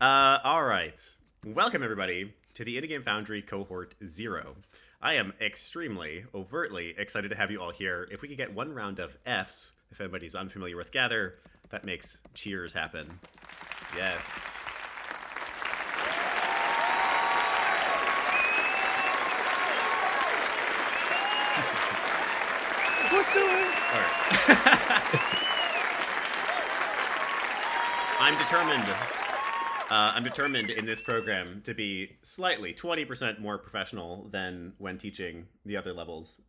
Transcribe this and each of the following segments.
All right. Welcome, everybody, to the Indie Game Foundry Cohort 0. I am extremely, overtly excited to have you all here. If we could get one round of Fs, if anybody's unfamiliar with Gather, that makes cheers happen. Yes. Let's do it! All right. I'm determined in this program to be slightly 20% more professional than when teaching the other levels.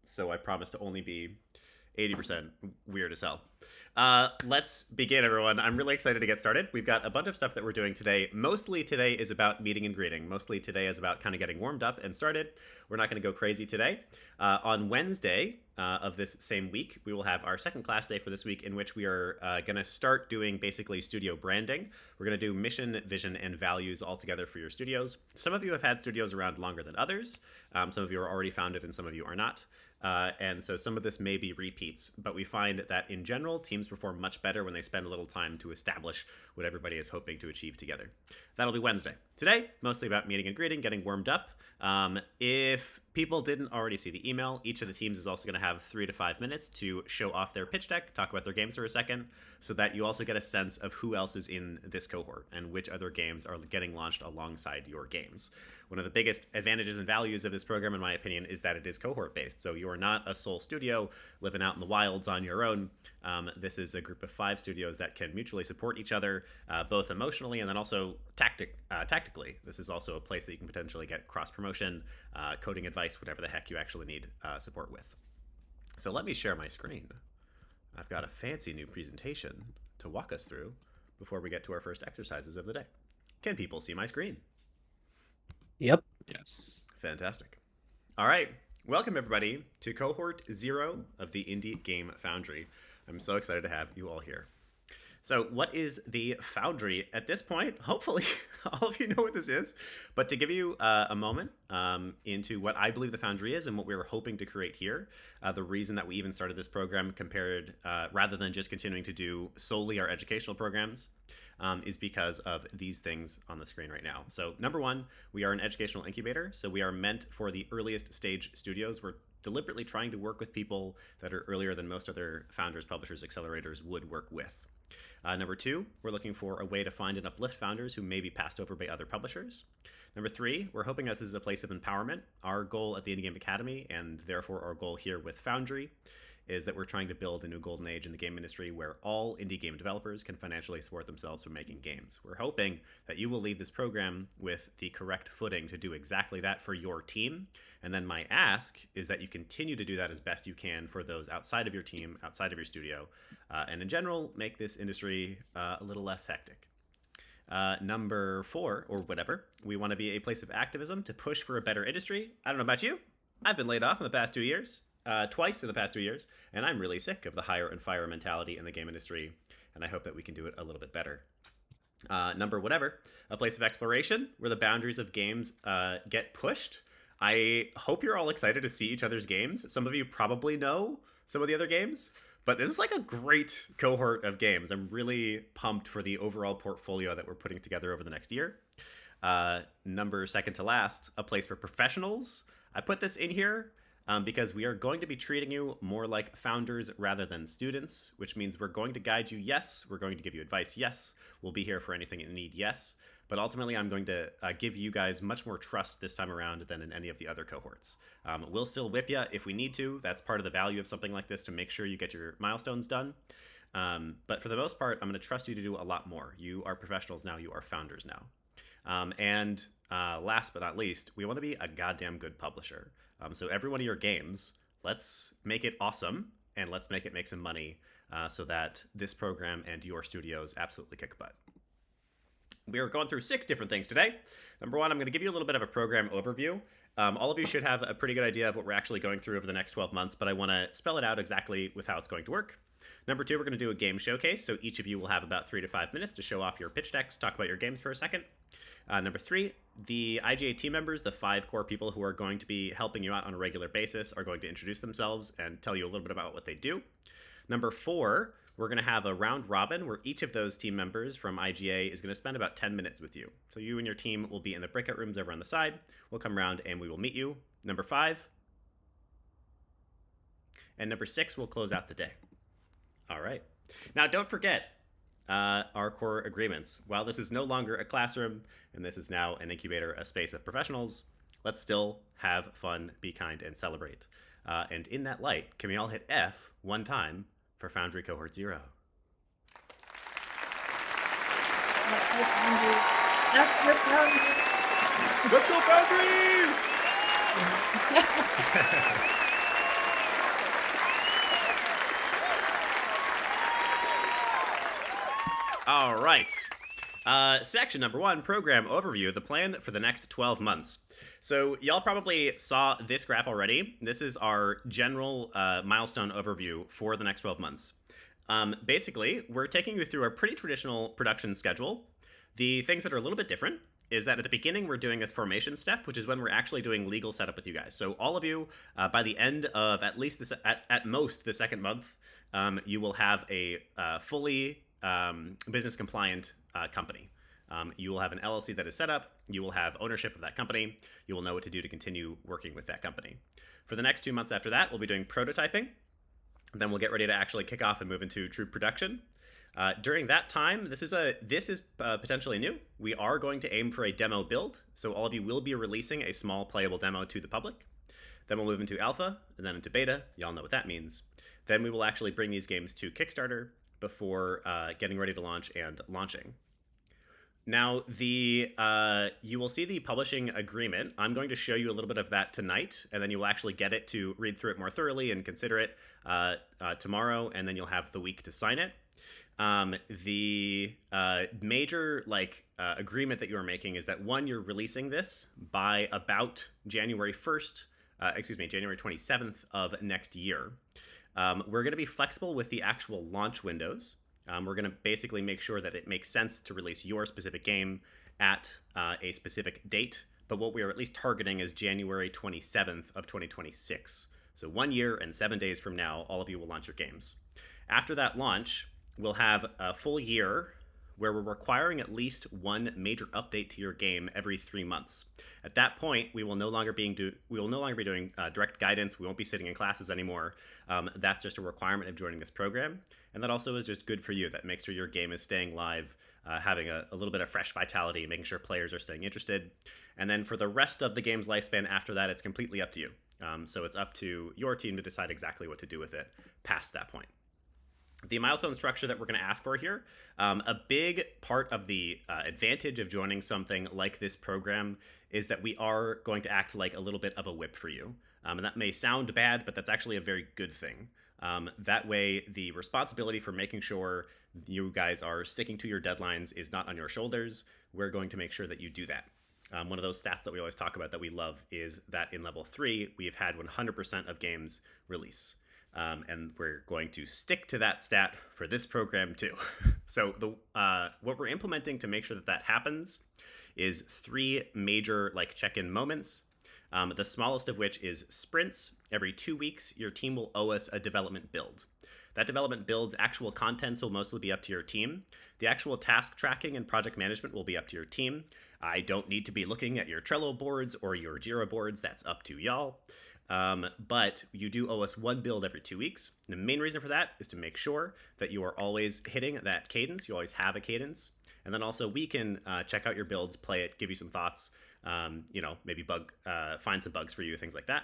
So I promise to only be 80% weird as hell. Let's begin, everyone. I'm really excited to get started. We've got a bunch of stuff that we're doing today. Mostly today is about meeting and greeting. Mostly today is about kind of getting warmed up and started. We're not going to go crazy today. On Wednesday of this same week, we will have our second class day for this week, in which we are going to start doing basically studio branding. We're going to do mission, vision, and values all together for your studios. Some of you have had studios around longer than others. Some of you are already founded and some of you are not. And so some of this may be repeats, but we find that in general, teams perform much better when they spend a little time to establish what everybody is hoping to achieve together. That'll be Wednesday. Today, mostly about meeting and greeting, getting warmed up. If people didn't already see the email, each of the teams is also going to have 3 to 5 minutes to show off their pitch deck, talk about their games for a second, so that you also get a sense of who else is in this cohort and which other games are getting launched alongside your games. One of the biggest advantages and values of this program, in my opinion, is that it is cohort-based. So you are not a sole studio living out in the wilds on your own. This is a group of 5 studios that can mutually support each other, both emotionally and then also tactically. This is also a place that you can potentially get cross-promotion, coding advice, whatever the heck you actually need support with. So let me share my screen. I've got a fancy new presentation to walk us through before we get to our first exercises of the day. Can people see my screen? Yep. Yes. Fantastic. All right. Welcome, everybody, to Cohort 0 of the Indie Game Foundry. I'm so excited to have you all here. So what is the Foundry at this point? Hopefully all of you know what this is, but to give you a moment into what I believe the Foundry is and what we were hoping to create here, the reason that we even started this program compared, rather than just continuing to do solely our educational programs, is because of these things on the screen right now. So number one, we are an educational incubator. So we are meant for the earliest stage studios. We're deliberately trying to work with people that are earlier than most other founders, publishers, accelerators would work with. Number two, we're looking for a way to find and uplift founders who may be passed over by other publishers. Number three, we're hoping this is a place of empowerment. Our goal at the Indie Game Academy, and therefore our goal here with Foundry, is that we're trying to build a new golden age in the game industry where all indie game developers can financially support themselves from making games. We're hoping that you will leave this program with the correct footing to do exactly that for your team. And then my ask is that you continue to do that as best you can for those outside of your team, outside of your studio, and in general, make this industry a little less hectic. Number four, or whatever, we want to be a place of activism to push for a better industry. I don't know about you. I've been laid off in the past 2 years. Twice in the past 2 years, and I'm really sick of the hire and fire mentality in the game industry, and I hope that we can do it a little bit better. Number whatever, a place of exploration where the boundaries of games get pushed. I hope you're all excited to see each other's games. Some of you probably know some of the other games, but this is like a great cohort of games. I'm really pumped for the overall portfolio that we're putting together over the next year. Number second to last, a place for professionals. I put this in here because we are going to be treating you more like founders rather than students, which means we're going to guide you, yes. We're going to give you advice, yes. We'll be here for anything you need, yes. But ultimately, I'm going to give you guys much more trust this time around than in any of the other cohorts. We'll still whip you if we need to. That's part of the value of something like this, to make sure you get your milestones done. But for the most part, I'm going to trust you to do a lot more. You are professionals now. You are founders now. And last but not least, we want to be a goddamn good publisher. So every one of your games, let's make it awesome, and let's make it make some money so that this program and your studios absolutely kick butt. We are going through 6 different things today. Number one, I'm going to give you a little bit of a program overview. All of you should have a pretty good idea of what we're actually going through over the next 12 months, but I want to spell it out exactly with how it's going to work. Number two, we're going to do a game showcase. So each of you will have about 3 to 5 minutes to show off your pitch decks, talk about your games for a second. Number three, the IGA team members, the 5 core people who are going to be helping you out on a regular basis, are going to introduce themselves and tell you a little bit about what they do. Number four, we're going to have a round robin where each of those team members from IGA is going to spend about 10 minutes with you. So you and your team will be in the breakout rooms over on the side. We'll come around and we will meet you. Number 5. And number 6 will close out the day. All right. Now, don't forget our core agreements. While this is no longer a classroom and this is now an incubator, a space of professionals, let's still have fun, be kind, and celebrate. And in that light, can we all hit F one time for Foundry Cohort 0? Let's go, Foundry! All right. Section number 1, program overview, the plan for the next 12 months. So y'all probably saw this graph already. This is our general milestone overview for the next 12 months. Basically, we're taking you through a pretty traditional production schedule. The things that are a little bit different is that at the beginning, we're doing this formation step, which is when we're actually doing legal setup with you guys. So all of you, by the end of at least this, at most the second month, you will have a fully business compliant company. You will have an LLC that is set up. You will have ownership of that company. You will know what to do to continue working with that company. For the next 2 months after that, we'll be doing prototyping. Then we'll get ready to actually kick off and move into true production. During that time, this is potentially new. We are going to aim for a demo build. So all of you will be releasing a small playable demo to the public. Then we'll move into alpha and then into beta. Y'all know what that means. Then we will actually bring these games to Kickstarter before getting ready to launch and launching. Now, you will see the publishing agreement. I'm going to show you a little bit of that tonight, and then you will actually get it to read through it more thoroughly and consider it tomorrow, and then you'll have the week to sign it. The major agreement that you are making is that, one, you're releasing this by about January 27th of next year. We're going to be flexible with the actual launch windows. We're going to basically make sure that it makes sense to release your specific game at a specific date. But what we are at least targeting is January 27th of 2026. So 1 year and 7 days from now, all of you will launch your games. After that launch, we'll have a full year where we're requiring at least one major update to your game every 3 months. At that point, we will no longer be doing direct guidance. We won't be sitting in classes anymore. That's just a requirement of joining this program, and that also is just good for you. That makes sure your game is staying live, having a little bit of fresh vitality, making sure players are staying interested. And then for the rest of the game's lifespan after that, it's completely up to you. So it's up to your team to decide exactly what to do with it past that point. The milestone structure that we're going to ask for here, a big part of the advantage of joining something like this program is that we are going to act like a little bit of a whip for you. And that may sound bad, but that's actually a very good thing. That way, the responsibility for making sure you guys are sticking to your deadlines is not on your shoulders. We're going to make sure that you do that. One of those stats that we always talk about that we love is that in level 3, we've had 100% of games release. And we're going to stick to that stat for this program too. So what we're implementing to make sure that happens is 3 major check-in moments. The smallest of which is sprints. Every 2 weeks, your team will owe us a development build. That development build's actual contents will mostly be up to your team. The actual task tracking and project management will be up to your team. I don't need to be looking at your Trello boards or your Jira boards. That's up to y'all. But you do owe us 1 build every 2 weeks. The main reason for that is to make sure that you are always hitting that cadence. You always have a cadence. And then also we can check out your builds, play it, give you some thoughts, maybe find some bugs for you, things like that.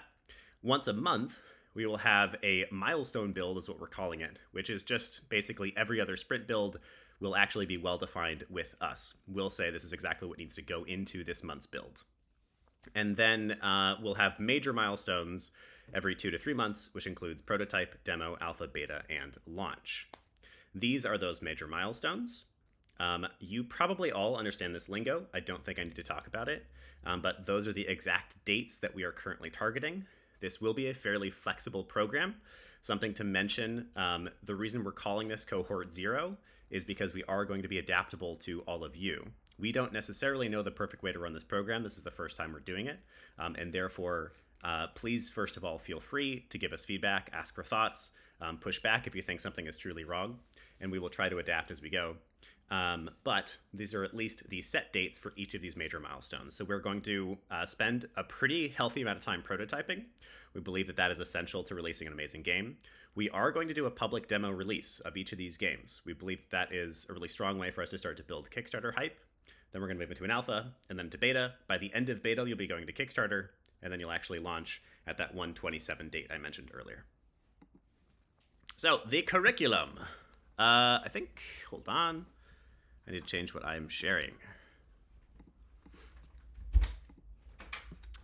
Once a month, we will have a milestone build is what we're calling it, which is just basically every other sprint build will actually be well-defined with us. We'll say this is exactly what needs to go into this month's build. And then we'll have major milestones every 2 to 3 months, which includes prototype, demo, alpha, beta, and launch. These are those major milestones. You probably all understand this lingo. I don't think I need to talk about it, but those are the exact dates that we are currently targeting. This will be a fairly flexible program. Something to mention, the reason we're calling this Cohort 0 is because we are going to be adaptable to all of you. We don't necessarily know the perfect way to run this program. This is the first time we're doing it. And therefore, please, first of all, feel free to give us feedback, ask for thoughts. push back if you think something is truly wrong, and we will try to adapt as we go. But these are at least the set dates for each of these major milestones. So we're going to spend a pretty healthy amount of time prototyping. We believe that that is essential to releasing an amazing game. We are going to do a public demo release of each of these games. We believe that is a really strong way for us to start to build Kickstarter hype. Then we're going to move into an alpha and then to beta. By the end of beta, you'll be going to Kickstarter, and then you'll actually launch at that 1/27 date I mentioned earlier. So the curriculum. I think, hold on. I need to change what I'm sharing.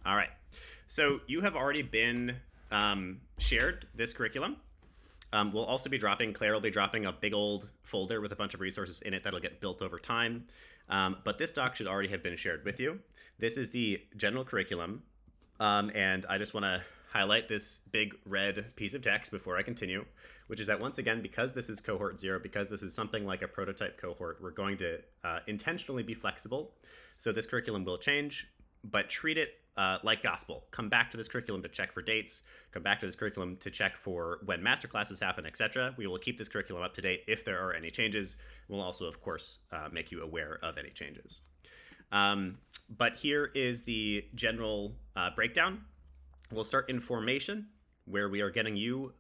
All right. So you have already been shared this curriculum. We'll also be dropping, Claire will be dropping a big old folder with a bunch of resources in it that'll get built over time. But this doc should already have been shared with you. This is the general curriculum. And I just want to highlight this big red piece of text before I continue, which is that once again, because this is cohort 0, because this is something like a prototype cohort, we're going to intentionally be flexible. So this curriculum will change, but treat it like gospel. Come back to this curriculum to check for dates, come back to this curriculum to check for when masterclasses happen, etc. We will keep this curriculum up to date if there are any changes. We'll also, of course, make you aware of any changes. But here is the general breakdown. We'll start in formation, where we are getting you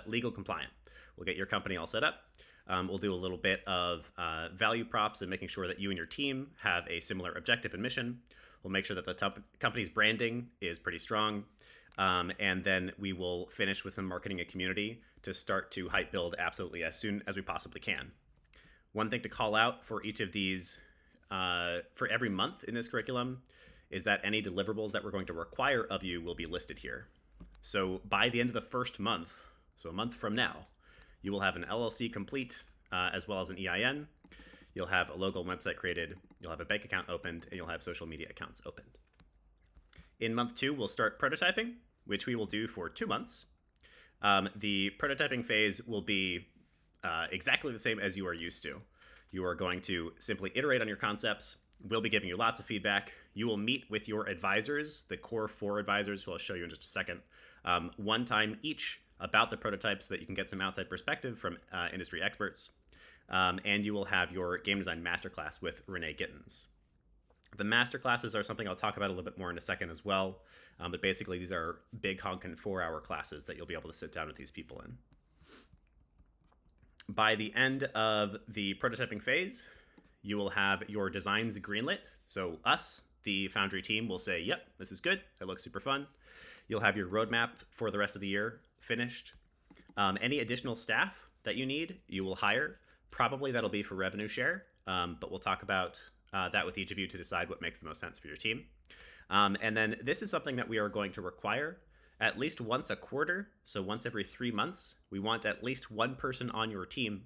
legal compliant. We'll get your company all set up. We'll do a little bit of value props and making sure that you and your team have a similar objective and mission. We'll make sure that the company's branding is pretty strong. And then we will finish with some marketing and community to start to hype build absolutely as soon as we possibly can. One thing to call out for each of these, for every month in this curriculum, is that any deliverables that we're going to require of you will be listed here. So by the end of the first month, so a month from now, you will have an LLC complete as well as an EIN. You'll have a logo and website created, you'll have a bank account opened, and you'll have social media accounts opened. In month 2, we'll start prototyping, which we will do for 2 months. The prototyping phase will be exactly the same as you are used to. You are going to simply iterate on your concepts. We'll be giving you lots of feedback. You will meet with your advisors, the core 4 advisors, who I'll show you in just a second, one time each about the prototype so that you can get some outside perspective from industry experts. And you will have your game design masterclass with Renee Gittins. The masterclasses are something I'll talk about a little bit more in a second as well. But basically, these are big honkin' 4-hour classes that you'll be able to sit down with these people in. By the end of the prototyping phase, you will have your designs greenlit. So us, the Foundry team, will say, yep, this is good. That looks super fun. You'll have your roadmap for the rest of the year finished. Any additional staff that you need, you will hire. Probably that'll be for revenue share, but we'll talk about that with each of you to decide what makes the most sense for your team. And then this is something that we are going to require at least once a quarter, so once every 3 months. We want at least one person on your team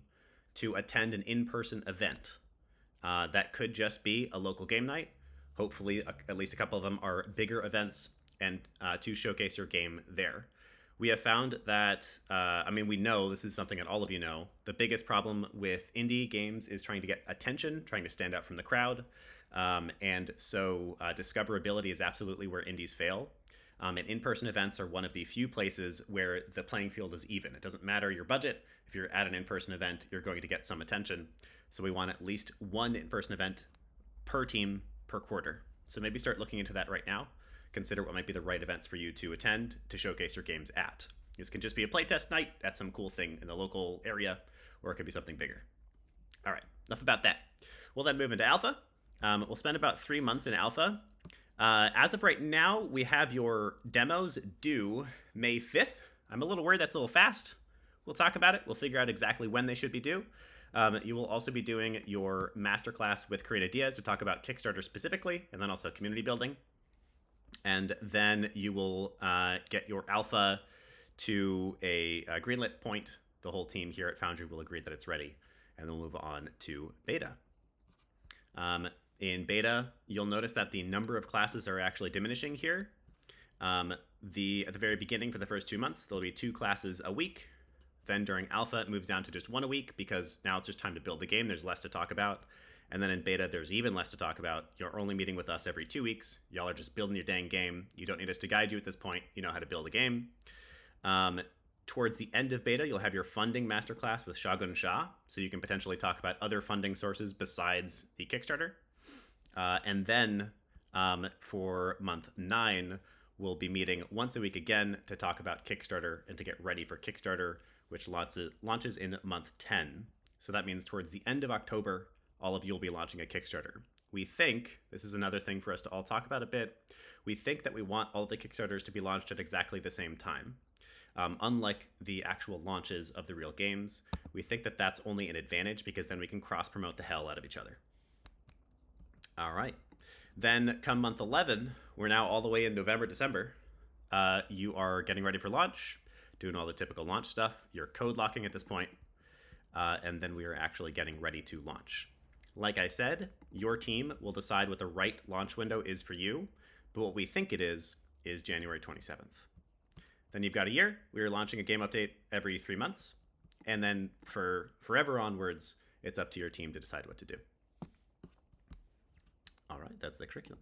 to attend an in-person event. That could just be a local game night. Hopefully, at least a couple of them are bigger events, and to showcase your game there. We have found that, we know this is something that all of you know. The biggest problem with indie games is trying to get attention, trying to stand out from the crowd. And so discoverability is absolutely where indies fail. And in-person events are one of the few places where the playing field is even. It doesn't matter your budget. If you're at an in-person event, you're going to get some attention. So we want at least one in-person event per team per quarter. So maybe start looking into that right now. Consider what might be the right events for you to attend to showcase your games at. This can just be a playtest night at some cool thing in the local area, or it could be something bigger. All right, enough about that. We'll then move into alpha. We'll spend about 3 months in alpha. As of right now, we have your demos due May 5th. I'm a little worried that's a little fast. We'll talk about it. We'll figure out exactly when they should be due. You will also be doing your masterclass with Create Ideas to talk about Kickstarter specifically, and then also community building. And then you will get your alpha to a greenlit point. The whole team here at Foundry will agree that it's ready, and then we'll move on to beta. In beta, you'll notice that the number of classes are actually diminishing here. At the very beginning, for the first 2 months, there'll be 2 classes a week. Then during alpha, it moves down to just 1 a week because now it's just time to build the game. There's less to talk about. And then in beta, there's even less to talk about. You're only meeting with us every 2 weeks. Y'all are just building your dang game. You don't need us to guide you at this point. You know how to build a game. Towards the end of beta, you'll have your funding masterclass with Shagun Shah, so you can potentially talk about other funding sources besides the Kickstarter. And then for month 9, we'll be meeting once a week again to talk about Kickstarter and to get ready for Kickstarter, which launches in month 10. So that means towards the end of October, all of you will be launching a Kickstarter. We think, this is another thing for us to all talk about a bit, we think that we want all the Kickstarters to be launched at exactly the same time. Unlike the actual launches of the real games, we think that that's only an advantage because then we can cross-promote the hell out of each other. All right. Then come month 11, we're now all the way in November, December. You are getting ready for launch, doing all the typical launch stuff. You're code locking at this point, and then we are actually getting ready to launch. Like I said, your team will decide what the right launch window is for you, but what we think it is January 27th. Then you've got a year. We are launching a game update every 3 months, and then for forever onwards, it's up to your team to decide what to do. All right, that's the curriculum.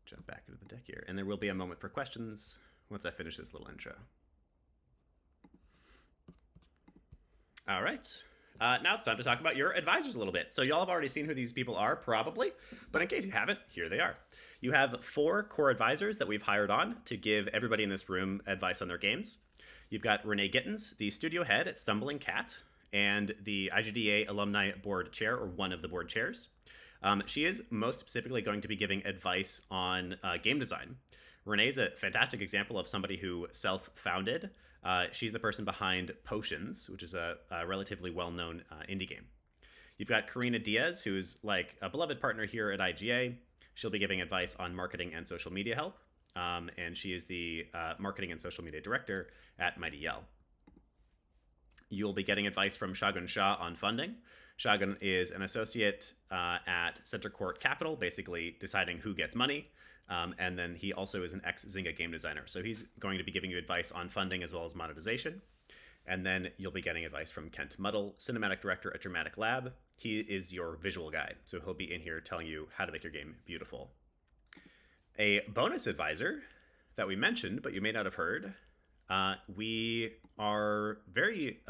Jump back into the deck here, and there will be a moment for questions once I finish this little intro. All right, now it's time to talk about your advisors a little bit. So y'all have already seen who these people are, probably, but in case you haven't, here they are. You have 4 core advisors that we've hired on to give everybody in this room advice on their games. You've got Renee Gittins, the studio head at Stumbling Cat, and the IGDA alumni board chair, or one of the board chairs. She is most specifically going to be giving advice on game design. Renee's a fantastic example of somebody who self-founded. She's the person behind Potions, which is a relatively well-known indie game. You've got Karina Diaz, who's like a beloved partner here at IGA. She'll be giving advice on marketing and social media help, and she is the marketing and social media director at Mighty Yell. You'll be getting advice from Shagun Shah on funding. Shagun is an associate at Center Court Capital, basically deciding who gets money. And then he also is an ex-Zynga game designer. So he's going to be giving you advice on funding as well as monetization. And then you'll be getting advice from Kent Muddle, cinematic director at Dramatic Lab. He is your visual guide. So he'll be in here telling you how to make your game beautiful. A bonus advisor that we mentioned, but you may not have heard, we are very,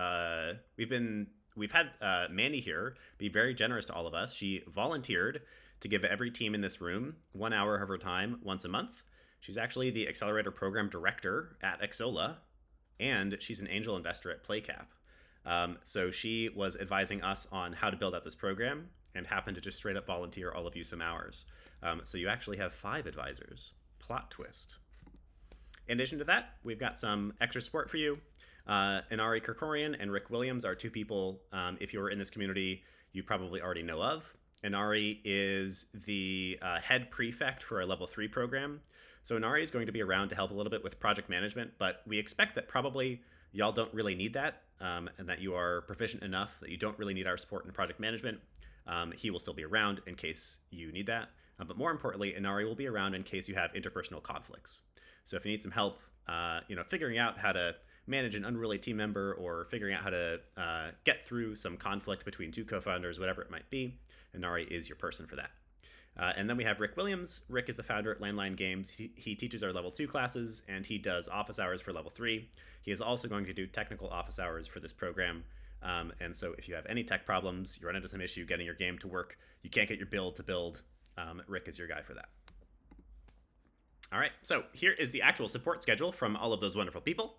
we've had Manny here be very generous to all of us. She volunteered to give every team in this room 1 hour of her time once a month. She's actually the Accelerator Program Director at Exola, and she's an angel investor at PlayCap. So she was advising us on how to build out this program and happened to just straight up volunteer all of you some hours. So you actually have 5 advisors. Plot twist. In addition to that, we've got some extra support for you. Inari Kirkorian and Rick Williams are 2 people, if you're in this community, you probably already know of. Inari is the head prefect for our level 3 program. So Inari is going to be around to help a little bit with project management, but we expect that probably y'all don't really need that, and that you are proficient enough that you don't really need our support in project management. He will still be around in case you need that. But more importantly, Inari will be around in case you have interpersonal conflicts. So if you need some help, figuring out how to manage an unruly team member or figuring out how to get through some conflict between 2 co-founders, whatever it might be, Inari is your person for that. And then we have Rick Williams. Rick is the founder at Landline Games. He teaches our level 2 classes, and he does office hours for level 3. He is also going to do technical office hours for this program. And so if you have any tech problems, you run into some issue getting your game to work, you can't get your build to build, Rick is your guy for that. All right, so here is the actual support schedule from all of those wonderful people.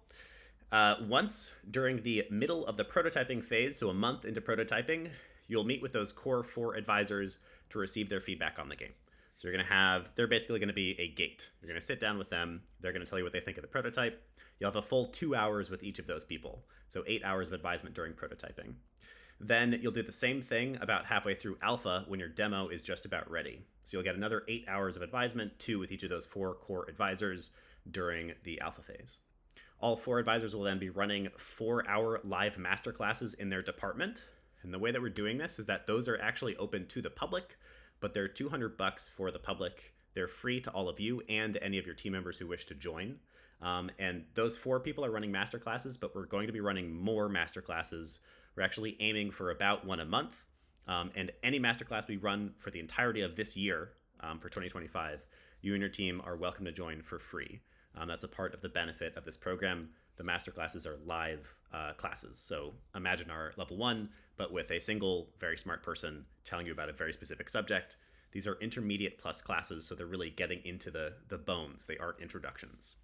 Once during the middle of the prototyping phase, so a month into prototyping, you'll meet with those core 4 advisors to receive their feedback on the game. So they're basically going to be a gate. You're going to sit down with them. They're going to tell you what they think of the prototype. You'll have a full 2 hours with each of those people. So 8 hours of advisement during prototyping. Then you'll do the same thing about halfway through alpha when your demo is just about ready. So you'll get another 8 hours of advisement, 2 with each of those 4 core advisors during the alpha phase. All 4 advisors will then be running 4-hour live masterclasses in their department. And the way that we're doing this is that those are actually open to the public, but they're $200 for the public. They're free to all of you and any of your team members who wish to join. And those 4 people are running masterclasses, but we're going to be running more masterclasses. We're actually aiming for about 1 a month. And any masterclass we run for the entirety of this year, for 2025, you and your team are welcome to join for free. That's a part of the benefit of this program. The master classes are live classes. So imagine our level 1, but with a single very smart person telling you about a very specific subject. These are intermediate plus classes, so they're really getting into the bones. They aren't introductions.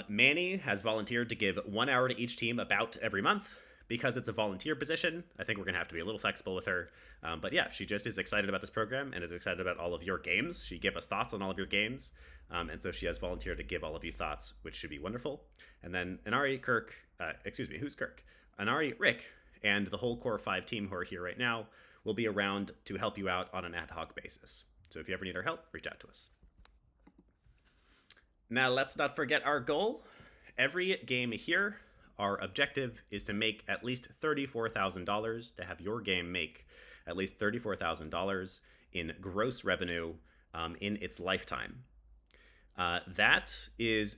Manny has volunteered to give 1 hour to each team about every month. Because it's a volunteer position, I think we're going to have to be a little flexible with her. But yeah, she just is excited about this program and is excited about all of your games. She gave us thoughts on all of your games. And so she has volunteered to give all of you thoughts, which should be wonderful. And then Inari, Kirk, who's Kirk? Inari, Rick, and the whole Core 5 team who are here right now will be around to help you out on an ad hoc basis. So if you ever need our help, reach out to us. Now, let's not forget our goal. Every game here, our objective is to make at least $34,000, to have your game make at least $34,000 in gross revenue in its lifetime. That is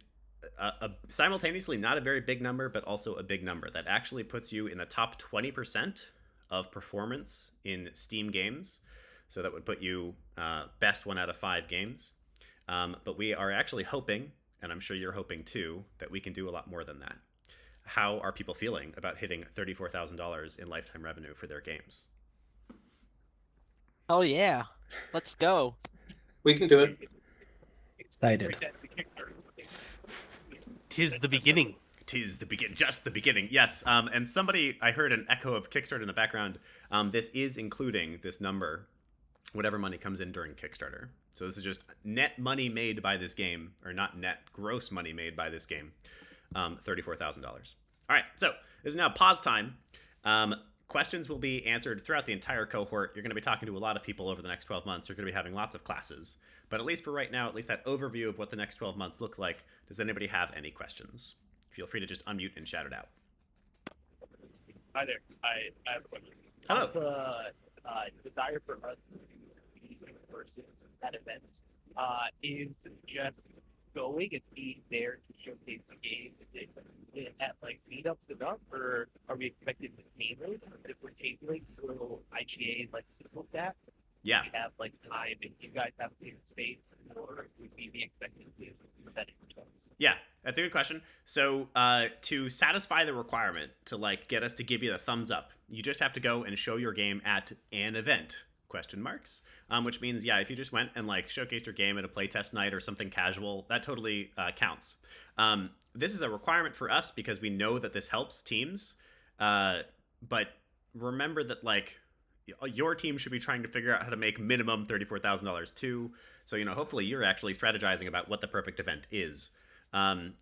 simultaneously not a very big number, but also a big number. That actually puts you in the top 20% of performance in Steam games. So that would put you best 1 out of 5 games. But we are actually hoping, and I'm sure you're hoping too, that we can do a lot more than that. How are people feeling about hitting $34,000 in lifetime revenue for their games? Oh yeah, let's go. We can do it. Excited. Tis the beginning. Just the beginning. Yes. And I heard an echo of Kickstarter in the background. This is including this number, whatever money comes in during Kickstarter. So this is just net money made by this game, or not net, gross money made by this game. $34,000. All right, so this is now pause time. Questions will be answered throughout the entire cohort. You're going to be talking to a lot of people over the next 12 months. You're going to be having lots of classes. But at least for right now, at least that overview of what the next 12 months look like, does anybody have any questions? Feel free to just unmute and shout it out. Hi there. I have a question. Hello. The desire for us to be in person at events is just going and being there to showcase the game. Is it at like meetups enough, or are we expected to tailor? If we're tailoring through IGA's like simple stat, Yeah. we have like time and you guys have a space, or would we be expected to set it? Yeah, that's a good question. So to satisfy the requirement to like get us to give you the thumbs up, you just have to go and show your game at an event, ? Which means, yeah, if you just went and like showcased your game at a playtest night or something casual, that totally counts. This is a requirement for us because we know that this helps teams. But remember that like your team should be trying to figure out how to make minimum $34,000 too. So, hopefully you're actually strategizing about what the perfect event is.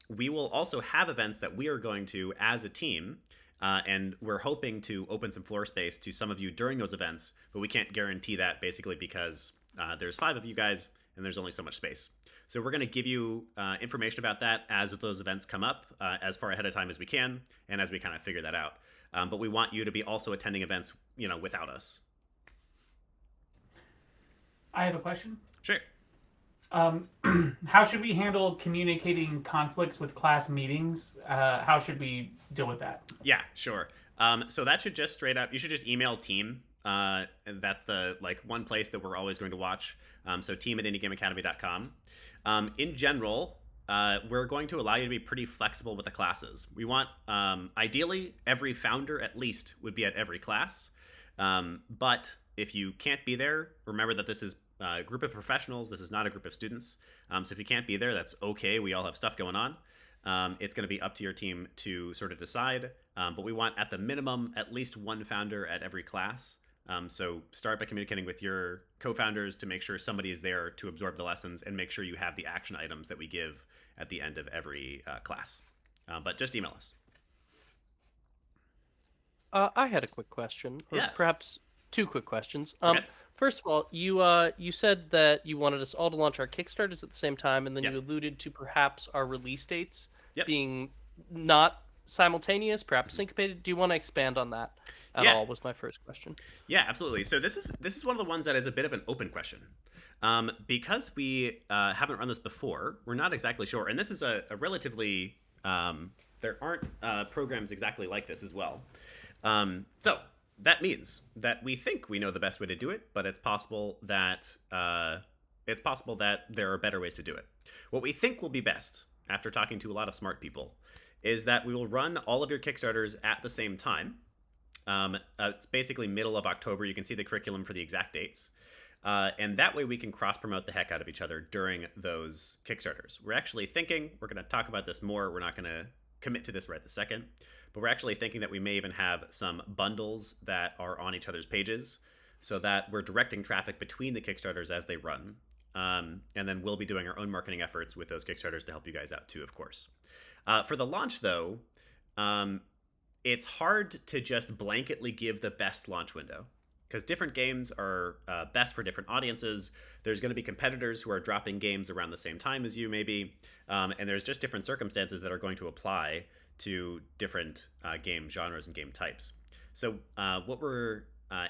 We will also have events that we are going to as a team, and we're hoping to open some floor space to some of you during those events, but we can't guarantee that basically because there's 5 of you guys and there's only so much space. So we're going to give you information about that as those events come up as far ahead of time as we can and as we kind of figure that out. But we want you to be also attending events, without us. I have a question. Sure. How should we handle communicating conflicts with class meetings? How should we deal with that? Yeah, sure. So that should just you should just email team. And that's the one place that we're always going to watch. So team at indiegameacademy.com. In general, we're going to allow you to be pretty flexible with the classes. We want, ideally, every founder at least would be at every class. But if you can't be there, remember that this is a group of professionals. This is not a group of students. So if you can't be there, that's okay. We all have stuff going on. It's going to be up to your team to sort of decide. But we want, at the minimum, at least one founder at every class. So start by communicating with your co-founders to make sure somebody is there to absorb the lessons and make sure you have the action items that we give at the end of every class. But just email us. I had a quick question, or Yes. perhaps 2 quick questions. Okay. First of all, you said that you wanted us all to launch our Kickstarters at the same time, and then Yep. you alluded to perhaps our release dates Yep. being not simultaneous, perhaps syncopated. Do you want to expand on that at Yeah. all? Was my first question. Yeah, absolutely. So this is one of the ones that is a bit of an open question. Because we haven't run this before, we're not exactly sure. And this is a relatively, there aren't programs exactly like this as well. So that means that we think we know the best way to do it, but it's possible that there are better ways to do it. What we think will be best after talking to a lot of smart people, is that we will run all of your Kickstarters at the same time. It's basically middle of October. You can see the curriculum for the exact dates. And that way we can cross-promote the heck out of each other during those Kickstarters. We're actually thinking, we're going to talk about this more, we're not going to commit to this right this second, but we're actually thinking that we may even have some bundles that are on each other's pages so that we're directing traffic between the Kickstarters as they run. And then we'll be doing our own marketing efforts with those Kickstarters to help you guys out too, of course. For the launch, though, it's hard to just blanketly give the best launch window because different games are best for different audiences. There's going to be competitors who are dropping games around the same time as you, maybe, and there's just different circumstances that are going to apply to different game genres and game types. So what we're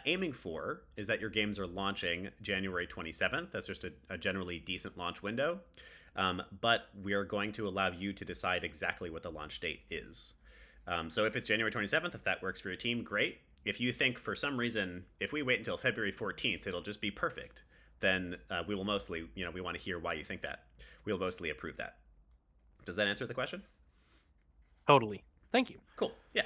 aiming for is that your games are launching January 27th. That's just a generally decent launch window. But we are going to allow you to decide exactly what the launch date is. So if it's January 27th, if that works for your team, great. If you think for some reason, if we wait until February 14th, it'll just be perfect, then we will mostly, we want to hear why you think that. We'll mostly approve that. Does that answer the question? Totally. Thank you. Cool. Yeah.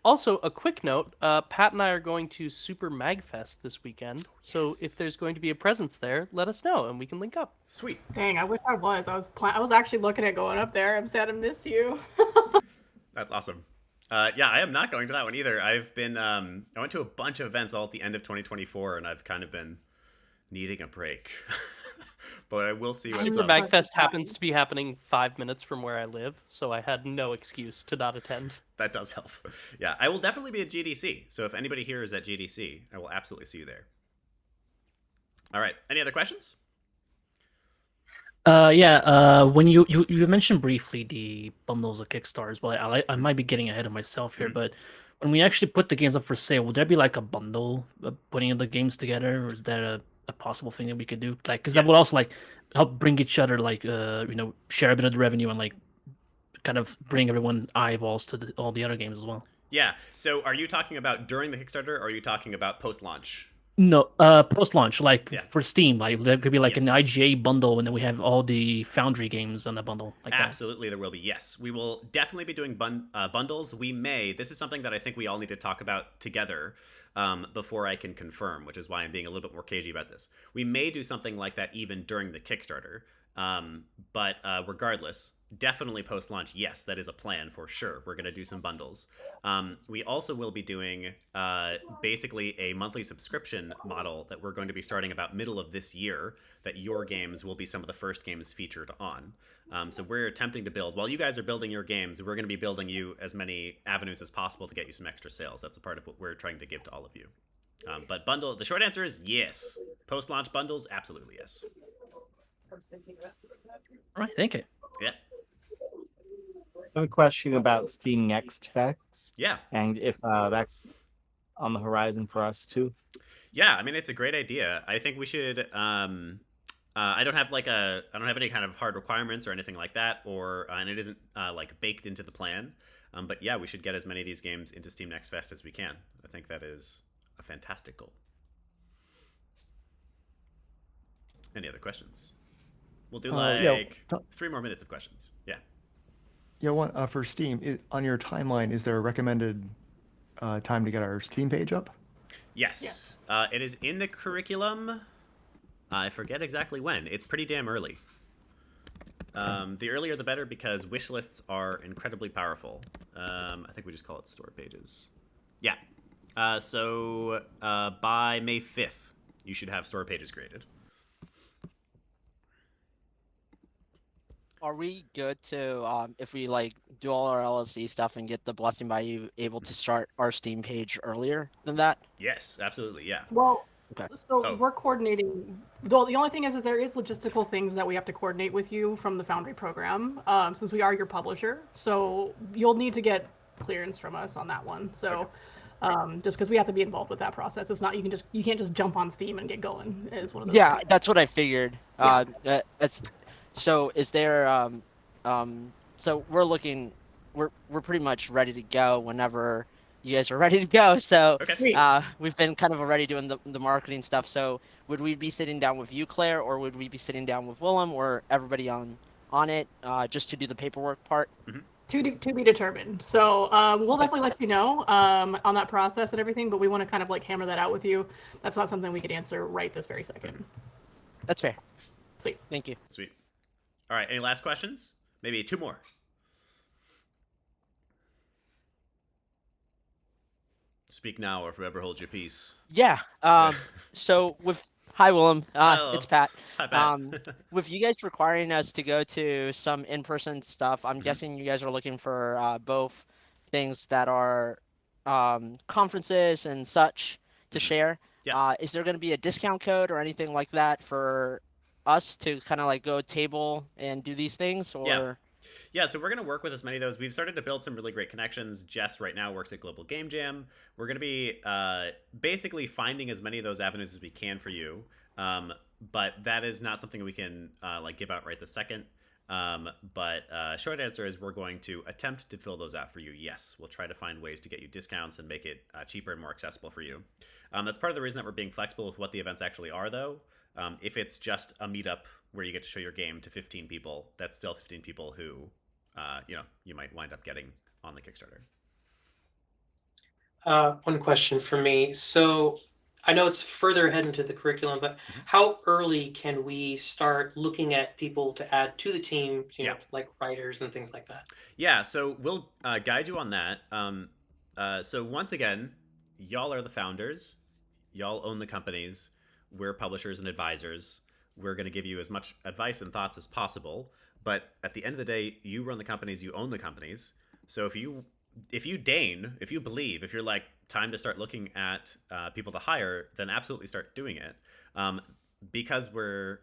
Also, a quick note, Pat and I are going to Super Magfest this weekend, so if there's going to be a presence there, let us know, and we can link up. Sweet. Dang, I wish I was. I was actually looking at going up there. I'm sad I miss you. That's awesome. Yeah, I am not going to that one either. I've been, I went to a bunch of events all at the end of 2024, and I've kind of been needing a break. But I will see what's Super up. Magfest happens to be happening 5 minutes from where I live, so I had no excuse to not attend. That does help. Yeah, I will definitely be at GDC. So if anybody here is at GDC, I will absolutely see you there. All right. Any other questions? When you mentioned briefly the bundles of Kickstarters, but I might be getting ahead of myself here. But when we actually put the games up for sale, would there be like a bundle putting the games together, or is that a possible thing that we could do? Like, because that would also like help bring each other, like share a bit of the revenue and like kind of bring everyone eyeballs to all the other games as well. Yeah. So are you talking about during the Kickstarter, or are you talking about post-launch? No, post-launch, like for Steam, like there could be like an IGA bundle, and then we have all the Foundry games on the bundle. Like Absolutely, there will be. Yes, we will definitely be doing bundles. We may. This is something that I think we all need to talk about together before I can confirm, which is why I'm being a little bit more cagey about this. We may do something like that even during the Kickstarter, but regardless, definitely post-launch, yes, that is a plan for sure. We're going to do some bundles. We also will be doing basically a monthly subscription model that we're going to be starting about middle of this year, that your games will be some of the first games featured on. So we're attempting to build, while you guys are building your games, we're going to be building you as many avenues as possible to get you some extra sales. That's a part of what we're trying to give to all of you. But bundle, the short answer is yes. Post-launch bundles, absolutely yes. All right, thank you. Yeah. I have a question about Steam Next Fest. Yeah. And if that's on the horizon for us too. Yeah, I mean, it's a great idea. I think we should. I don't have any kind of hard requirements or anything like that, and it isn't like baked into the plan. But yeah, we should get as many of these games into Steam Next Fest as we can. I think that is a fantastic goal. Any other questions? We'll do 3 more minutes of questions. Yeah. Yeah, one for Steam. On your timeline, is there a recommended time to get our Steam page up? Yes. It is in the curriculum. I forget exactly when. It's pretty damn early. The earlier the better, because wish lists are incredibly powerful. I think we just call it store pages. Yeah. So by May 5th, you should have store pages created. Are we good to, if we like do all our LLC stuff and get the blessing by you, able to start our Steam page earlier than that? Yes, absolutely, yeah. Well, Okay. so we're coordinating. Though the only thing is there is logistical things that we have to coordinate with you from the Foundry program, since we are your publisher. So you'll need to get clearance from us on that one. So just because we have to be involved with that process, it's not you can't just jump on Steam and get going. Is one of those. Yeah, things. that's what I figured. Yeah. So is there so we're pretty much ready to go whenever you guys are ready to go. So we've been kind of already doing the marketing stuff. So would we be sitting down with you, Claire, or would we be sitting down with Willem, or everybody on on it, just to do the paperwork part? To be determined. So we'll definitely let you know on that process and everything, but we want to kind of like hammer that out with you. That's not something we could answer right this very second. That's fair. Sweet. Thank you. Sweet. All right. Any last questions? Maybe 2 more. Speak now or forever hold your peace. Yeah. So with hi Willem, it's Pat. Hi, Pat. With you guys requiring us to go to some in-person stuff, I'm guessing you guys are looking for both things that are conferences and such to share. Yeah. Is there going to be a discount code or anything like that for us to kind of like go table and do these things? Or Yeah, so we're going to work with as many of those. We've started to build some really great connections. Jess right now works at Global Game Jam. We're going to be basically finding as many of those avenues as we can for you. But that is not something we can like give out right this second. But short answer is we're going to attempt to fill those out for you. Yes, we'll try to find ways to get you discounts and make it cheaper and more accessible for you. That's part of the reason that we're being flexible with what the events actually are, though. If it's just a meetup where you get to show your game to 15 people, that's still 15 people who, you might wind up getting on the Kickstarter. One question for me. So I know it's further ahead into the curriculum, but how early can we start looking at people to add to the team, like writers and things like that? Yeah, so we'll guide you on that. So once again, y'all are the founders. Y'all own the companies. We're publishers and advisors. We're going to give you as much advice and thoughts as possible. But at the end of the day, you run the companies, you own the companies. So if you deign, if you believe, if you're like, time to start looking at people to hire, then absolutely start doing it. Because we're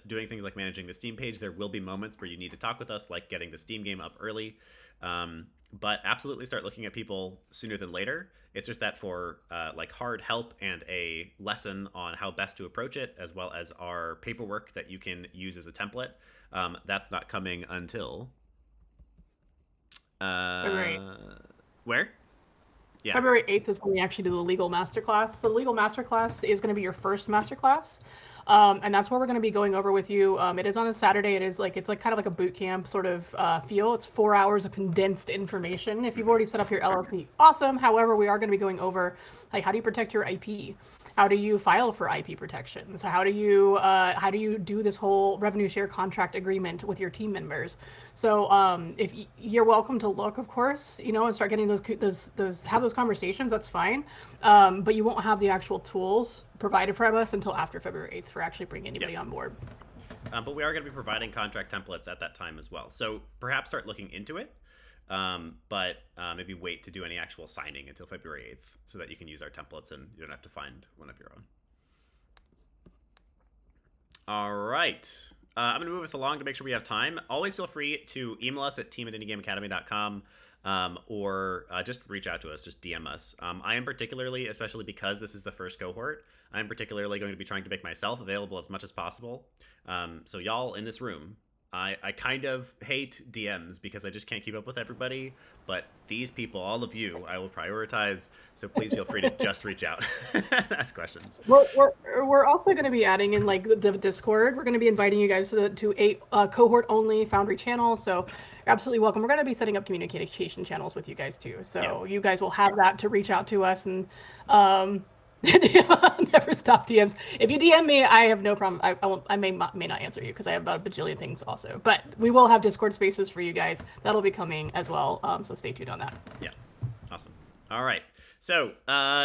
doing things like managing the Steam page, there will be moments where you need to talk with us, like getting the Steam game up early. But absolutely start looking at people sooner than later. It's just that for like hard help and a lesson on how best to approach it, as well as our paperwork that you can use as a template, that's not coming until February 8th. Where? Yeah. February 8th is when we actually do the legal masterclass. So the legal masterclass is going to be your first masterclass. And that's where we're going to be going over with you. It is on a Saturday. It's like kind of like a boot camp sort of feel. It's 4 hours of condensed information. If you've already set up your LLC, awesome. However, we are going to be going over like how do you protect your IP? How do you file for IP protection? So how do you do this whole revenue share contract agreement with your team members? So if you're welcome to look, of course, and start getting those have those conversations. That's fine, but you won't have the actual tools provided from us until after February 8th for actually bringing anybody on board. But we are going to be providing contract templates at that time as well. So perhaps start looking into it. But maybe wait to do any actual signing until February 8th so that you can use our templates and you don't have to find one of your own. All right. I'm going to move us along to make sure we have time. Always feel free to email us at team@indiegameacademy.com or just reach out to us, just DM us. I am particularly, especially because this is the first cohort, I'm particularly going to be trying to make myself available as much as possible. So y'all in this room, I kind of hate DMs because I just can't keep up with everybody, but these people, all of you, I will prioritize, so please feel free to just reach out and ask questions. We're also going to be adding in like the Discord. We're going to be inviting you guys to a cohort-only Foundry channel, so you're absolutely welcome. We're going to be setting up communication channels with you guys too, so you guys will have that to reach out to us and never stop DMs. If you DM me, I have no problem. I may not answer you because I have about a bajillion things also. But we will have Discord spaces for you guys. That'll be coming as well. So stay tuned on that. Yeah, awesome. All right, so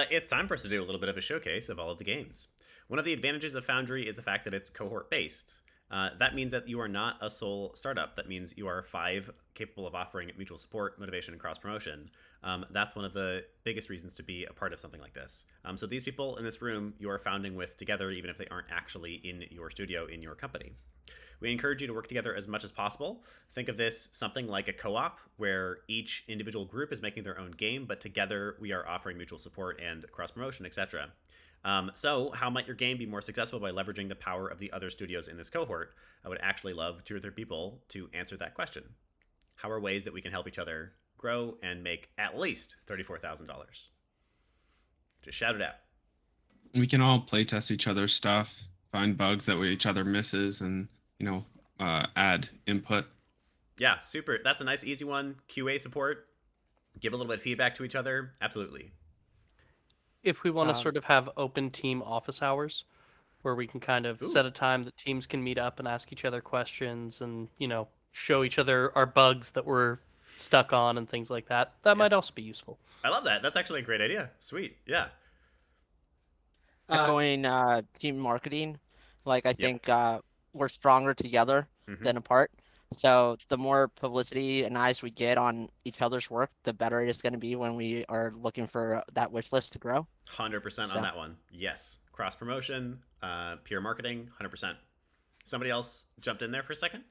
it's time for us to do a little bit of a showcase of all of the games. One of the advantages of Foundry is the fact that it's cohort based. That means that you are not a sole startup. That means you are 5 capable of offering mutual support, motivation, and cross-promotion. That's one of the biggest reasons to be a part of something like this. So these people in this room, you are founding with together, even if they aren't actually in your studio, in your company. We encourage you to work together as much as possible. Think of this something like a co-op, where each individual group is making their own game, but together we are offering mutual support and cross-promotion, etc. So how might your game be more successful by leveraging the power of the other studios in this cohort? I would actually love 2 or 3 people to answer that question. How are ways that we can help each other grow and make at least $34,000? Just shout it out. We can all play test each other's stuff, find bugs that each other misses, and add input. Yeah, super. That's a nice, easy one. QA support. Give a little bit of feedback to each other. Absolutely. If we want to sort of have open team office hours, where we can kind of set a time that teams can meet up and ask each other questions and, show each other our bugs that we're stuck on and things like that. That might also be useful. I love that. That's actually a great idea. Sweet. Yeah. Echoing team marketing, like I think we're stronger together than apart. So the more publicity and eyes we get on each other's work, the better it is going to be when we are looking for that wish list to grow. 100% on that one. Yes. Cross promotion, peer marketing, 100%. Somebody else jumped in there for a second?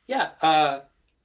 Yeah,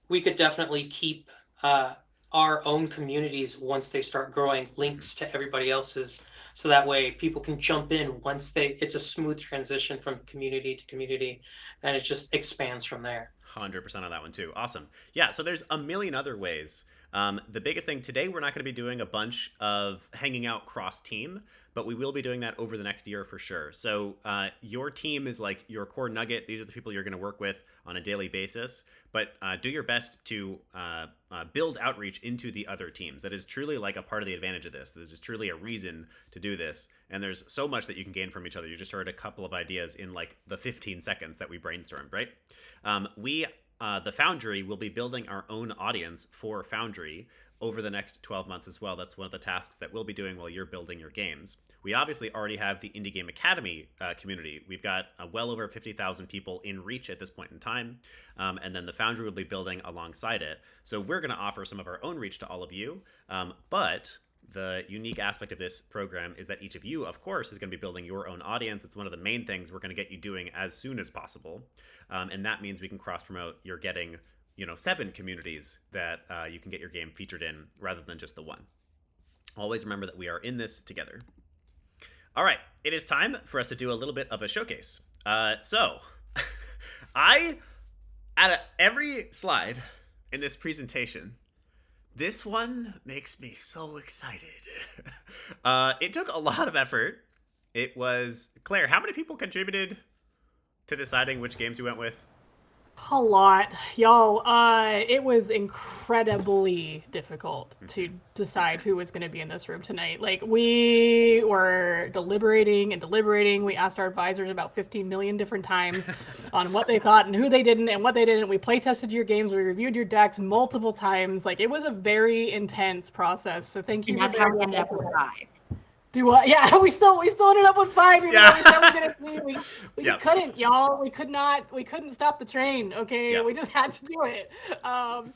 we could definitely keep our own communities, once they start growing, links to everybody else's, so that way people can jump in once it's a smooth transition from community to community, and it just expands from there. 100% on that one too. Awesome. Yeah, so there's a million other ways. The biggest thing today, we're not going to be doing a bunch of hanging out cross team, but we will be doing that over the next year for sure. So your team is like your core nugget. These are the people you're going to work with on a daily basis, but do your best to build outreach into the other teams. That is truly like a part of the advantage of this. There's just truly a reason to do this. And there's so much that you can gain from each other. You just heard a couple of ideas in like the 15 seconds that we brainstormed, right? The Foundry will be building our own audience for Foundry over the next 12 months as well. That's one of the tasks that we'll be doing while you're building your games. We obviously already have the Indie Game Academy community. We've got well over 50,000 people in reach at this point in time. And then the Foundry will be building alongside it. So we're going to offer some of our own reach to all of you. But the unique aspect of this program is that each of you, of course, is going to be building your own audience. It's one of the main things we're going to get you doing as soon as possible. And that means we can cross-promote. You're getting 7 communities that you can get your game featured in rather than just the one. Always remember that we are in this together. All right, it is time for us to do a little bit of a showcase. So out of every slide in this presentation, this one makes me so excited. It took a lot of effort. It was, Claire, how many people contributed to deciding which games we went with? A lot, y'all. It was incredibly difficult to decide who was going to be in this room tonight. Like, we were deliberating and deliberating. We asked our advisors about 15 million different times on what they thought and who they didn't and what they didn't. We play tested your games. We reviewed your decks multiple times. Like, it was a very intense process. So thank you. And that's how we ended up with 5. Yeah, we still ended up with 5. We said we couldn't, y'all. We couldn't stop the train. Okay, we just had to do it.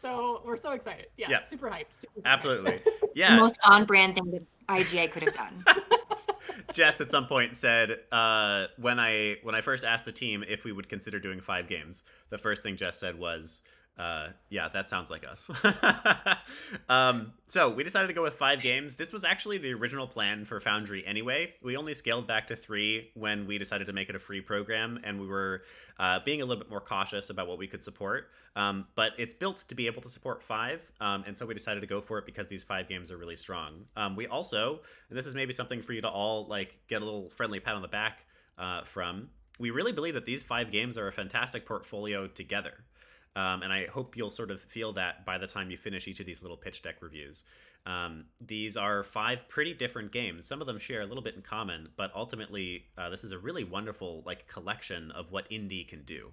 So we're so excited. Yeah. Super hyped. Absolutely. Yeah. The most on-brand thing that IGA could have done. Jess at some point said when I first asked the team if we would consider doing 5 games, the first thing Jess said was, yeah, that sounds like us. So we decided to go with 5 games. This was actually the original plan for Foundry anyway. We only scaled back to 3 when we decided to make it a free program, and we were being a little bit more cautious about what we could support. But it's built to be able to support 5, and so we decided to go for it because these 5 games are really strong. We also, and this is maybe something for you to all like get a little friendly pat on the back from, we really believe that these 5 games are a fantastic portfolio together. And I hope you'll sort of feel that by the time you finish each of these little pitch deck reviews. These are 5 pretty different games. Some of them share a little bit in common, but ultimately this is a really wonderful like collection of what indie can do.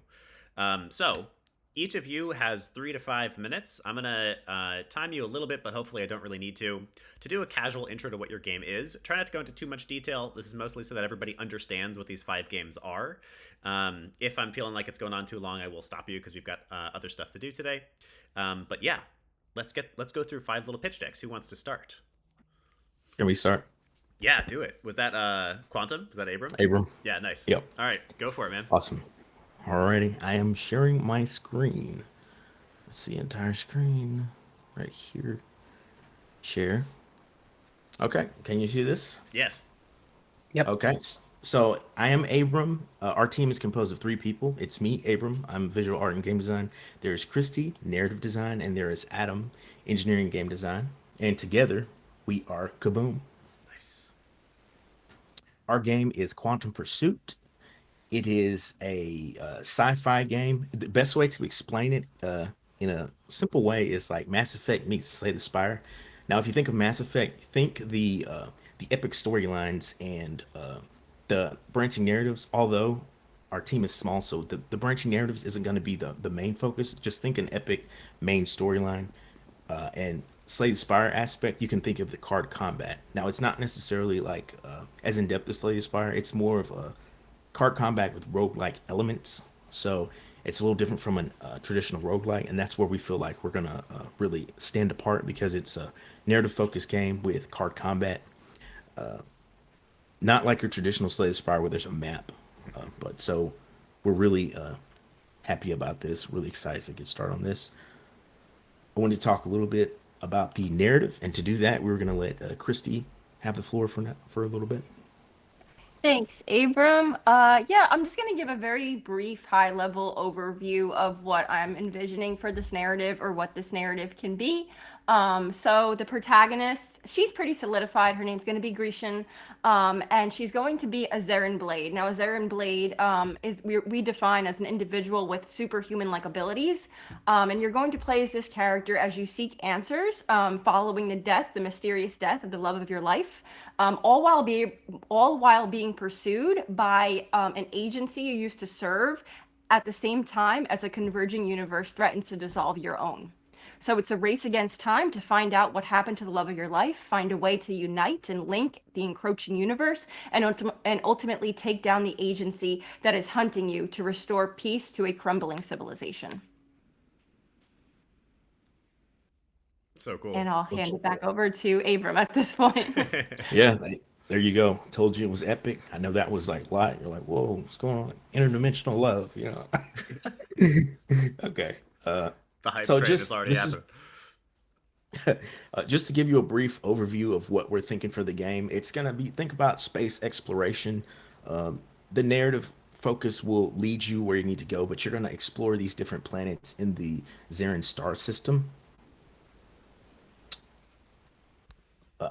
So each of you has 3 to 5 minutes. I'm gonna time you a little bit, but hopefully I don't really need to do a casual intro to what your game is. Try not to go into too much detail. This is mostly so that everybody understands what these 5 games are. If I'm feeling like it's going on too long, I will stop you because we've got other stuff to do today. But yeah, let's go through 5 little pitch decks. Who wants to start? Can we start? Yeah, do it. Was that Quantum? Was that Abram? Abram. Yeah, nice. Yep. All right, go for it, man. Awesome. Alrighty, I am sharing my screen. Let's see, entire screen right here. Share. Okay, can you see this? Yes. Yep. Okay, so I am Abram. Our team is composed of 3 people. It's me, Abram. I'm visual art and game design. There's Christy, narrative design, and there is Adam, engineering and game design. And together, we are Kaboom. Nice. Our game is Quantum Pursuit. It is a sci-fi game. The best way to explain it in a simple way is like Mass Effect meets Slay the Spire. Now, if you think of Mass Effect, think the epic storylines and the branching narratives. Although our team is small, so the branching narratives isn't going to be the main focus. Just think an epic main storyline. And Slay the Spire aspect, you can think of the card combat. Now, it's not necessarily like as in depth as Slay the Spire. It's more of a card combat with roguelike elements. So it's a little different from a traditional roguelike, and that's where we feel like we're gonna really stand apart because it's a narrative focused game with card combat. Not like your traditional Slay the Spire where there's a map. But so we're really happy about this, really excited to get started on this. I wanted to talk a little bit about the narrative, and to do that, we were going to let Christy have the floor for a little bit. Thanks, Abram. Yeah, I'm just going to give a very brief, high-level overview of what I'm envisioning for this narrative or what this narrative can be. So the protagonist, she's pretty solidified. Her name's going to be Grecian, and she's going to be a Zeren Blade. Now, a Zeren Blade is we define as an individual with superhuman-like abilities, and you're going to play as this character as you seek answers following the mysterious death of the love of your life, all while being pursued by an agency you used to serve at the same time as a converging universe threatens to dissolve your own. So it's a race against time to find out what happened to the love of your life, find a way to unite and link the encroaching universe, and ultimately take down the agency that is hunting you to restore peace to a crumbling civilization. So cool. And I'll hand it back over to Abram at this point. Yeah, there you go. Told you it was epic. I know that was like a lot. You're like, whoa, what's going on? Interdimensional love, you know. Okay. The hype train has already happened. Just to give you a brief overview of what we're thinking for the game, it's going to be, think about space exploration. The narrative focus will lead you where you need to go, but you're going to explore these different planets in the Zeren star system.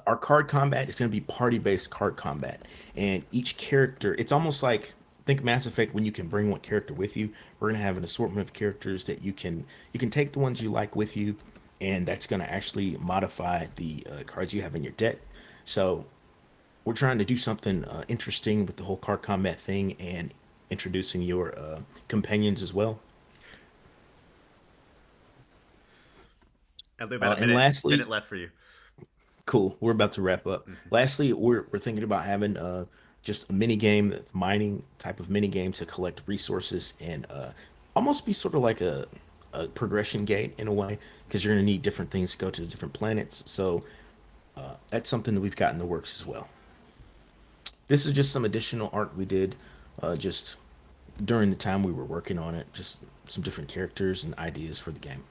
Our card combat is going to be party-based card combat, and each character, it's almost like, think Mass Effect when you can bring one character with you. We're going to have an assortment of characters that you can take the ones you like with you, and that's going to actually modify the cards you have in your deck. So we're trying to do something interesting with the whole card combat thing and introducing your companions as well. And about a minute left for you. Cool. We're about to wrap up. Lastly, we're thinking about having just a mini game, mining type of mini game to collect resources and almost be sort of like a progression gate in a way, because you're going to need different things to go to the different planets. So that's something that we've got in the works as well. This is just some additional art we did just during the time we were working on it, just some different characters and ideas for the game.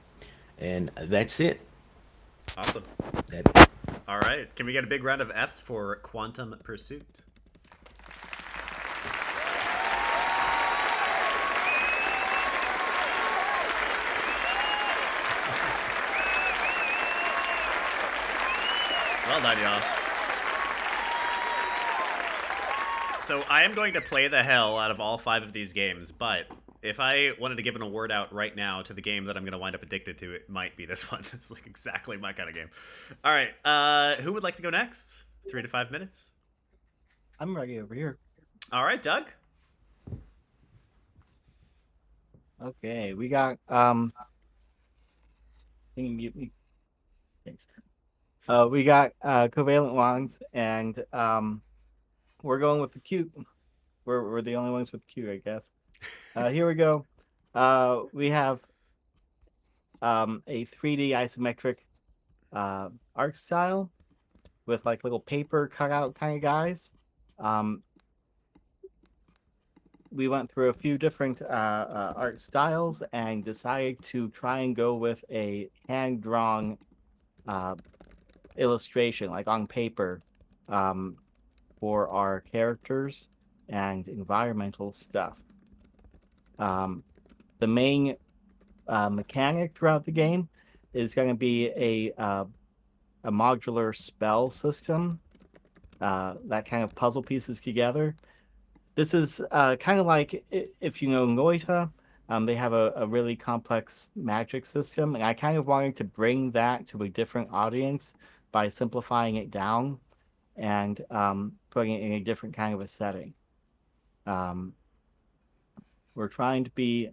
And that's it. Awesome. All right. Can we get a big round of Fs for Quantum Pursuit? Well done, y'all. So I am going to play the hell out of all 5 of these games, but if I wanted to give an award out right now to the game that I'm going to wind up addicted to, it might be this one. It's like exactly my kind of game. All right. Who would like to go next? 3 to 5 minutes. I'm ready over here. All right, Doug. Okay, we got can you mute me? Thanks. We got covalent wands, and we're going with the cute. We're the only ones with cute, I guess. Here we go. We have a 3D isometric art style with like little paper cutout kind of guys. We went through a few different art styles and decided to try and go with a hand-drawn illustration, like on paper, for our characters and environmental stuff. The main mechanic throughout the game is going to be a modular spell system that kind of puzzle pieces together. This is kind of like if you know Noita, they have a really complex magic system, and I kind of wanted to bring that to a different audience by simplifying it down and putting it in a different kind of a setting. We're trying to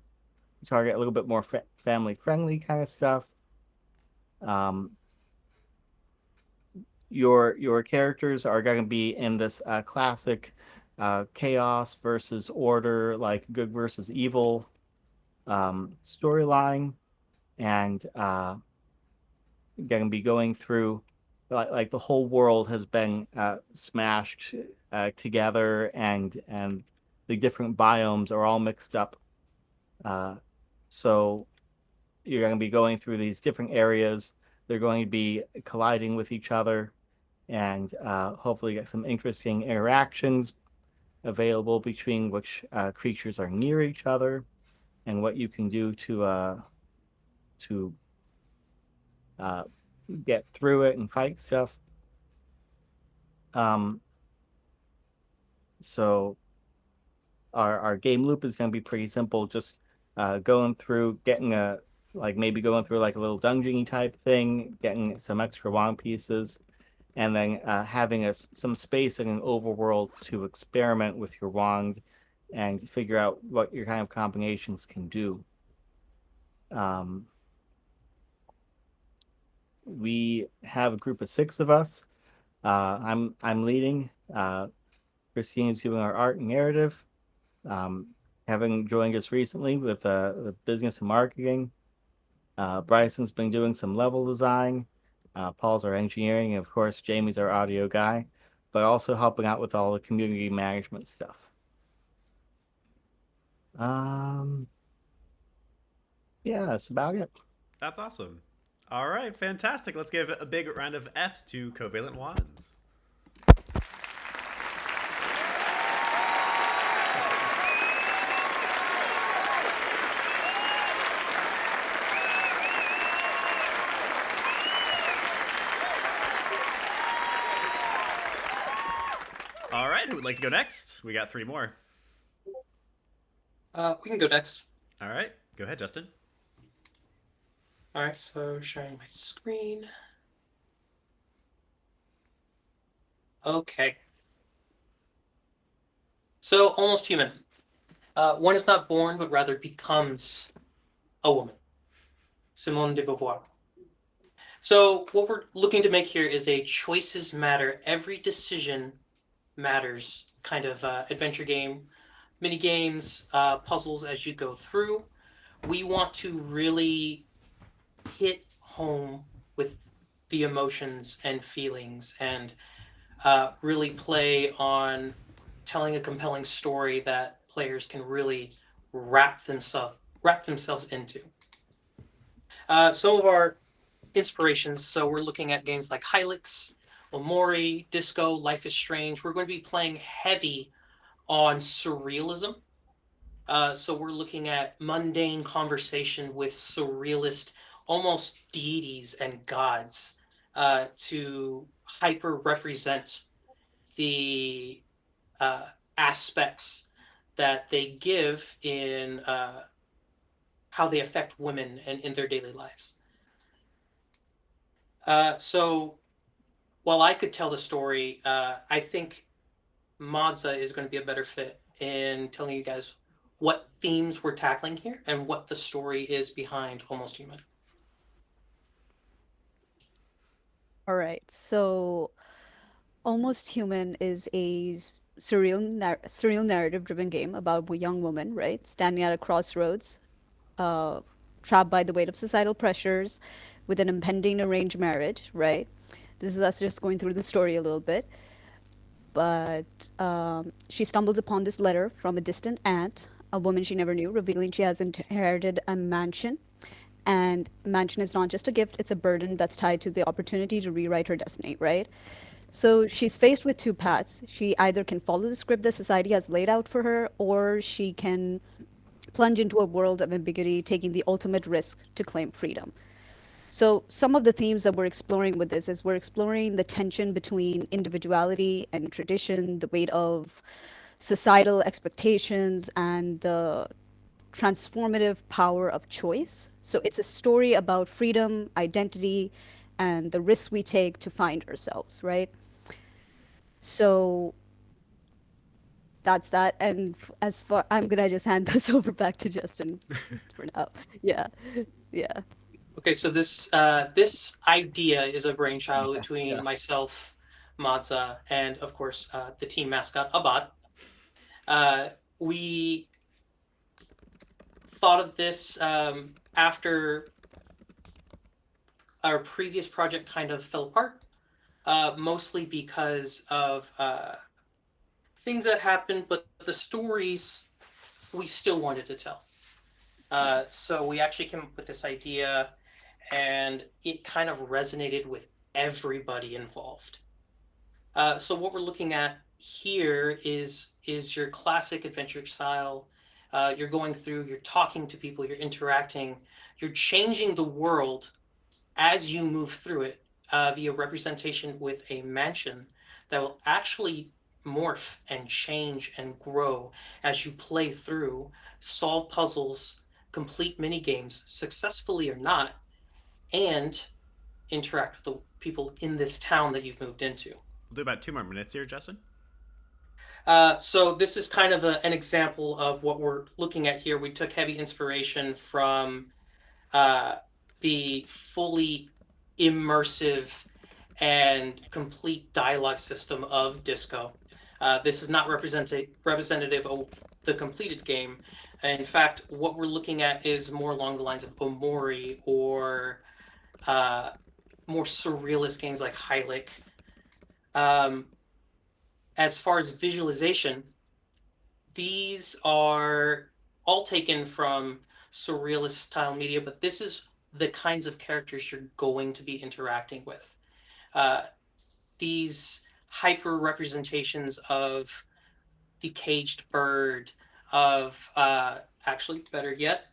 target a little bit more family friendly kind of stuff. Your characters are going to be in this classic chaos versus order, like good versus evil storyline, and going to be going through like the whole world has been smashed together, and the different biomes are all mixed up. So you're going to be going through these different areas. They're going to be colliding with each other, and hopefully get some interesting interactions available between which creatures are near each other, and what you can do to get through it and fight stuff. So our game loop is going to be pretty simple, just going through, getting maybe going through like a little dungeon type thing, getting some extra wand pieces, and then having some space in an overworld to experiment with your wand and figure out what your kind of combinations can do. We have a group of 6 of us. I'm leading. Christine's doing our art and narrative. Having joined us recently with the business and marketing. Bryson's been doing some level design. Paul's our engineering, and of course, Jamie's our audio guy, but also helping out with all the community management stuff. Yeah, that's about it. That's awesome. All right, fantastic. Let's give a big round of Fs to Covalent Wands. All right, who would like to go next? We got 3 more. We can go next. All right, go ahead, Justin. All right, so sharing my screen. Okay. So, Almost Human. One is not born, but rather becomes a woman. Simone de Beauvoir. So, what we're looking to make here is a choices matter, every decision matters kind of adventure game, mini games, puzzles as you go through. We want to really hit home with the emotions and feelings, and really play on telling a compelling story that players can really wrap themselves into. Some of our inspirations, so we're looking at games like Hylix, Omori, Disco, Life is Strange. We're going to be playing heavy on surrealism. So we're looking at mundane conversation with surrealist, almost deities and gods, to hyper represent the aspects that they give in how they affect women and in their daily lives. So while I could tell the story, I think Mazda is going to be a better fit in telling you guys what themes we're tackling here and what the story is behind Almost Human. All right, so Almost Human is a surreal narrative-driven game about a young woman, right, standing at a crossroads, trapped by the weight of societal pressures, with an impending arranged marriage, right? This is us just going through the story a little bit. But she stumbles upon this letter from a distant aunt, a woman she never knew, revealing she has inherited a mansion. And mansion is not just a gift, it's a burden that's tied to the opportunity to rewrite her destiny, right? So she's faced with 2 paths. She either can follow the script that society has laid out for her, or she can plunge into a world of ambiguity, taking the ultimate risk to claim freedom. So some of the themes that we're exploring with this is we're exploring the tension between individuality and tradition, the weight of societal expectations and the transformative power of choice. So it's a story about freedom, identity, and the risks we take to find ourselves, right? So that's that. And as far, I'm gonna just hand this over back to Justin for now. Yeah, yeah. Okay, so this this idea is a brainchild between myself, Mazza, and of course the team mascot Abad. We thought of this after our previous project kind of fell apart, mostly because of things that happened, but the stories we still wanted to tell. So we actually came up with this idea, and it kind of resonated with everybody involved. So what we're looking at here is your classic adventure style. You're going through, you're talking to people, you're interacting, you're changing the world as you move through it via representation with a mansion that will actually morph and change and grow as you play through, solve puzzles, complete mini games, successfully or not, and interact with the people in this town that you've moved into. We'll do about 2 more minutes here, Justin. So this is kind of an example of what we're looking at here. We took heavy inspiration from the fully immersive and complete dialogue system of Disco. This is not representative of the completed game. In fact, what we're looking at is more along the lines of Omori or more surrealist games like Hylic. As far as visualization, these are all taken from surrealist style media, but this is the kinds of characters you're going to be interacting with. These hyper representations of the caged bird, of actually better yet.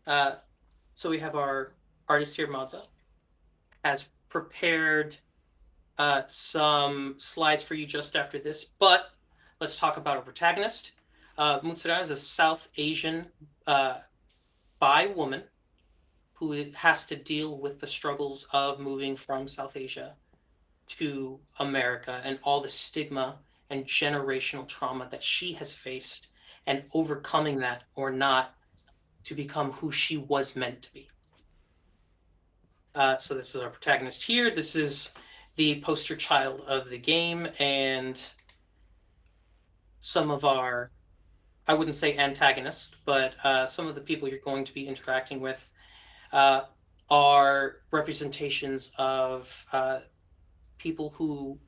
So we have our artist here, Mazza, has prepared some slides for you just after this, but let's talk about our protagonist. Mutsuran is a South Asian bi woman who has to deal with the struggles of moving from South Asia to America and all the stigma and generational trauma that she has faced and overcoming that or not to become who she was meant to be. So this is our protagonist here. This is the poster child of the game, and some of our, I wouldn't say antagonists, but some of the people you're going to be interacting with are representations of people who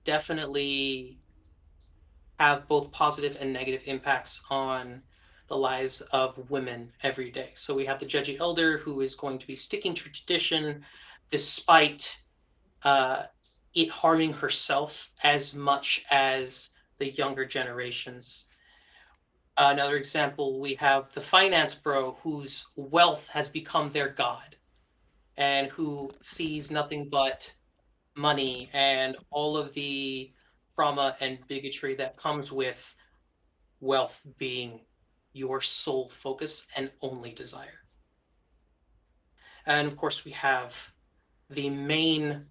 definitely have both positive and negative impacts on the lives of women every day. So we have the Jeji Elder, who is going to be sticking to tradition despite it harming herself as much as the younger generations. Another example, we have the finance bro whose wealth has become their god and who sees nothing but money and all of the trauma and bigotry that comes with wealth being your sole focus and only desire. And of course, we have the main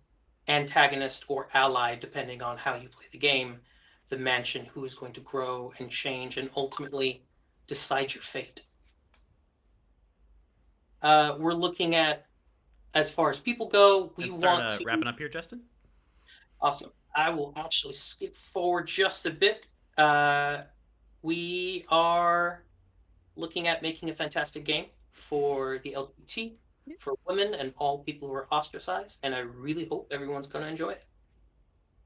antagonist or ally, depending on how you play the game, the mansion, who is going to grow and change and ultimately decide your fate. We're looking at, as far as people go, we want to wrapping up here, Justin. Awesome. I will actually skip forward just a bit. We are looking at making a fantastic game for the LGBT, for women, and all people who are ostracized, and I really hope everyone's going to enjoy it.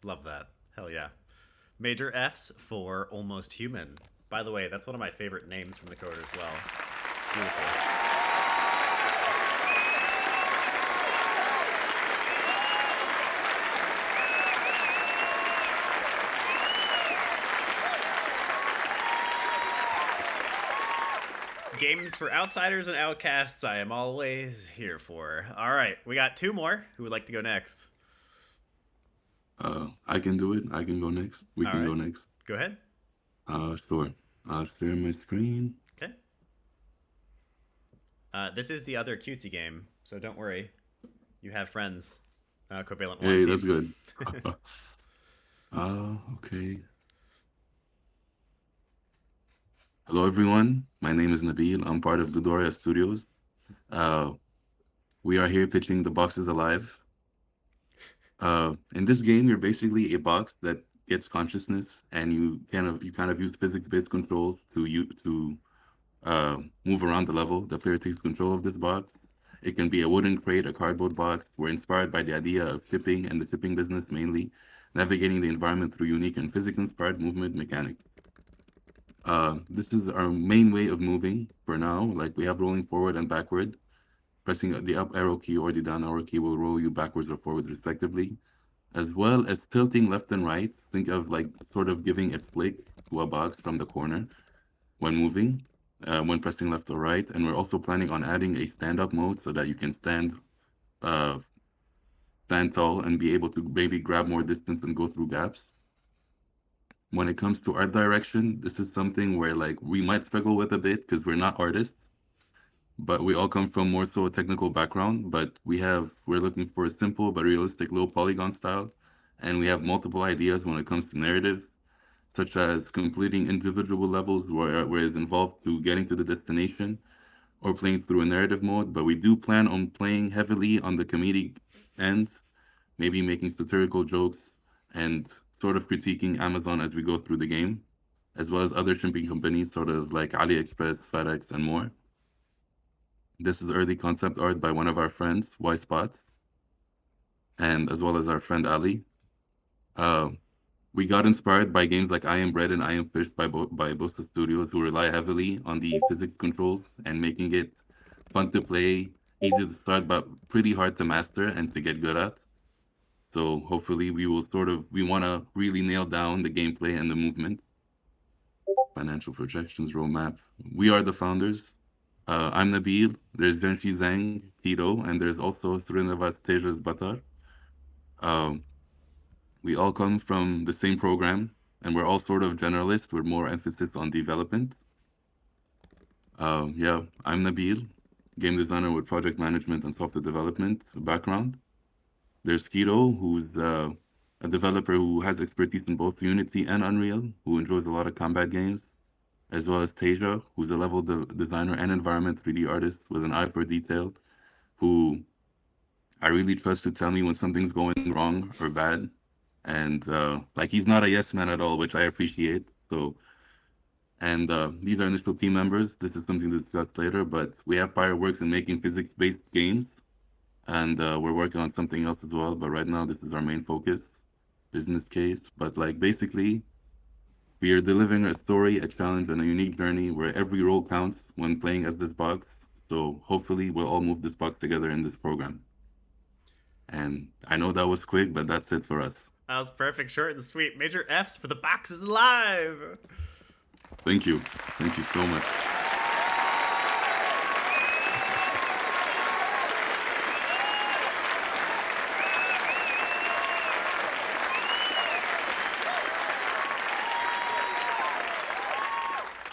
Love that. Hell yeah. Major F's for Almost Human. By the way, that's one of my favorite names from the Cohort as well. Beautiful. Games for outsiders and outcasts, I am always here for. All right, we got 2 more. Who would like to go next? I can do it. I can go next. We can go next. Go ahead. Sure. I'll share my screen. Okay. This is the other cutesy game, so don't worry. You have friends. Covalent One Hey, team. that's good. Okay. Hello, everyone. My name is Nabil. I'm part of Ludoria Studios. We are here pitching the boxes alive. In this game, you're basically a box that gets consciousness, and you kind of use physics-based controls to move around the level. The player takes control of this box. It can be a wooden crate, a cardboard box. We're inspired by the idea of shipping and the shipping business mainly, navigating the environment through unique and physics-inspired movement mechanics. This is our main way of moving for now. Like we have rolling forward and backward. Pressing the up arrow key or the down arrow key will roll you backwards or forwards respectively, as well as tilting left and right. Think of like sort of giving a flick to a box from the corner when moving, when pressing left or right. And we're also planning on adding a stand-up mode so that you can stand tall and be able to maybe grab more distance and go through gaps. When it comes to art direction, this is something where like we might struggle with a bit because we're not artists, but we all come from more so a technical background. But we're looking for a simple but realistic low polygon style, and we have multiple ideas when it comes to narrative, such as completing individual levels where it's involved to getting to the destination, or playing through a narrative mode. But we do plan on playing heavily on the comedic end, maybe making satirical jokes and sort of critiquing Amazon as we go through the game, as well as other shipping companies, sort of like AliExpress, FedEx, and more. This is early concept art by one of our friends, Y Spots, and as well as our friend Ali. We got inspired by games like I Am Bread and I Am Fish by Bosa Studios, who rely heavily on the physics controls and making it fun to play, easy to start, but pretty hard to master and to get good at. So hopefully we want to really nail down the gameplay and the movement. Financial projections roadmap. We are the founders. I'm Nabil. There's Genshi Zhang, Tito, and there's also Srinivas Tejas Batar. We all come from the same program, and we're all sort of generalists with more emphasis on development. Yeah, I'm Nabil, game designer with project management and software development background. There's Tito, who's a developer who has expertise in both Unity and Unreal, who enjoys a lot of combat games, as well as Teja, who's a level designer and environment 3D artist with an eye for detail, who I really trust to tell me when something's going wrong or bad. And like he's not a yes man at all, which I appreciate. So, and these are initial team members. This is something to discuss later, but we have fireworks in making physics-based games, and we're working on something else as well. But right now, this is our main focus, business case. But like basically, we are delivering a story, a challenge, and a unique journey where every role counts when playing as this box. So hopefully, we'll all move this box together in this program. And I know that was quick, but that's it for us. That was perfect, short and sweet. Major F's for the boxes alive. Thank you. Thank you so much.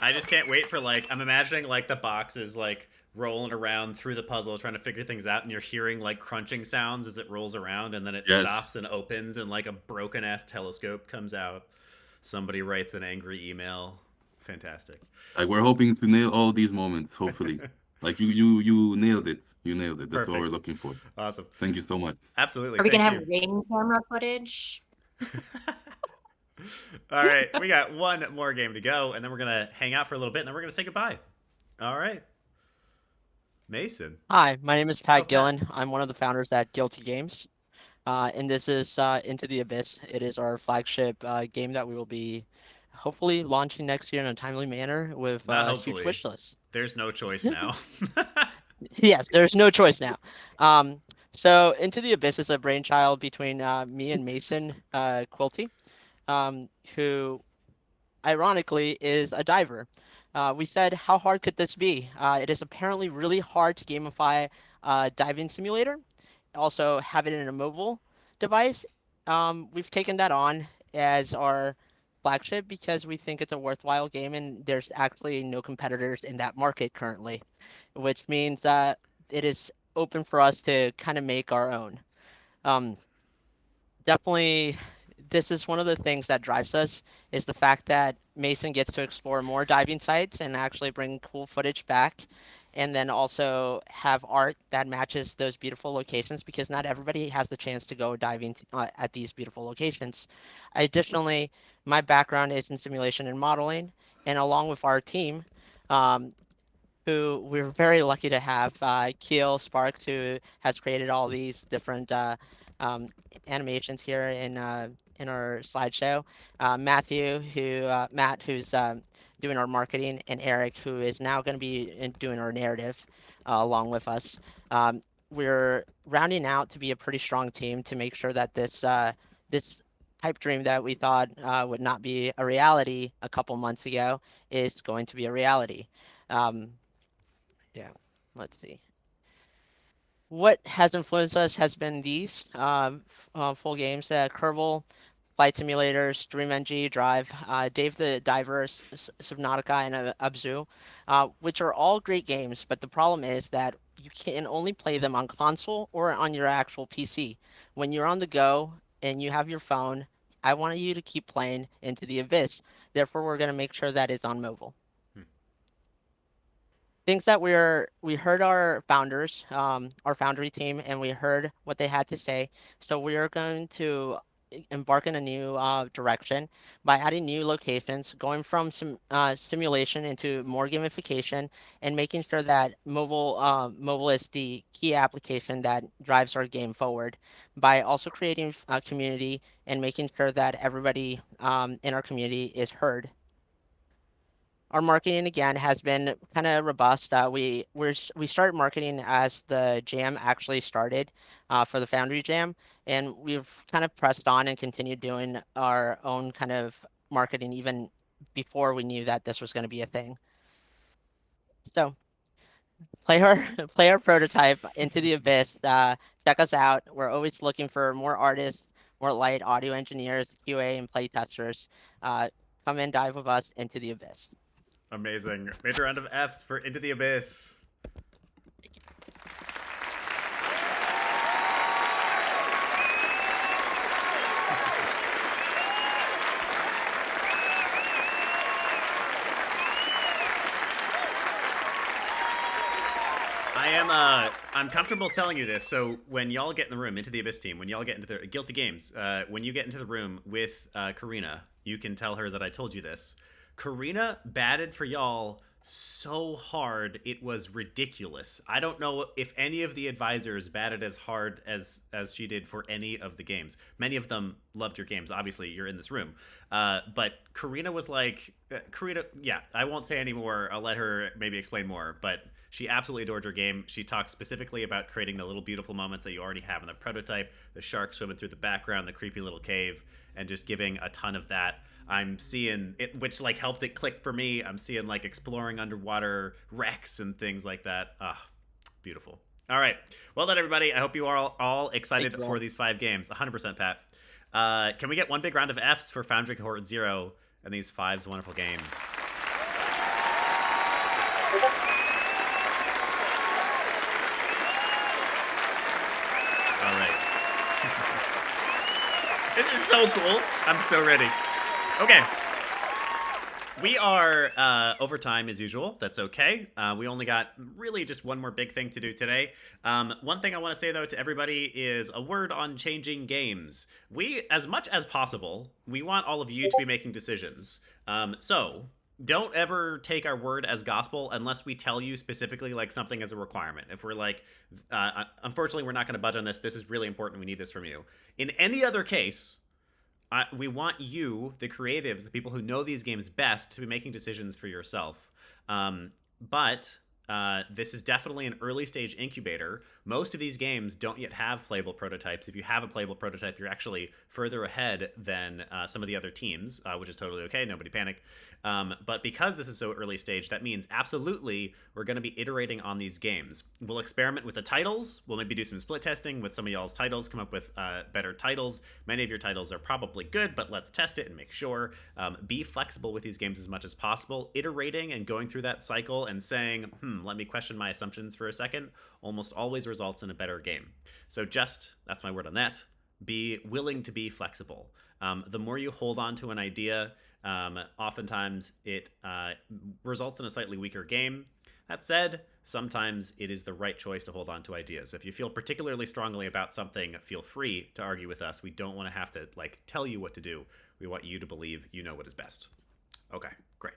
I just can't wait for like, I'm imagining like the boxes like rolling around through the puzzle trying to figure things out, and you're hearing like crunching sounds as it rolls around, and then it stops and opens, and like a broken ass telescope comes out. Somebody writes an angry email. Fantastic. Like we're hoping to nail all these moments, hopefully. Like you nailed it. You nailed it. That's what we're looking for. Awesome. Thank you so much. Absolutely. Are we gonna have ring camera footage? All right, we got one more game to go, and then we're gonna hang out for a little bit, and then we're gonna say goodbye. All right, Mason. Hi, my name is Pat Gillen. I'm one of the founders at Guilty Games, and this is Into the Abyss. It is our flagship game that we will be hopefully launching next year in a timely manner with a huge wish list. There's no choice now. Yes, there's no choice now. So Into the Abyss is a brainchild between me and Mason Quilty, who ironically is a diver. We said, how hard could this be? It is apparently really hard to gamify a diving simulator. Also have it in a mobile device. We've taken that on as our flagship because we think it's a worthwhile game and there's actually no competitors in that market currently, which means that it is open for us to kind of make our own. Definitely, this is one of the things that drives us is the fact that Mason gets to explore more diving sites and actually bring cool footage back, and then also have art that matches those beautiful locations because not everybody has the chance to go diving at these beautiful locations. Additionally, my background is in simulation and modeling, and along with our team, who we're very lucky to have, Keel Sparks, who has created all these different um, animations here in our slideshow. Matt, who's doing our marketing, and Eric, who is now going to be doing our narrative along with us. We're rounding out to be a pretty strong team to make sure that this pipe dream that we thought would not be a reality a couple months ago is going to be a reality. Yeah, let's see. What has influenced us has been these full games: Kerbal, Flight Simulators, DreamNG, Drive, Dave the Diver, Subnautica, and Abzu, which are all great games. But the problem is that you can only play them on console or on your actual PC. When you're on the go and you have your phone, I want you to keep playing Into the Abyss. Therefore, we're going to make sure that it's on mobile. Things that we heard our founders, our Foundry team, and we heard what they had to say. So we are going to embark in a new direction by adding new locations, going from simulation into more gamification, and making sure that mobile is the key application that drives our game forward. By also creating a community and making sure that everybody in our community is heard. Our marketing again has been kind of robust. We started marketing as the jam actually started for the Foundry Jam, and we've kind of pressed on and continued doing our own kind of marketing even before we knew that this was going to be a thing. So play our prototype Into the Abyss. Check us out. We're always looking for more artists, more light audio engineers, QA, and play testers. Come and dive with us into the Abyss. Amazing. Major round of Fs for Into the Abyss. I'm comfortable telling you this. So when y'all get in the room, Into the Abyss team, when y'all get into the Guilty Games, when you get into the room with Karina, you can tell her that I told you this. Karina batted for y'all so hard it was ridiculous. I don't know if any of the advisors batted as hard as she did for any of the games. Many of them loved your games. Obviously, you're in this room. But Karina was like, yeah, I won't say any more. I'll let her maybe explain more. But she absolutely adored your game. She talked specifically about creating the little beautiful moments that you already have in the prototype, the shark swimming through the background, the creepy little cave, and just giving a ton of that. I'm seeing it, which like helped it click for me. I'm seeing like exploring underwater wrecks and things like that. Beautiful. All right. Well done, everybody. I hope you are all excited for these 5 games. 100%, Pat. Can we get one big round of Fs for Foundry Cohort 0 and these 5 wonderful games? All right. This is so cool. I'm so ready. Okay. We are over time as usual. That's okay. We only got really just one more big thing to do today. One thing I want to say, though, to everybody is a word on changing games. We, as much as possible, we want all of you to be making decisions. So don't ever take our word as gospel unless we tell you specifically like something as a requirement. If we're like, unfortunately, we're not going to budge on this. This is really important. We need this from you. In any other case, we want you, the creatives, the people who know these games best, to be making decisions for yourself. But this is definitely an early stage incubator. Most of these games don't yet have playable prototypes. If you have a playable prototype, you're actually further ahead than some of the other teams, which is totally okay. Nobody panic. But because this is so early stage, that means absolutely we're going to be iterating on these games. We'll experiment with the titles. We'll maybe do some split testing with some of y'all's titles, come up with better titles. Many of your titles are probably good, but let's test it and make sure. Be flexible with these games as much as possible. Iterating and going through that cycle and saying, let me question my assumptions for a second, almost always results in a better game. So that's my word on that, be willing to be flexible. The more you hold on to an idea, oftentimes it results in a slightly weaker game. That said, sometimes it is the right choice to hold on to ideas. If you feel particularly strongly about something, feel free to argue with us. We don't want to have to tell you what to do. We want you to believe you know what is best. Okay, great.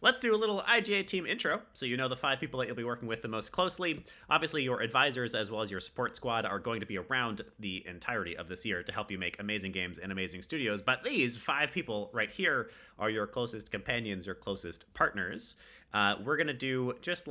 Let's do a little IGA team intro so you know the 5 people that you'll be working with the most closely. Obviously, your advisors as well as your support squad are going to be around the entirety of this year to help you make amazing games and amazing studios. But these 5 people right here are your closest companions, your closest partners. We're going to do just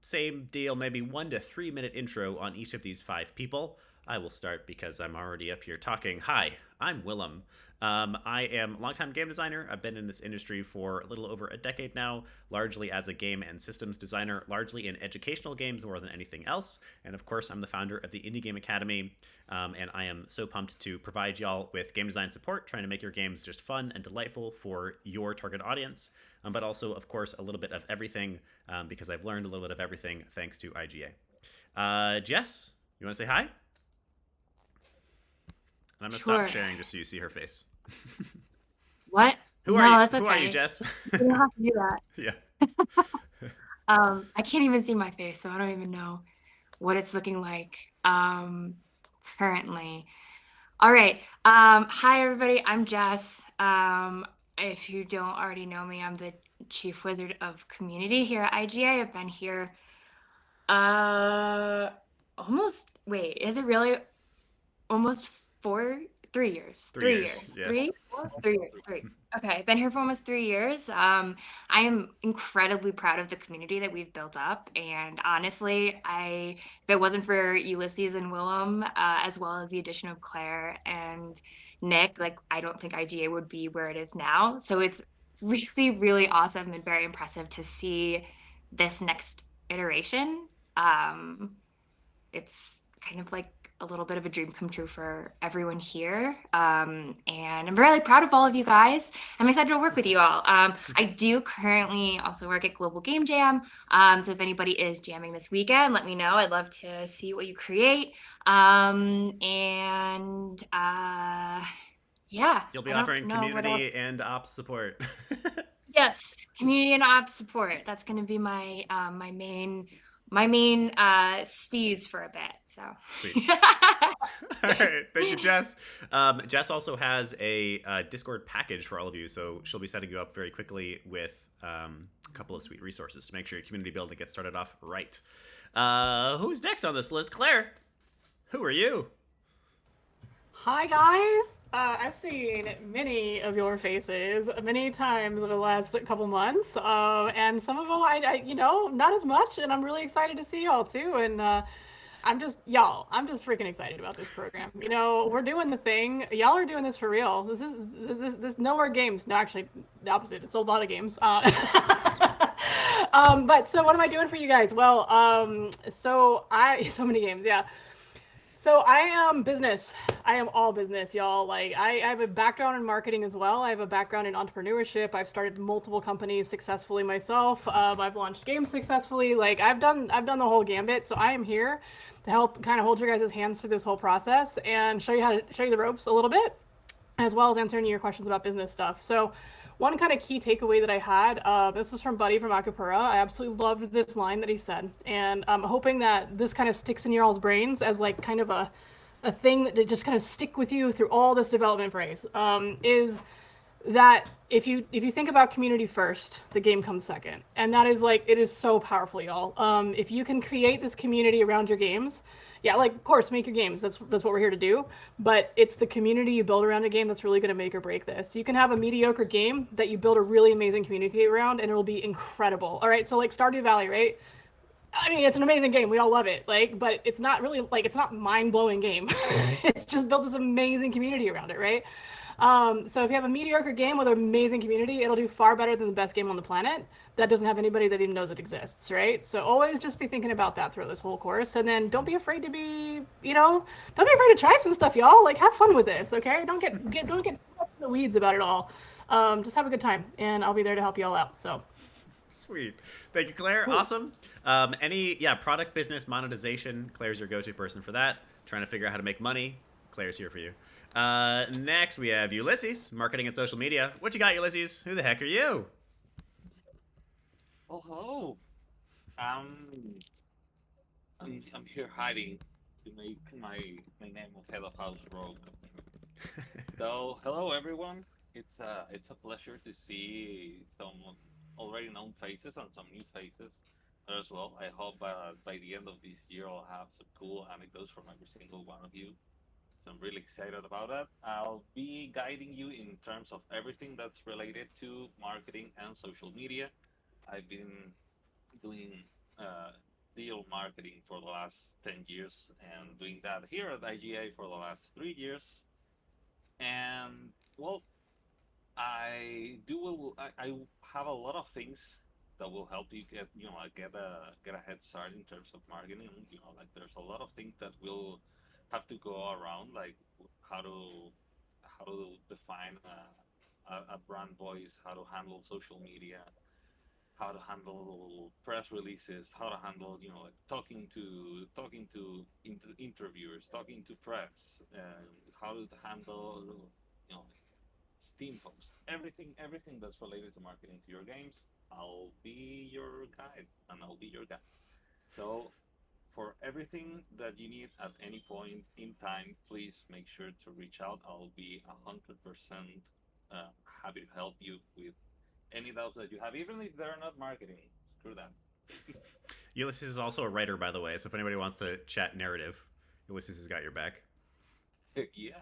same deal, maybe 1 to 3 minute intro on each of these 5 people. I will start because I'm already up here talking. Hi, I'm Willem. I am a longtime game designer. I've been in this industry for a little over a decade now, largely as a game and systems designer, largely in educational games more than anything else. And of course, I'm the founder of the Indie Game Academy, and I am so pumped to provide y'all with game design support, trying to make your games just fun and delightful for your target audience, but also, of course, a little bit of everything, because I've learned a little bit of everything thanks to IGA. Jess, you want to say hi? And I'm going to stop sharing just so you see her face. What? Who no, are you? That's okay. Who are you, Jess? You don't have to do that. Yeah. I can't even see my face, so I don't even know what it's looking like currently. All right. Hi, everybody. I'm Jess. If you don't already know me, I'm the Chief Wizard of Community here at IGA. I've been here is it really almost 3 years. 3 years. Yeah. 3 years. Okay, I've been here for almost 3 years. I am incredibly proud of the community that we've built up, and honestly, if it wasn't for Ulysses and Willem, as well as the addition of Claire and Nick, I don't think IGA would be where it is now. So it's really, really awesome and very impressive to see this next iteration. It's kind of like a little bit of a dream come true for everyone here. And I'm really proud of all of you guys. I'm excited to work with you all. I do currently also work at Global Game Jam. So if anybody is jamming this weekend, let me know. I'd love to see what you create. Yeah. You'll be offering community and ops support. Yes, community and ops support. That's going to be my my main steez for a bit. So sweet. All right, thank you, Jess. Jess also has a Discord package for all of you, so she'll be setting you up very quickly with a couple of sweet resources to make sure your community building gets started off right. Who's next on this list? Claire, who are you? Hi guys. I've seen many of your faces many times over the last couple months, and some of them I not as much, and I'm really excited to see y'all too. And I'm just freaking excited about this program. We're doing the thing. Y'all are doing this for real. This no more games. No, actually, the opposite. It's a lot of games. But so what am I doing for you guys? Well, so many games. Yeah. So I am business. I am all business, y'all. I have a background in marketing as well. I have a background in entrepreneurship. I've started multiple companies successfully myself. I've launched games successfully. I've done the whole gambit. So I am here to help kind of hold your guys' hands through this whole process and show you the ropes a little bit, as well as answering your questions about business stuff. So one kind of key takeaway that I had, this was from Buddy from Akapura. I absolutely loved this line that he said. And I'm hoping that this kind of sticks in your all's brains as kind of a thing that just kind of stick with you through all this development phase, is that if you think about community first, the game comes second. And that is it is so powerful, y'all. If you can create this community around your games, yeah, of course, make your games. That's what we're here to do. But it's the community you build around a game that's really going to make or break this. You can have a mediocre game that you build a really amazing community around, and it'll be incredible. All right, so Stardew Valley, right? I mean, it's an amazing game. We all love it. Like, but it's not really like it's not mind-blowing game. It's just built this amazing community around it, right? So if you have a mediocre game with an amazing community, it'll do far better than the best game on the planet that doesn't have anybody that even knows it exists, right? So always just be thinking about that throughout this whole course, and then don't be afraid to be, don't be afraid to try some stuff, y'all. Like, have fun with this, okay? Don't get in the weeds about it all. Just have a good time, and I'll be there to help you all out. So. Sweet. Thank you, Claire. Cool. Awesome. Product business monetization. Claire's your go-to person for that. Trying to figure out how to make money. Claire's here for you. Next, we have Ulysses, marketing and social media. What you got, Ulysses? Who the heck are you? Oh, hello. I'm here hiding to make my name of head of house rogue. So, hello everyone. It's a pleasure to see some already known faces and some new faces as well. I hope by the end of this year I'll have some cool anecdotes from every single one of you. So I'm really excited about that. I'll be guiding you in terms of everything that's related to marketing and social media. I've been doing digital marketing for the last 10 years and doing that here at IGA for the last 3 years. And well, I have a lot of things that will help you get a head start in terms of marketing. Like there's a lot of things that will have to go around, like how to define a brand voice, how to handle social media, how to handle press releases, how to handle like talking to interviewers, talking to press, and how to handle Steam posts, everything that's related to marketing to your games. I'll be your guide and I'll be your guide. So for everything that you need at any point in time, please make sure to reach out. I'll be 100% happy to help you with any doubts that you have, even if they're not marketing. Screw that. Ulysses is also a writer, by the way, so if anybody wants to chat narrative, Ulysses has got your back. Yeah.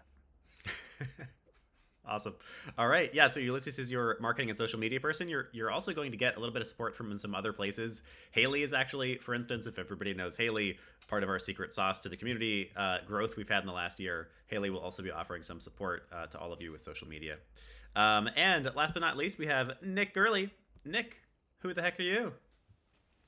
Awesome. All right. Yeah. So Ulysses is your marketing and social media person. You're also going to get a little bit of support from some other places. Haley is actually, for instance, if everybody knows Haley, part of our secret sauce to the community growth we've had in the last year. Haley will also be offering some support to all of you with social media. And last but not least, we have Nick Gurley. Nick, who the heck are you?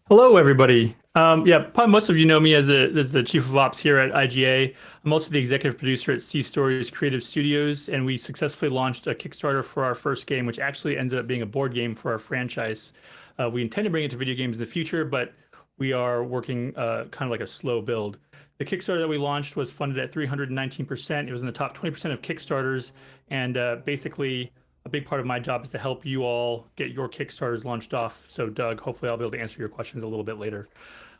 Hello, everybody. Probably most of you know me as the Chief of Ops here at IGA. I'm also the executive producer at C Stories Creative Studios, and we successfully launched a Kickstarter for our first game, which actually ended up being a board game for our franchise. We intend to bring it to video games in the future, but we are working kind of like a slow build. The Kickstarter that we launched was funded at 319%. It was in the top 20% of Kickstarters, and basically, a big part of my job is to help you all get your Kickstarters launched off. So Doug, hopefully I'll be able to answer your questions a little bit later.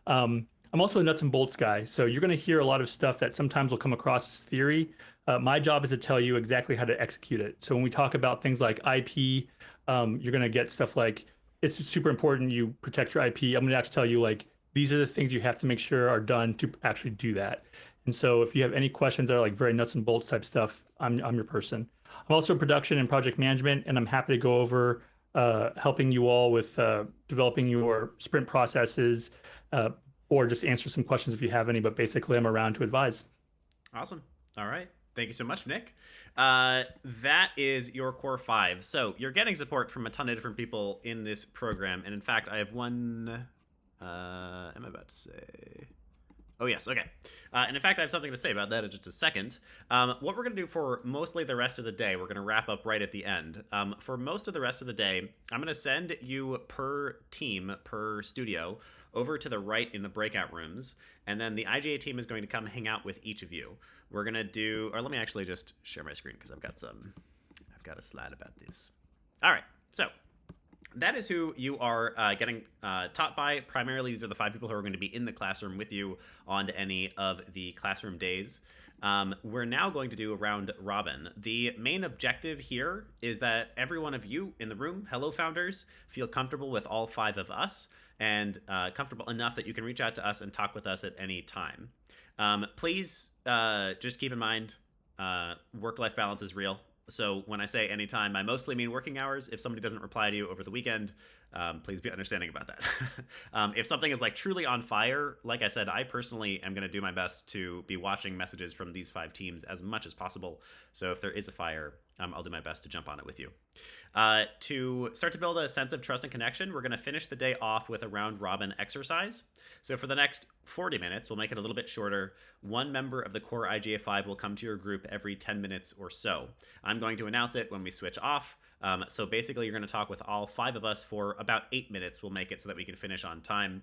I'm also a nuts and bolts guy. So you're going to hear a lot of stuff that sometimes will come across as theory. My job is to tell you exactly how to execute it. So when we talk about things like IP, you're going to get stuff like, it's super important you protect your IP. I'm going to actually tell you like, these are the things you have to make sure are done to actually do that. And so if you have any questions that are like very nuts and bolts type stuff, I'm your person. I'm also production and project management, and I'm happy to go over helping you all with developing your sprint processes or just answer some questions if you have any, but basically I'm around to advise. Awesome. All right. Thank you so much, Nick. That is your core 5. So you're getting support from a ton of different people in this program. And in fact, I have one, am I about to say? Oh, yes. Okay. And in fact, I have something to say about that in just a second. What we're going to do for mostly the rest of the day, we're going to wrap up right at the end. For most of the rest of the day, I'm going to send you per team, per studio, over to the right in the breakout rooms. And then the IGA team is going to come hang out with each of you. We're going to do, or let me actually just share my screen because I've got a slide about this. All right. So that is who you are getting taught by. Primarily, these are the 5 people who are going to be in the classroom with you on any of the classroom days. We're now going to do a round robin. The main objective here is that every one of you in the room, hello founders, feel comfortable with all 5 of us and comfortable enough that you can reach out to us and talk with us at any time. Please just keep in mind, work-life balance is real. So when I say anytime, I mostly mean working hours. If somebody doesn't reply to you over the weekend, Please be understanding about that. If something is like truly on fire, like I said, I personally am going to do my best to be watching messages from these 5 teams as much as possible. So if there is a fire, I'll do my best to jump on it with you. To start to build a sense of trust and connection, we're going to finish the day off with a round robin exercise. So for the next 40 minutes, we'll make it a little bit shorter. One member of the core IGA 5 will come to your group every 10 minutes or so. I'm going to announce it when we switch off. So basically, you're going to talk with all 5 of us for about 8 minutes. We'll make it so that we can finish on time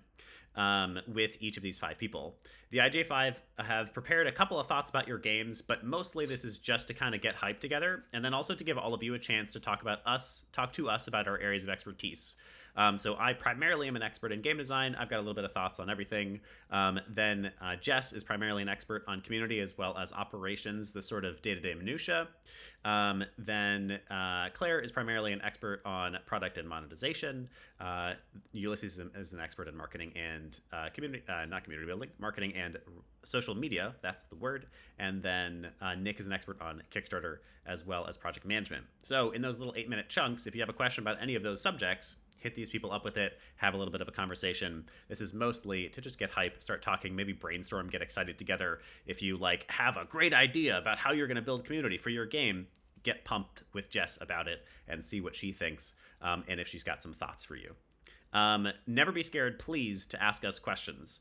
with each of these 5 people. The IJ5 have prepared a couple of thoughts about your games, but mostly this is just to kind of get hyped together, and then also to give all of you a chance to talk to us about our areas of expertise. So I primarily am an expert in game design. I've got a little bit of thoughts on everything. Then Jess is primarily an expert on community as well as operations, the sort of day-to-day minutia. Then Claire is primarily an expert on product and monetization. Ulysses is an expert in marketing and not community building, marketing and social media. That's the word. And then Nick is an expert on Kickstarter as well as project management. So in those little 8-minute chunks, if you have a question about any of those subjects, hit these people up with it, have a little bit of a conversation. This is mostly to just get hype, start talking, maybe brainstorm, get excited together. If you have a great idea about how you're going to build community for your game, get pumped with Jess about it and see what she thinks, and if she's got some thoughts for you. Never be scared, please, to ask us questions.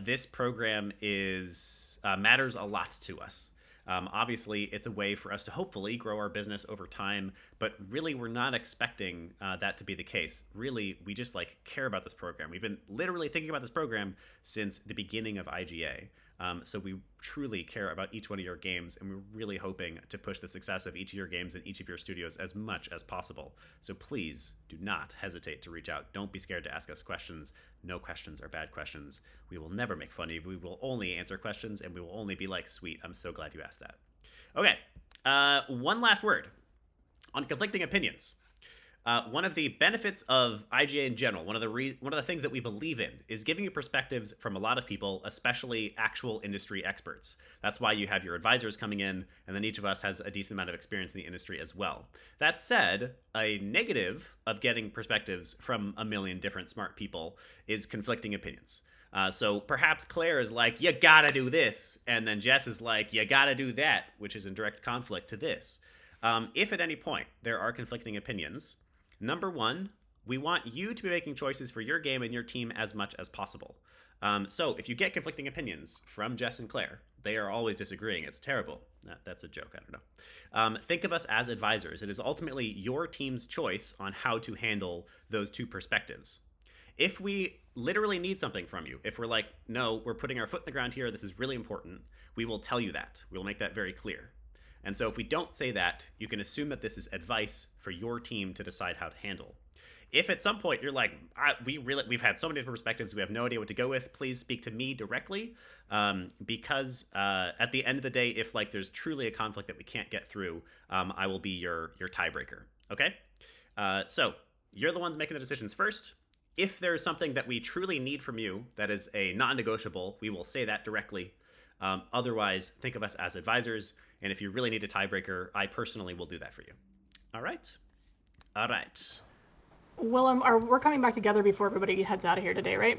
This program matters a lot to us. Obviously, it's a way for us to hopefully grow our business over time, but really we're not expecting that to be the case. Really, we just care about this program. We've been literally thinking about this program since the beginning of IGA. So we truly care about each one of your games, and we're really hoping to push the success of each of your games and each of your studios as much as possible. So please do not hesitate to reach out. Don't be scared to ask us questions. No questions are bad questions. We will never make fun of you. We will only answer questions, and we will only be sweet, I'm so glad you asked that. Okay, one last word on conflicting opinions. One of the benefits of IGA in general, one of the things that we believe in, is giving you perspectives from a lot of people, especially actual industry experts. That's why you have your advisors coming in, and then each of us has a decent amount of experience in the industry as well. That said, a negative of getting perspectives from a million different smart people is conflicting opinions. So perhaps Claire is like, you gotta do this, and then Jess is like, you gotta do that, which is in direct conflict to this. If at any point there are conflicting opinions, number one, we want you to be making choices for your game and your team as much as possible. So if you get conflicting opinions from Jess and Claire, they are always disagreeing. It's terrible. That's a joke. I don't know. Think of us as advisors. It is ultimately your team's choice on how to handle those two perspectives. If we literally need something from you, if we're like, no, we're putting our foot in the ground here, this is really important, we will tell you that. We'll make that very clear. And so if we don't say that, you can assume that this is advice for your team to decide how to handle. If at some point you're like, we've had so many different perspectives, we have no idea what to go with, please speak to me directly, because at the end of the day, if there's truly a conflict that we can't get through, I will be your tiebreaker. Okay? So you're the ones making the decisions first. If there's something that we truly need from you that is a non-negotiable, we will say that directly. Otherwise, think of us as advisors. And if you really need a tiebreaker, I personally will do that for you. All right. Willem, we're coming back together before everybody heads out of here today, right?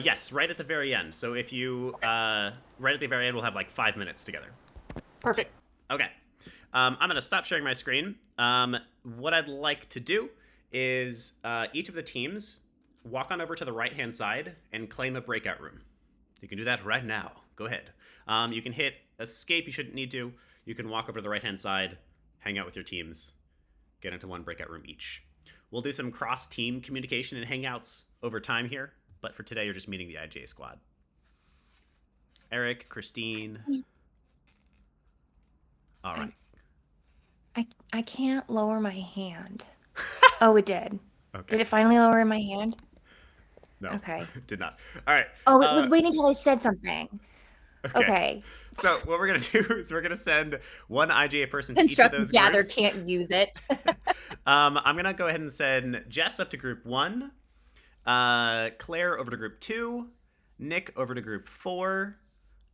Yes, right at the very end. So if you, right at the very end, we'll have 5 minutes together. Perfect. Okay. I'm going to stop sharing my screen. What I'd like to do is each of the teams walk on over to the right-hand side and claim a breakout room. You can do that right now. Go ahead. You can hit escape. You shouldn't need to. You can walk over to the right-hand side, hang out with your teams, get into one breakout room each. We'll do some cross-team communication and hangouts over time here, but for today, you're just meeting the IJ squad. Eric, Christine. All right. I can't lower my hand. Oh, it did. Okay. Did it finally lower my hand? No. Okay. Did not. All right. Oh, it was waiting until I said something. Okay. So what we're going to do is we're going to send one IGA person to each of those Gather groups. can't use it. I'm going to go ahead and send Jess up to group 1, Claire over to group 2, Nick over to group 4,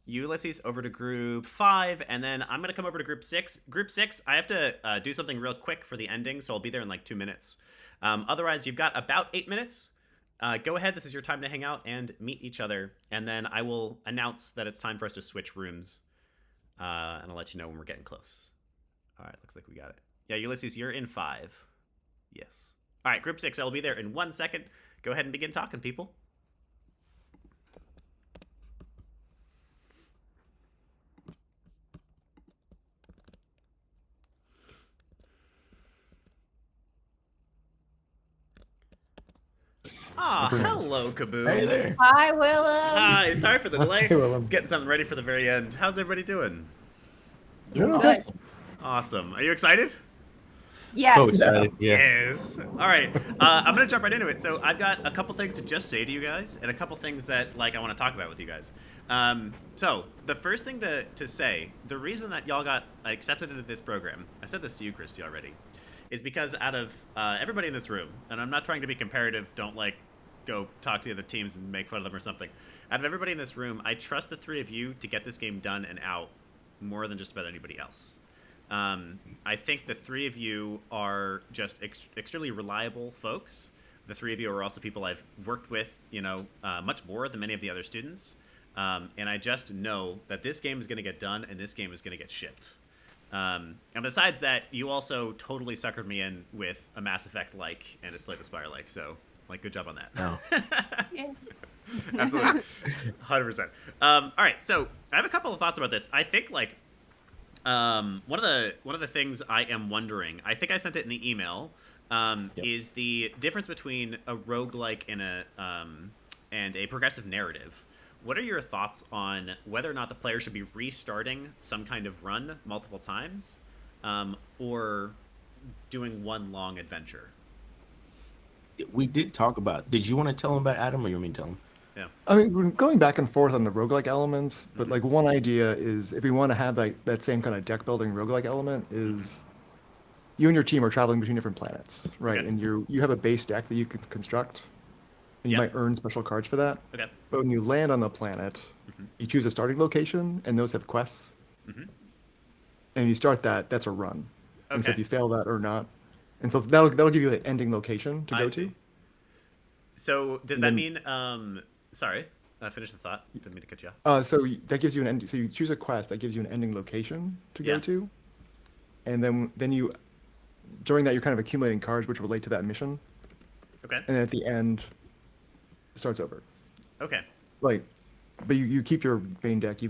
Ulysses over to group 5, and then I'm going to come over to group 6. Group 6, I have to do something real quick for the ending, so I'll be there in 2 minutes. Otherwise, you've got about 8 minutes. Go ahead. This is your time to hang out and meet each other. And then I will announce that it's time for us to switch rooms. And I'll let you know when we're getting close. All right, looks like we got it. Yeah, Ulysses, you're in 5. Yes. All right, group 6, I'll be there in 1 second. Go ahead and begin talking, people. Ah, hello, Kaboom. Hey there. Hi, Willem. Hi, sorry for the delay. Hey, Willem. Just getting something ready for the very end. How's everybody doing? Doing Good. Awesome. Are you excited? Yes. So excited. Yeah. Yes. All right. I'm gonna jump right into it. So I've got a couple things to just say to you guys, and a couple things that I want to talk about with you guys. So the first thing to say, the reason that y'all got accepted into this program, I said this to you, Christy, already, is because out of everybody in this room, and I'm not trying to be comparative. Don't go talk to the other teams and make fun of them or something. Out of everybody in this room, I trust the 3 of you to get this game done and out more than just about anybody else. I think the 3 of you are just extremely reliable folks. The 3 of you are also people I've worked with, much more than many of the other students. And I just know that this game is going to get done and this game is going to get shipped. And besides that, you also totally suckered me in with a Mass Effect-like and a Slay the Spire-like. So, good job on that. No. Yeah. Absolutely. 100%. All right, so I have a couple of thoughts about this. I think, one of the things I am wondering, I think I sent it in the email, is the difference between a roguelike and a progressive narrative. What are your thoughts on whether or not the player should be restarting some kind of run multiple times, or doing one long adventure? We did talk about. Did you want to tell him about Adam, or you want me to tell him? Yeah. I mean, we're going back and forth on the roguelike elements, but one idea is if we want to have that same kind of deck building roguelike element is you and your team are traveling between different planets, right? Okay. And you have a base deck that you can construct, and you might earn special cards for that. Okay. But when you land on the planet, you choose a starting location, and those have quests. And you start that's a run. And so if Okay. you fail that or not, and so that'll give you an ending location to I go see. to. So does And that then- mean? Sorry, finish the thought. Didn't mean to cut you off. So that gives you an end. So you choose a quest that gives you an ending location to go Yeah. to, and then you, during that, you're kind of accumulating cards which relate to that mission. Okay. And then at the end, it starts over. Okay. But you keep your main deck. You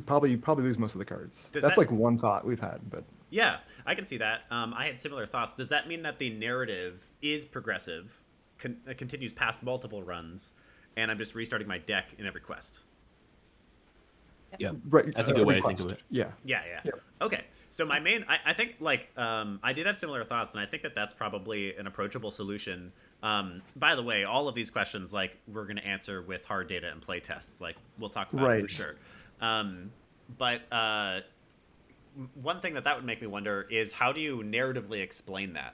probably lose most of the cards. Does That's that- one thought we've had, but Yeah, I can see that. I had similar thoughts. Does that mean that the narrative is progressive, continues past multiple runs, and I'm just restarting my deck in every quest? Yeah. right. That's a good way to think request. of it. Yeah. Yeah. Okay. So my main, I think I did have similar thoughts, and I think that that's probably an approachable solution. By the way, all of these questions, we're going to answer with hard data and play tests. We'll talk about it for Right. sure. But one thing that would make me wonder is how do you narratively explain that?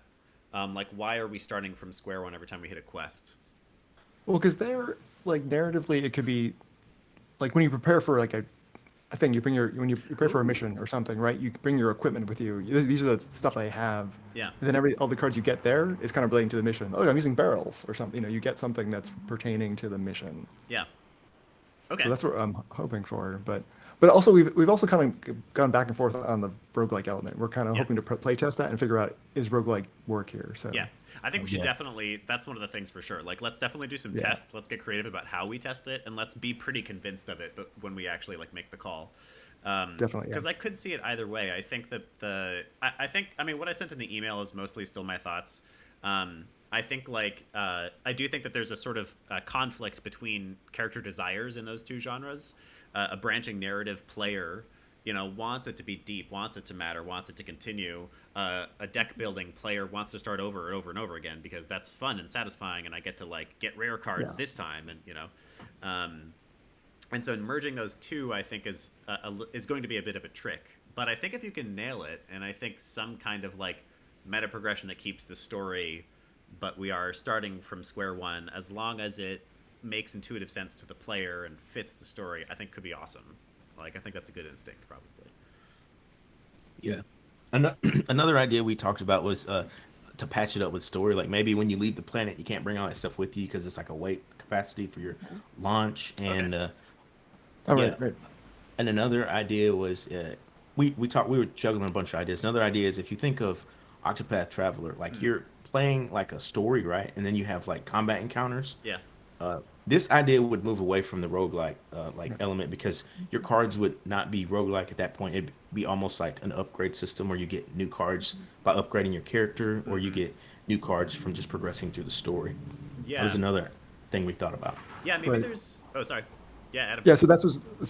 Why are we starting from square one every time we hit a quest? Well, because narratively, it could be when you prepare for a thing, when you prepare for a mission or something, right? You bring your equipment with you. These are the stuff I have. Yeah. And then all the cards you get there is kind of relating to the mission. Oh, I'm using barrels or something. You get something that's pertaining to the mission. Yeah. Okay. So that's what I'm hoping for. But also we've also kind of gone back and forth on the roguelike element. We're kind of hoping to play test that and figure out is roguelike work here. So yeah, I think we should definitely. That's one of the things for sure. Let's definitely do some tests. Let's get creative about how we test it, and let's be pretty convinced of it. But when we actually make the call, Definitely, because I could see it either way. I think that I mean what I sent in the email is mostly still my thoughts. I think I do think that there's a sort of conflict between character desires in those two genres. A branching narrative player, wants it to be deep, wants it to matter, wants it to continue. A deck building player wants to start over and over and over again because that's fun and satisfying, and I get to get rare cards this time, and so merging those two, I think, is going to be a bit of a trick. But I think if you can nail it, and I think some kind of meta progression that keeps the story, but we are starting from square one, as long as it makes intuitive sense to the player and fits the story, I think could be awesome. I think that's a good instinct, probably. Yeah. Another idea we talked about was to patch it up with story. Like maybe when you leave the planet, you can't bring all that stuff with you because it's like a weight capacity for your launch. And right. And another idea was we were juggling a bunch of ideas. Another idea is if you think of Octopath Traveler, like you're playing like a story, right? And then you have like combat encounters. Yeah. This idea would move away from the roguelike element because your cards would not be roguelike at that point. It'd be almost like an upgrade system where you get new cards by upgrading your character, or you get new cards from just progressing through the story. Yeah. That was another thing we thought about. Yeah, maybe there's. Oh, sorry. Yeah, Adam. Yeah, so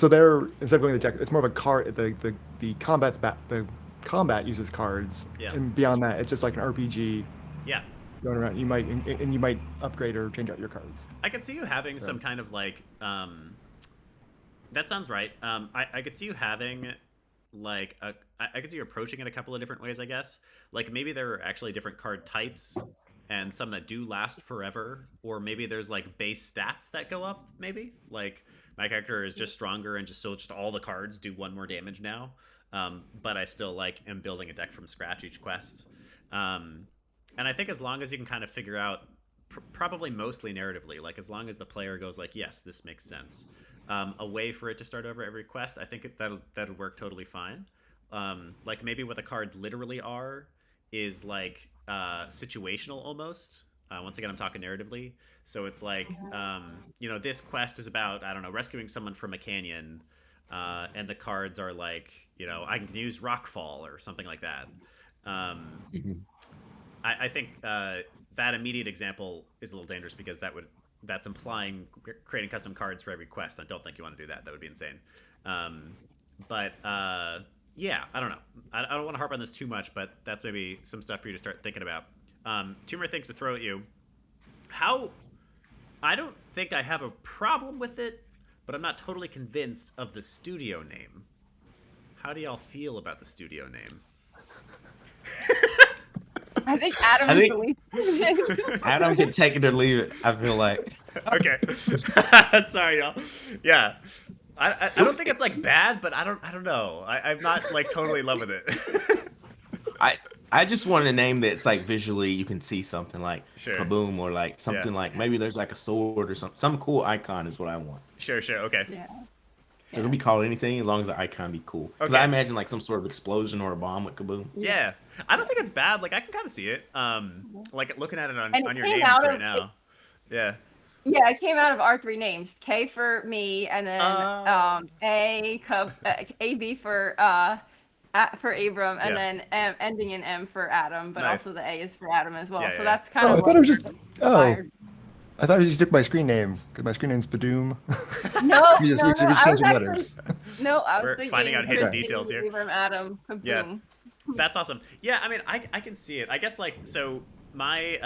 they're instead of going to deck, it's more of a card. The combat uses cards, and beyond that, it's just like an RPG. Yeah. Going around, you might upgrade or change out your cards. I could see you having some kind of like. That sounds right. I could see you having like I could see you approaching it a couple of different ways. I guess like maybe there are actually different card types, and some that do last forever, or maybe there's like base stats that go up. Maybe like my character is just stronger and just all the cards do 1 more damage now, but I still like am building a deck from scratch each quest. And I think as long as you can kind of figure out, probably mostly narratively, like as long as the player goes like, yes, this makes sense, a way for it to start over every quest, I think that'll work totally fine. Like maybe what the cards literally are is like situational almost. Once again, I'm talking narratively. So it's like, this quest is about, I don't know, rescuing someone from a canyon. And the cards are like, I can use Rockfall or something like that. I think that immediate example is a little dangerous because that's implying creating custom cards for every quest. I don't think you want to do that. That would be insane. Yeah, I don't know. I don't want to harp on this too much, but that's maybe some stuff for you to start thinking about. 2 more things to throw at you. I don't think I have a problem with it, but I'm not totally convinced of the studio name. How do y'all feel about the studio name? I think Adam is the least. Adam can take it or leave it, I feel like. Okay. Sorry, y'all. Yeah. I don't think it's like bad, but I don't know. I'm not like totally in love with it. I just want a name that's like visually you can see something like Kaboom, or like something like maybe there's like a sword or something. Some cool icon is what I want. Sure, okay. Yeah. So it can be called anything as long as the icon be cool. Because I imagine like some sort of explosion or a bomb with Kaboom. Yeah. I don't think it's bad. Like I can kind of see it. Like looking at it on your names right now. Yeah. Yeah, it came out of our 3 names. K for me, and then AB for Abram, and then M, ending in M for Adam, but also the A is for Adam as well. So that's kind of. I thought it was just. I thought you just took my screen name because my screen name's Badoom. No, you just changing letters. No, I was We're thinking finding out hidden details here. Abram, Adam, Kaboom. Yeah, that's awesome. Yeah, I mean, I can see it. I guess like so. My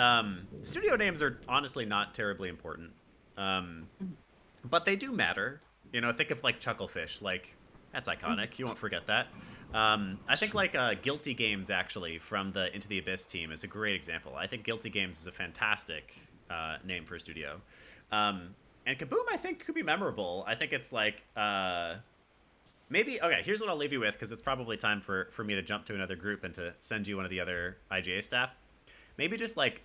studio names are honestly not terribly important, but they do matter. Think of like Chucklefish. Like that's iconic. You won't forget that. I think like Guilty Games actually from the Into the Abyss team is a great example. I think Guilty Games is a fantastic name for a studio. And Kaboom I think could be memorable. I think it's like maybe okay. Here's what I'll leave you with because it's probably time for me to jump to another group and to send you one of the other IGA staff. Maybe just like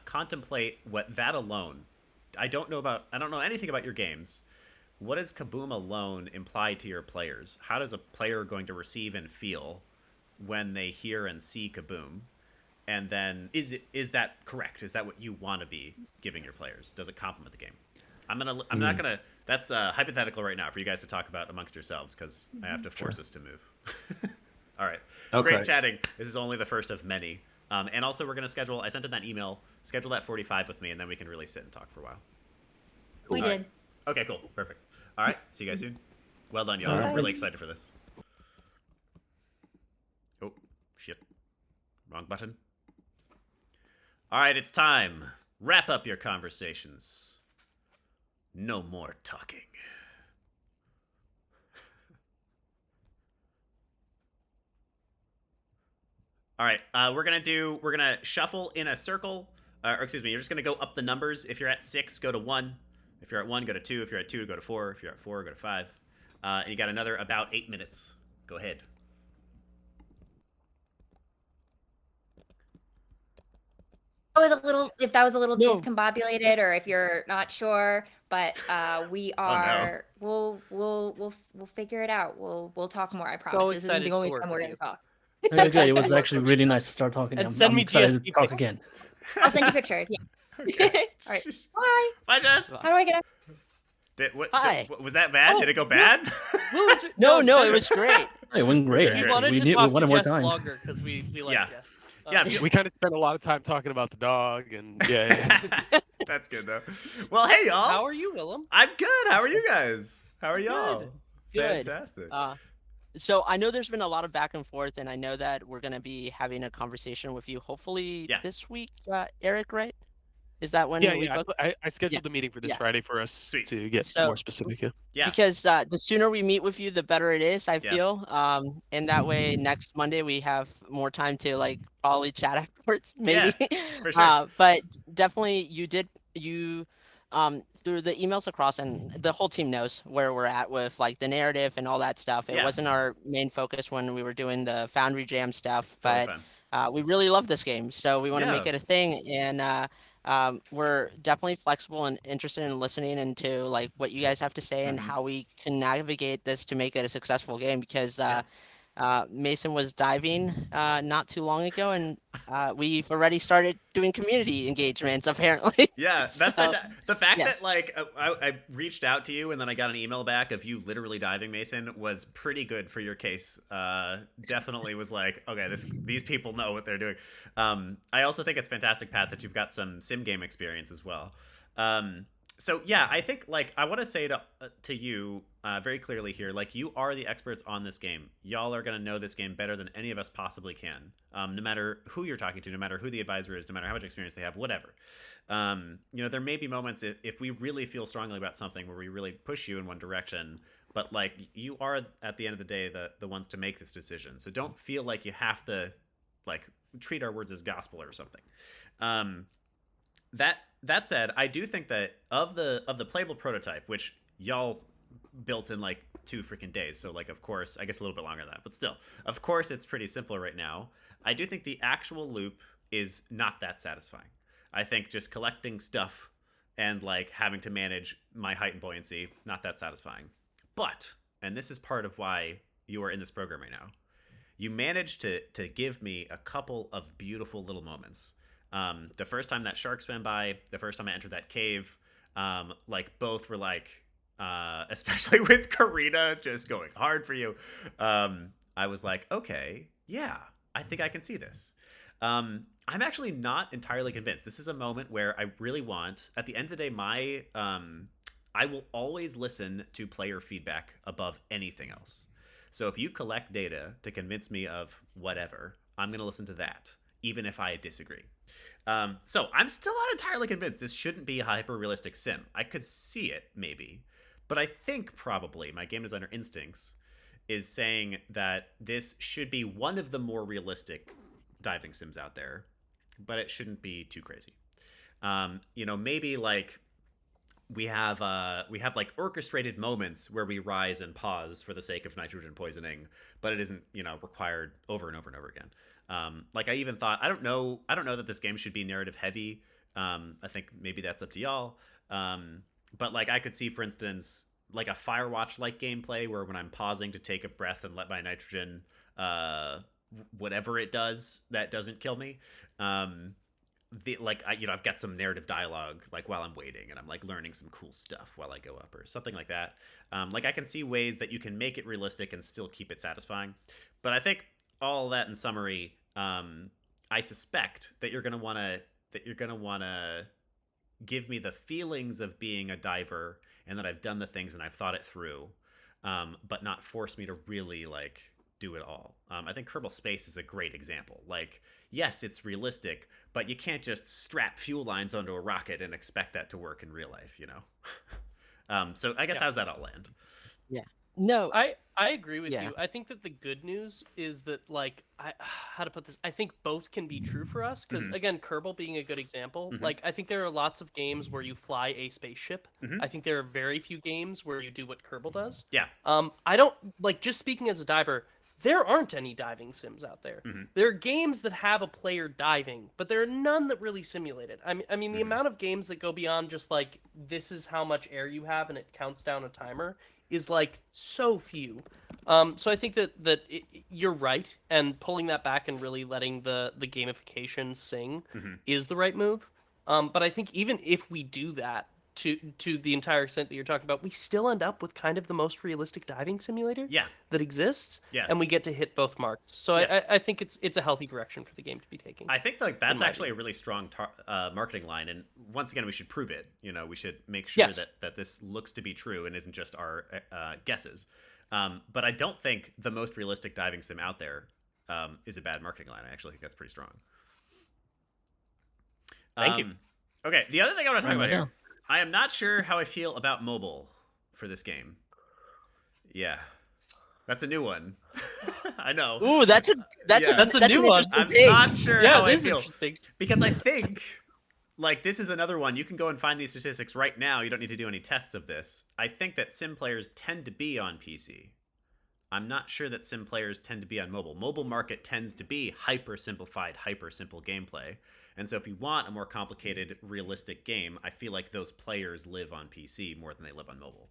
contemplate what that alone. I don't know anything about your games. What does Kaboom alone imply to your players? How does a player going to receive and feel when they hear and see Kaboom? And then is that correct? Is that what you want to be giving your players? Does it complement the game? I'm not gonna. That's hypothetical right now for you guys to talk about amongst yourselves because I have to force us to move. All right. Okay. Great chatting. This is only the first of many. And also, we're going to schedule, I sent in that email, schedule that 45 with me, and then we can really sit and talk for a while. We did. Okay, cool. Perfect. All right. See you guys soon. Well done, y'all. I'm really excited for this. Oh, shit. Wrong button. All right, it's time. Wrap up your conversations. No more talking. All right, we're gonna shuffle in a circle, or excuse me, you're just gonna go up the numbers. If you're at 6, go to 1. If you're at 1, go to 2. If you're at 2, go to 4. If you're at 4, go to 5. And you got another about 8 minutes. Go ahead. if that was a little No. discombobulated, or if you're not sure, but we are. We'll figure it out. We'll talk more. I promise. This isn't excited the to only work time with we're you. gonna talk. Okay, it was actually really nice to start talking. And send I'm me excited GSP to talk pics. again. I'll send you pictures. Yeah. All right. Bye. Bye, Jess. How do I get out? Hi. Was that bad? Did it go bad? No, it was great. It went great. We actually. wanted to we talk to wanted more Jess time. longer because we like Yeah. Jess. Yeah, we kind of spent a lot of time talking about the dog, and yeah. That's good though. Well, hey y'all. How are you, Willem? I'm good. How are you guys? How are y'all? Good. Fantastic. So I know there's been a lot of back and forth, and I know that we're gonna be having a conversation with you hopefully this week, Eric. Right? Is that when? we book? I scheduled the meeting for this Friday for us to get more specific. Yeah. Because the sooner we meet with you, the better it is. I feel. And that way, next Monday we have more time to like probably chat afterwards, maybe. For sure. But definitely, you through the emails across, and the whole team knows where we're at with like the narrative and all that stuff. It wasn't our main focus when we were doing the Foundry Jam stuff, but we really love this game, so we want to make it a thing. And we're definitely flexible and interested in listening into like what you guys have to say and how we can navigate this to make it a successful game, because Mason was diving not too long ago, and we've already started doing community engagements apparently. Yeah, that's the fact yeah. that like I reached out to you and then I got an email back of you literally diving, Mason, was pretty good for your case. Definitely was like, okay, these people know what they're doing. I also think it's fantastic, Pat, that you've got some sim game experience as well. So yeah, I think like I want to say to you very clearly here, like you are the experts on this game. Y'all are gonna know this game better than any of us possibly can. No matter who you're talking to, no matter who the advisor is, no matter how much experience they have, whatever. There may be moments if we really feel strongly about something where we really push you in one direction, but like you are at the end of the day the ones to make this decision. So don't feel like you have to like treat our words as gospel or something. That said, I do think that of the playable prototype, which y'all built in like 2 freaking days, so like of course, I guess a little bit longer than that, but still, of course it's pretty simple right now. I do think the actual loop is not that satisfying. I think just collecting stuff and like having to manage my height and buoyancy, not that satisfying. But, and this is part of why you are in this program right now, you managed to give me a couple of beautiful little moments. The first time that shark swam by, the first time I entered that cave, like both were like, especially with Karina just going hard for you. I was like, okay, yeah, I think I can see this. I'm actually not entirely convinced. This is a moment where I really want, at the end of the day, I will always listen to player feedback above anything else. So if you collect data to convince me of whatever, I'm going to listen to that, even if I disagree. So I'm still not entirely convinced this shouldn't be a hyper-realistic sim. I could see it, maybe. But I think probably my game designer instincts is saying that this should be one of the more realistic diving sims out there, but it shouldn't be too crazy. Maybe like we have like orchestrated moments where we rise and pause for the sake of nitrogen poisoning, but it isn't, required over and over and over again. Like I even thought, I don't know that this game should be narrative heavy. I think maybe that's up to y'all. But like I could see, for instance, like a Firewatch like gameplay where when I'm pausing to take a breath and let my nitrogen, whatever it does, that doesn't kill me. I've got some narrative dialogue like while I'm waiting and I'm like learning some cool stuff while I go up or something like that. Like I can see ways that you can make it realistic and still keep it satisfying. But I think all that in summary, I suspect that you're gonna wanna give me the feelings of being a diver and that I've done the things and I've thought it through, but not force me to really like do it all. I think Kerbal Space is a great example. Like, yes, it's realistic, but you can't just strap fuel lines onto a rocket and expect that to work in real life, So I guess how's that all land? Yeah. No, I agree with Yeah. you. I think that the good news is that like how to put this, I think both can be true for us because again, Kerbal being a good example, like I think there are lots of games where you fly a spaceship. I think there are very few games where you do what Kerbal does. Yeah. I don't like, just speaking as a diver, there aren't any diving sims out there. There are games that have a player diving, but there are none that really simulate it. I mean, the amount of games that go beyond just like, this is how much air you have and it counts down a timer is like so few. So I think that you're right, and pulling that back and really letting the gamification sing is the right move. But I think even if we do that to the entire extent that you're talking about, we still end up with kind of the most realistic diving simulator that exists, and we get to hit both marks. So I think it's a healthy direction for the game to be taking. I think like that's actually a really strong marketing line, and once again, we should prove it. You know, we should make sure that this looks to be true and isn't just our guesses. But I don't think the most realistic diving sim out there is a bad marketing line. I actually think that's pretty strong. Thank you. Okay, the other thing I want to talk about here, I am not sure how I feel about mobile for this game. Yeah, that's a new one. I know. Ooh, that's a new one. I'm not sure how I feel because I think like this is another one. You can go and find these statistics right now. You don't need to do any tests of this. I think that sim players tend to be on PC. I'm not sure that sim players tend to be on mobile. Mobile market tends to be hyper simplified, hyper simple gameplay. And so if you want a more complicated, realistic game, I feel like those players live on PC more than they live on mobile.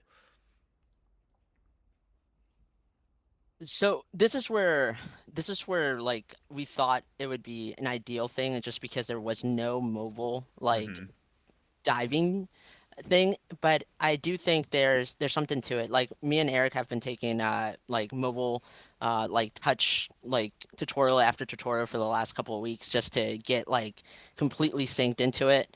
So this is where like we thought it would be an ideal thing, and just because there was no mobile like diving thing, but I do think there's something to it. Like me and Eric have been taking like mobile like touch like tutorial after tutorial for the last couple of weeks just to get like completely synced into it.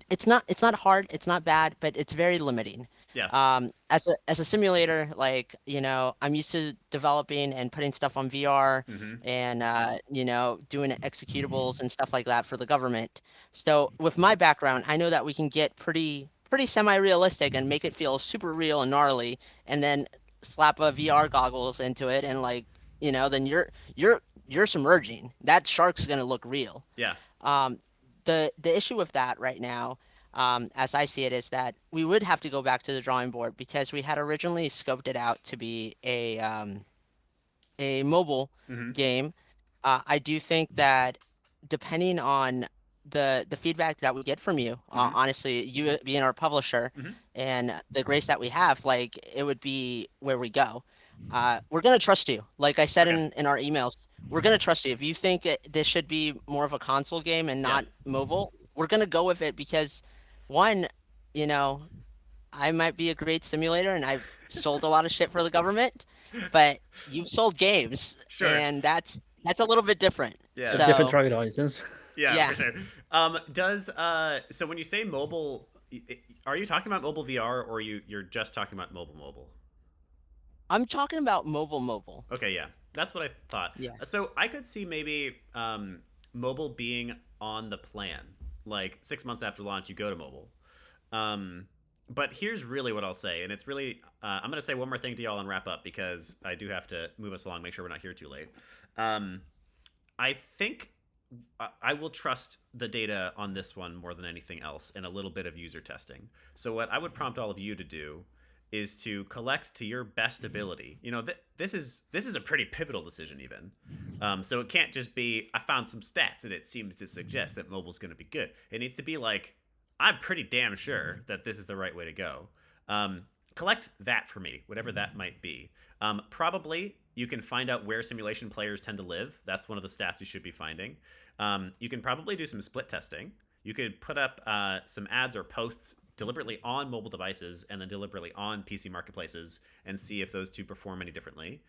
It's not hard, it's not bad, but it's very limiting. As a simulator, like, you know, I'm used to developing and putting stuff on VR and you know, doing executables and stuff like that for the government. So with my background, I know that we can get pretty semi-realistic and make it feel super real and gnarly, and then slap a VR goggles into it, and like, you know, then you're submerging. That shark's gonna look real. The issue with that right now, as I see it, is that we would have to go back to the drawing board, because we had originally scoped it out to be a mobile game. I do think that depending on the feedback that we get from you, honestly, you being our publisher and the grace that we have, like, it would be where we go. We're gonna trust you. Like I said in our emails, we're gonna trust you. If you think this should be more of a console game and not mobile, we're gonna go with it, because one, you know, I might be a great simulator and I've sold a lot of shit for the government, but you've sold games, and that's a little bit different. So, different target audiences. For sure. So when you say mobile, are you talking about mobile VR, or you're just talking about mobile? I'm talking about mobile. Okay, yeah, that's what I thought. So I could see maybe mobile being on the plan. Like 6 months after launch, you go to mobile. But here's really what I'll say, and it's really I'm going to say one more thing to y'all and wrap up, because I do have to move us along, make sure we're not here too late. I think I will trust the data on this one more than anything else, and a little bit of user testing. So what I would prompt all of you to do is to collect to your best ability. You know, this is a pretty pivotal decision even. So it can't just be, I found some stats and it seems to suggest that mobile's going to be good. It needs to be like, I'm pretty damn sure that this is the right way to go. Collect that for me, whatever that might be. Probably you can find out where simulation players tend to live. That's one of the stats you should be finding. You can probably do some split testing. You could put up some ads or posts deliberately on mobile devices and then deliberately on PC marketplaces and see if those two perform any differently.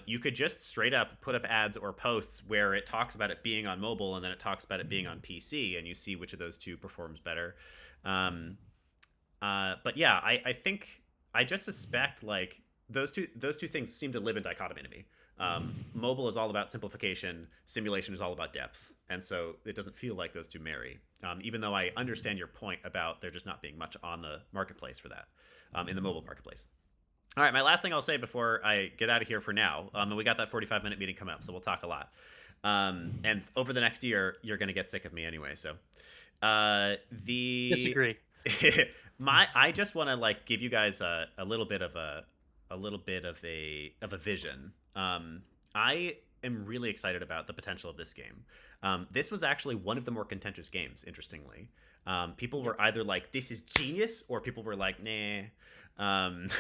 You could just straight up put up ads or posts where it talks about it being on mobile and then it talks about it being on PC, and you see which of those two performs better. But yeah, I think, I just suspect like those two things seem to live in dichotomy to me. Mobile is all about simplification, simulation is all about depth, and so it doesn't feel like those two marry, even though I understand your point about there just not being much on the marketplace for that, in the mobile marketplace. All right, my last thing I'll say before I get out of here for now, and we got that 45-minute meeting coming up, so we'll talk a lot, and over the next year you're going to get sick of me anyway, so disagree. I just want to like give you guys a little bit of a little bit of a vision. I am really excited about the potential of this game. This was actually one of the more contentious games, interestingly. People were either like, this is genius, or people were like, nah. And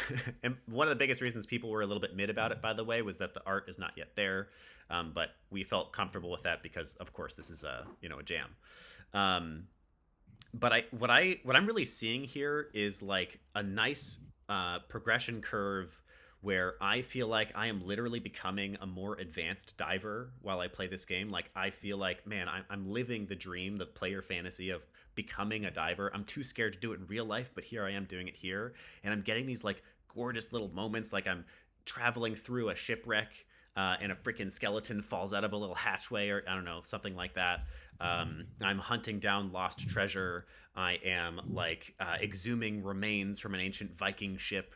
one of the biggest reasons people were a little bit mid about it, by the way, was that the art is not yet there. But we felt comfortable with that because, of course, this is a jam. But what I'm really seeing here is like a nice progression curve where I feel like I am literally becoming a more advanced diver while I play this game. Like, I feel like, man, I'm living the dream, the player fantasy of becoming a diver. I'm too scared to do it in real life, but here I am doing it here. And I'm getting these like gorgeous little moments, like I'm traveling through a shipwreck and a freaking skeleton falls out of a little hatchway, or I don't know, something like that. I'm hunting down lost treasure. I am like exhuming remains from an ancient Viking ship.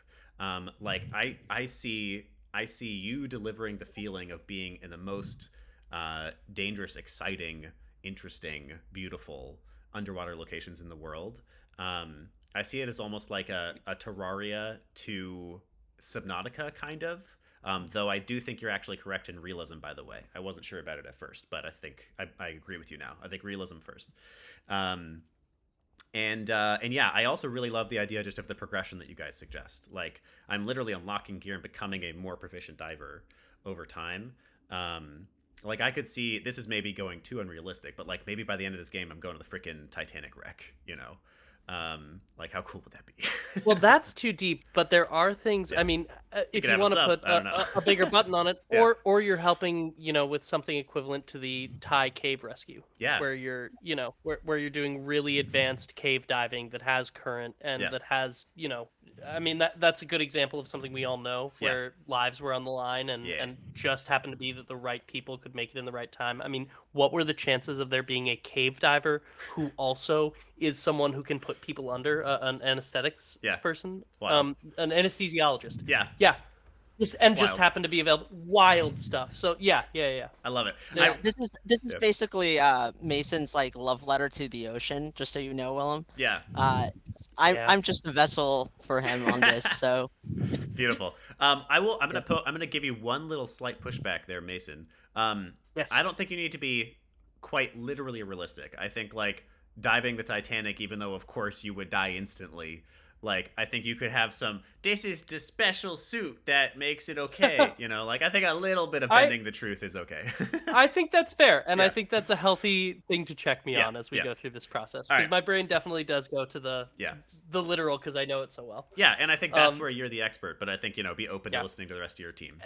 Like I see you delivering the feeling of being in the most dangerous, exciting, interesting, beautiful underwater locations in the world. I see it as almost like a Terraria to Subnautica, kind of. Though I do think you're actually correct in realism, by the way. I wasn't sure about it at first, but I think I agree with you now. I think realism first. And yeah, I also really love the idea just of the progression that you guys suggest. Like, I'm literally unlocking gear and becoming a more proficient diver over time. Like, I could see, this is maybe going too unrealistic, but like maybe by the end of this game, I'm going to the freaking Titanic wreck, you know? Like, how cool would that be? Well, that's too deep, but there are things. I mean, if you want to put a bigger button on it, or you're helping, with something equivalent to the Thai cave rescue, where you're, where you're doing really advanced cave diving that has current and that has, I mean, that's a good example of something we all know where lives were on the line and just happened to be that the right people could make it in the right time. I mean, what were the chances of there being a cave diver who also is someone who can put people under, an anesthetics person, an anesthesiologist? Yeah. Just happened to be available. Wild stuff. So yeah. I love it. Yeah, this is basically Mason's like love letter to the ocean. Just so you know, Willem. Yeah. I'm just a vessel for him on this. So beautiful. I'm gonna give you one little slight pushback there, Mason. Yes. I don't think you need to be quite literally realistic. I think like diving the Titanic, even though of course you would die instantly. Like, I think you could have some, this is the special suit that makes it okay, like, I think a little bit of bending the truth is okay. I think that's fair, and I think that's a healthy thing to check me on as we go through this process, because my brain definitely does go to the literal, because I know it so well. Yeah, and I think that's where you're the expert, but I think, be open to listening to the rest of your team.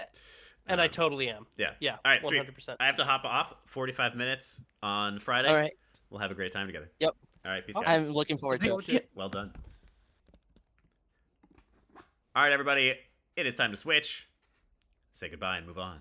And I totally am. Yeah. Yeah, all right, 100%. Sweet. I have to hop off, 45 minutes on Friday. All right. We'll have a great time together. Yep. All right, peace, guys. I'm looking forward to it. Well done. All right, everybody, it is time to switch. Say goodbye and move on.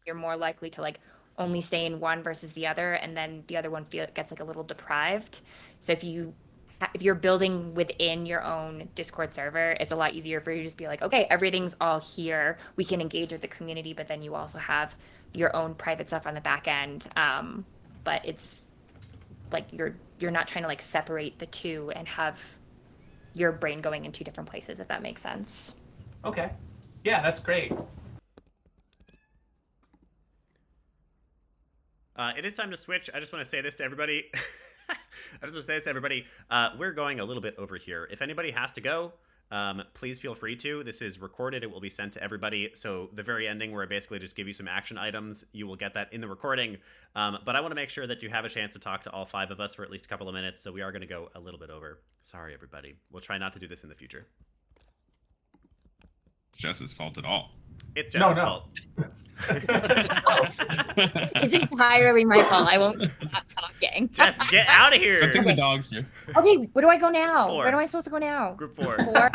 You're more likely to like only stay in one versus the other, and then the other one gets like a little deprived. So if you're building within your own Discord server, it's a lot easier for you to just be like, okay, everything's all here. We can engage with the community, but then you also have your own private stuff on the back end. But it's like you're not trying to like separate the two and have your brain going in two different places, if that makes sense. Okay. Yeah, that's great. It is time to switch. I just want to say this to everybody. We're going a little bit over here. If anybody has to go, please feel free to. This is recorded. It will be sent to everybody. So the very ending where I basically just give you some action items, you will get that in the recording. But I want to make sure that you have a chance to talk to all 5 of us for at least a couple of minutes. So we are going to go a little bit over. Sorry, everybody. We'll try not to do this in the future. It's Jess's fault at all. It's Jess's fault. It's entirely my fault. I won't stop talking. Jess, get out of here. I think the dog's here. Okay, where do I go now? 4. Where am I supposed to go now? Group 4. 4?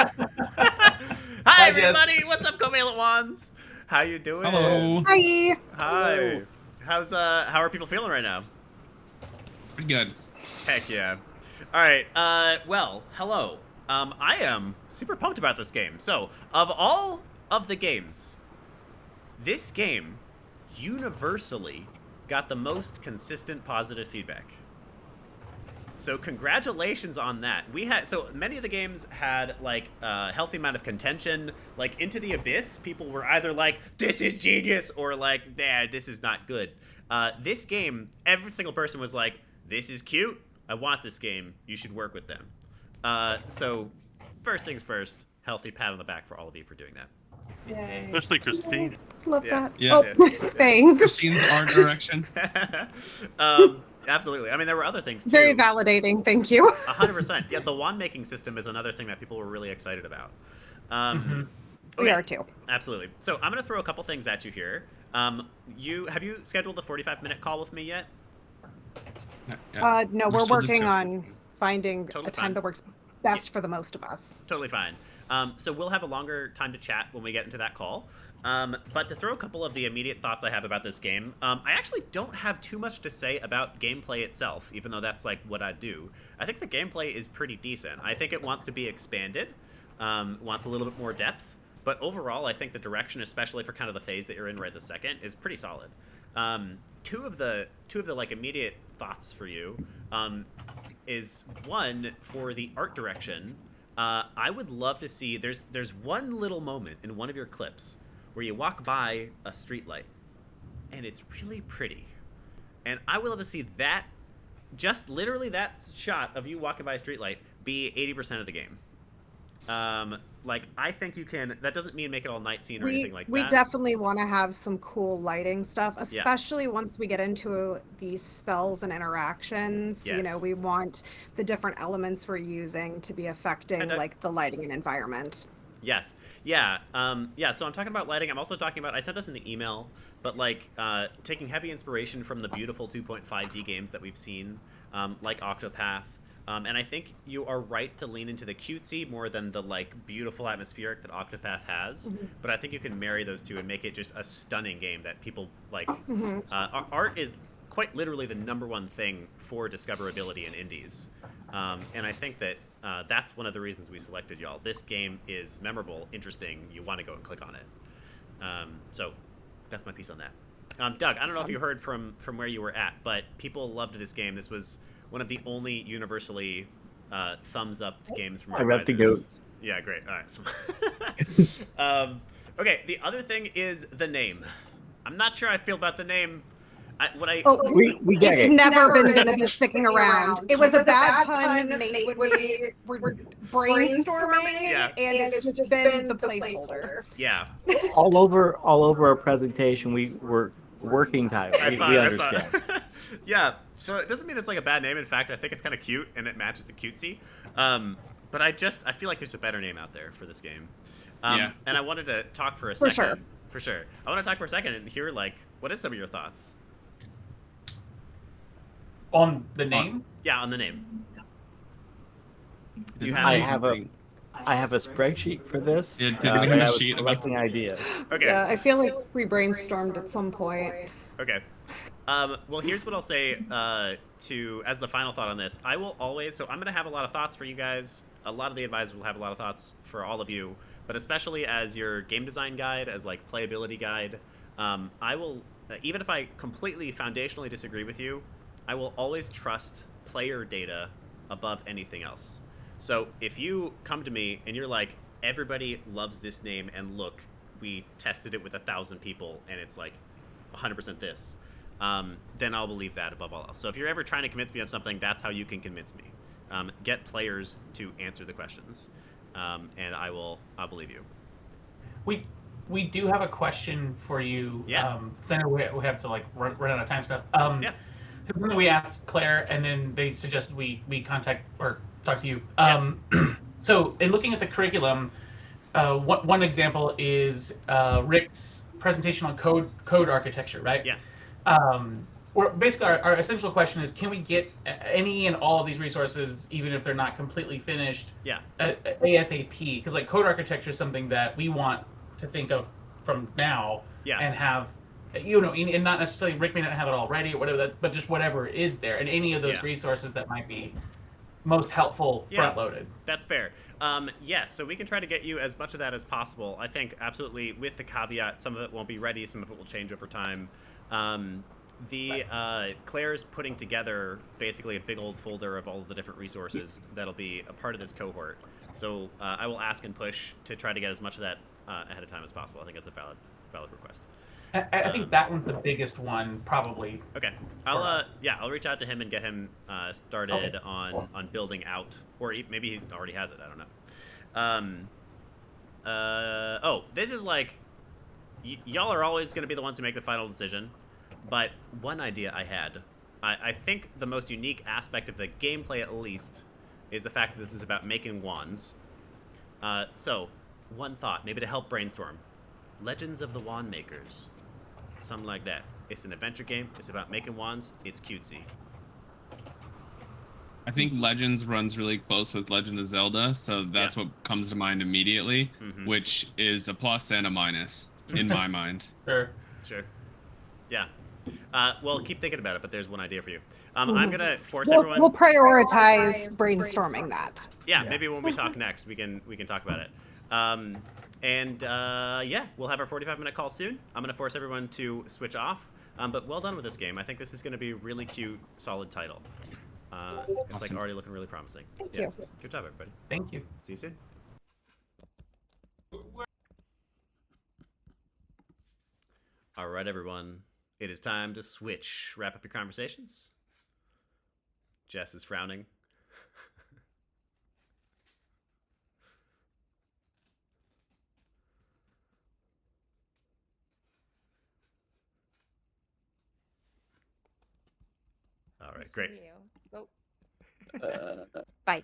Hi, everybody. What's up, Covalent Wands? How you doing? Hello. Hi. Hi. How are people feeling right now? Pretty good. Heck yeah. All right. Well, hello. I am super pumped about this game. So, of all of the games this game universally got the most consistent positive feedback. So congratulations on that. So many of the games had like a healthy amount of contention. Like Into the Abyss, people were either like, this is genius, or like, nah, this is not good. This game, every single person was like, this is cute, I want this game, you should work with them. So first things first, healthy pat on the back for all of you for doing that. Yay. Especially Christine. Love that. Yeah. Thanks. Christine's art direction. Absolutely. I mean, there were other things too. Very validating. Thank you. 100%. Yeah, the wand making system is another thing that people were really excited about. We are too. Absolutely. So I'm going to throw a couple things at you here. Have you scheduled a 45-minute call with me yet? No, we're working on finding Totally a time fine. that works best for the most of us. Totally fine. So we'll have a longer time to chat when we get into that call. But to throw a couple of the immediate thoughts I have about this game, I actually don't have too much to say about gameplay itself, even though that's like what I do. I think the gameplay is pretty decent. I think it wants to be expanded, wants a little bit more depth, but overall I think the direction, especially for kind of the phase that you're in right this second, is pretty solid. Two of the like immediate thoughts for you is one for the art direction. I would love to see, there's one little moment in one of your clips where you walk by a streetlight, and it's really pretty. And I would love to see that, just literally that shot of you walking by a streetlight, be 80% of the game. Like, I think you can, that doesn't mean make it all night scene or anything like that. We definitely want to have some cool lighting stuff, especially once we get into these spells and interactions. Yes. You know, we want the different elements we're using to be affecting like the lighting and environment. Yes. Yeah. So I'm talking about lighting. I'm also talking about, I said this in the email, but like taking heavy inspiration from the beautiful 2.5D games that we've seen, like Octopath. And I think you are right to lean into the cutesy more than the like beautiful atmospheric that Octopath has. Mhm. But I think you can marry those two and make it just a stunning game that people like. Mhm. Art is quite literally the #1 thing for discoverability in indies. And I think that that's one of the reasons we selected y'all. This game is memorable, interesting. You want to go and click on it. So that's my piece on that. Doug, I don't know if you heard from where you were at, but people loved this game. This was one of the only universally thumbs up games from our I read the advisors. goats. Yeah, great. All right. So okay, the other thing is the name. I'm not sure I feel about the name. We get it's it. never been good at sticking around. It was a bad pun made when we were brainstorming, Yeah. and it's just been the placeholder. Yeah. all over our presentation. We were working time. We I understand. saw. Yeah. So it doesn't mean it's like a bad name. In fact, I think it's kind of cute and it matches the cutesy. But I feel like there's a better name out there for this game. Yeah. And I wanted to talk for a For second. sure. For sure. I want to talk for a second and hear like, what is some of your thoughts? On the name? Yeah, on the name. Do you have? I have a spreadsheet for this. Yeah, did we have a I was sheet about collecting ideas. Okay. Yeah, I feel like we brainstormed at some point. Okay. Well, here's what I'll say as the final thought on this. I will always, so I'm going to have a lot of thoughts for you guys. A lot of the advisors will have a lot of thoughts for all of you, but especially as your game design guide, as like playability guide, I will, even if I completely foundationally disagree with you, I will always trust player data above anything else. So if you come to me and you're like, everybody loves this name, and look, we tested it with 1,000 people and it's like 100% this, then I'll believe that above all else. So if you're ever trying to convince me of something, that's how you can convince me. Get players to answer the questions, and I'll believe you. We do have a question for you. Yeah. I know we have to like run out of time stuff. Yeah. Something we asked Claire, and then they suggested we contact or talk to you. So in looking at the curriculum, one example is Rick's presentation on code architecture, right? Yeah. Or basically our essential question is, can we get any and all of these resources, even if they're not completely finished, Yeah. ASAP? Because like code architecture is something that we want to think of from now, Yeah. and have, and not necessarily Rick may not have it all ready or whatever, but just whatever is there, and any of those Yeah. resources that might be most helpful front loaded. That's fair. Yes, so we can try to get you as much of that as possible. I think absolutely with the caveat, some of it won't be ready, some of it will change over time. Claire's putting together basically a big old folder of all of the different resources that'll be a part of this cohort. So I will ask and push to try to get as much of that ahead of time as possible. I think that's a valid request. I think that one's the biggest one, probably. Okay, I'll reach out to him and get him started on building out, or maybe he already has it. I don't know. This is like, y'all are always going to be the ones who make the final decision. But one idea I had, I think the most unique aspect of the gameplay, at least, is the fact that this is about making wands. So, one thought, maybe to help brainstorm: Legends of the Wand Makers. Something like that. It's an adventure game. It's about making wands. It's cutesy. I think Legends runs really close with Legend of Zelda, so that's what comes to mind immediately, which is a plus and a minus in my mind. Sure. Yeah. Well, keep thinking about it, but there's one idea for you. I'm going to force everyone... We'll prioritize brainstorming that. Yeah, maybe when we talk next, we can talk about it. We'll have our 45-minute call soon. I'm going to force everyone to switch off. But well done with this game. I think this is going to be a really cute, solid title. It's like already looking really promising. Thank you. Good job, everybody. Thank you. See you soon. All right, everyone. It is time to switch. Wrap up your conversations. Jess is frowning. All right, great. Go. Bye.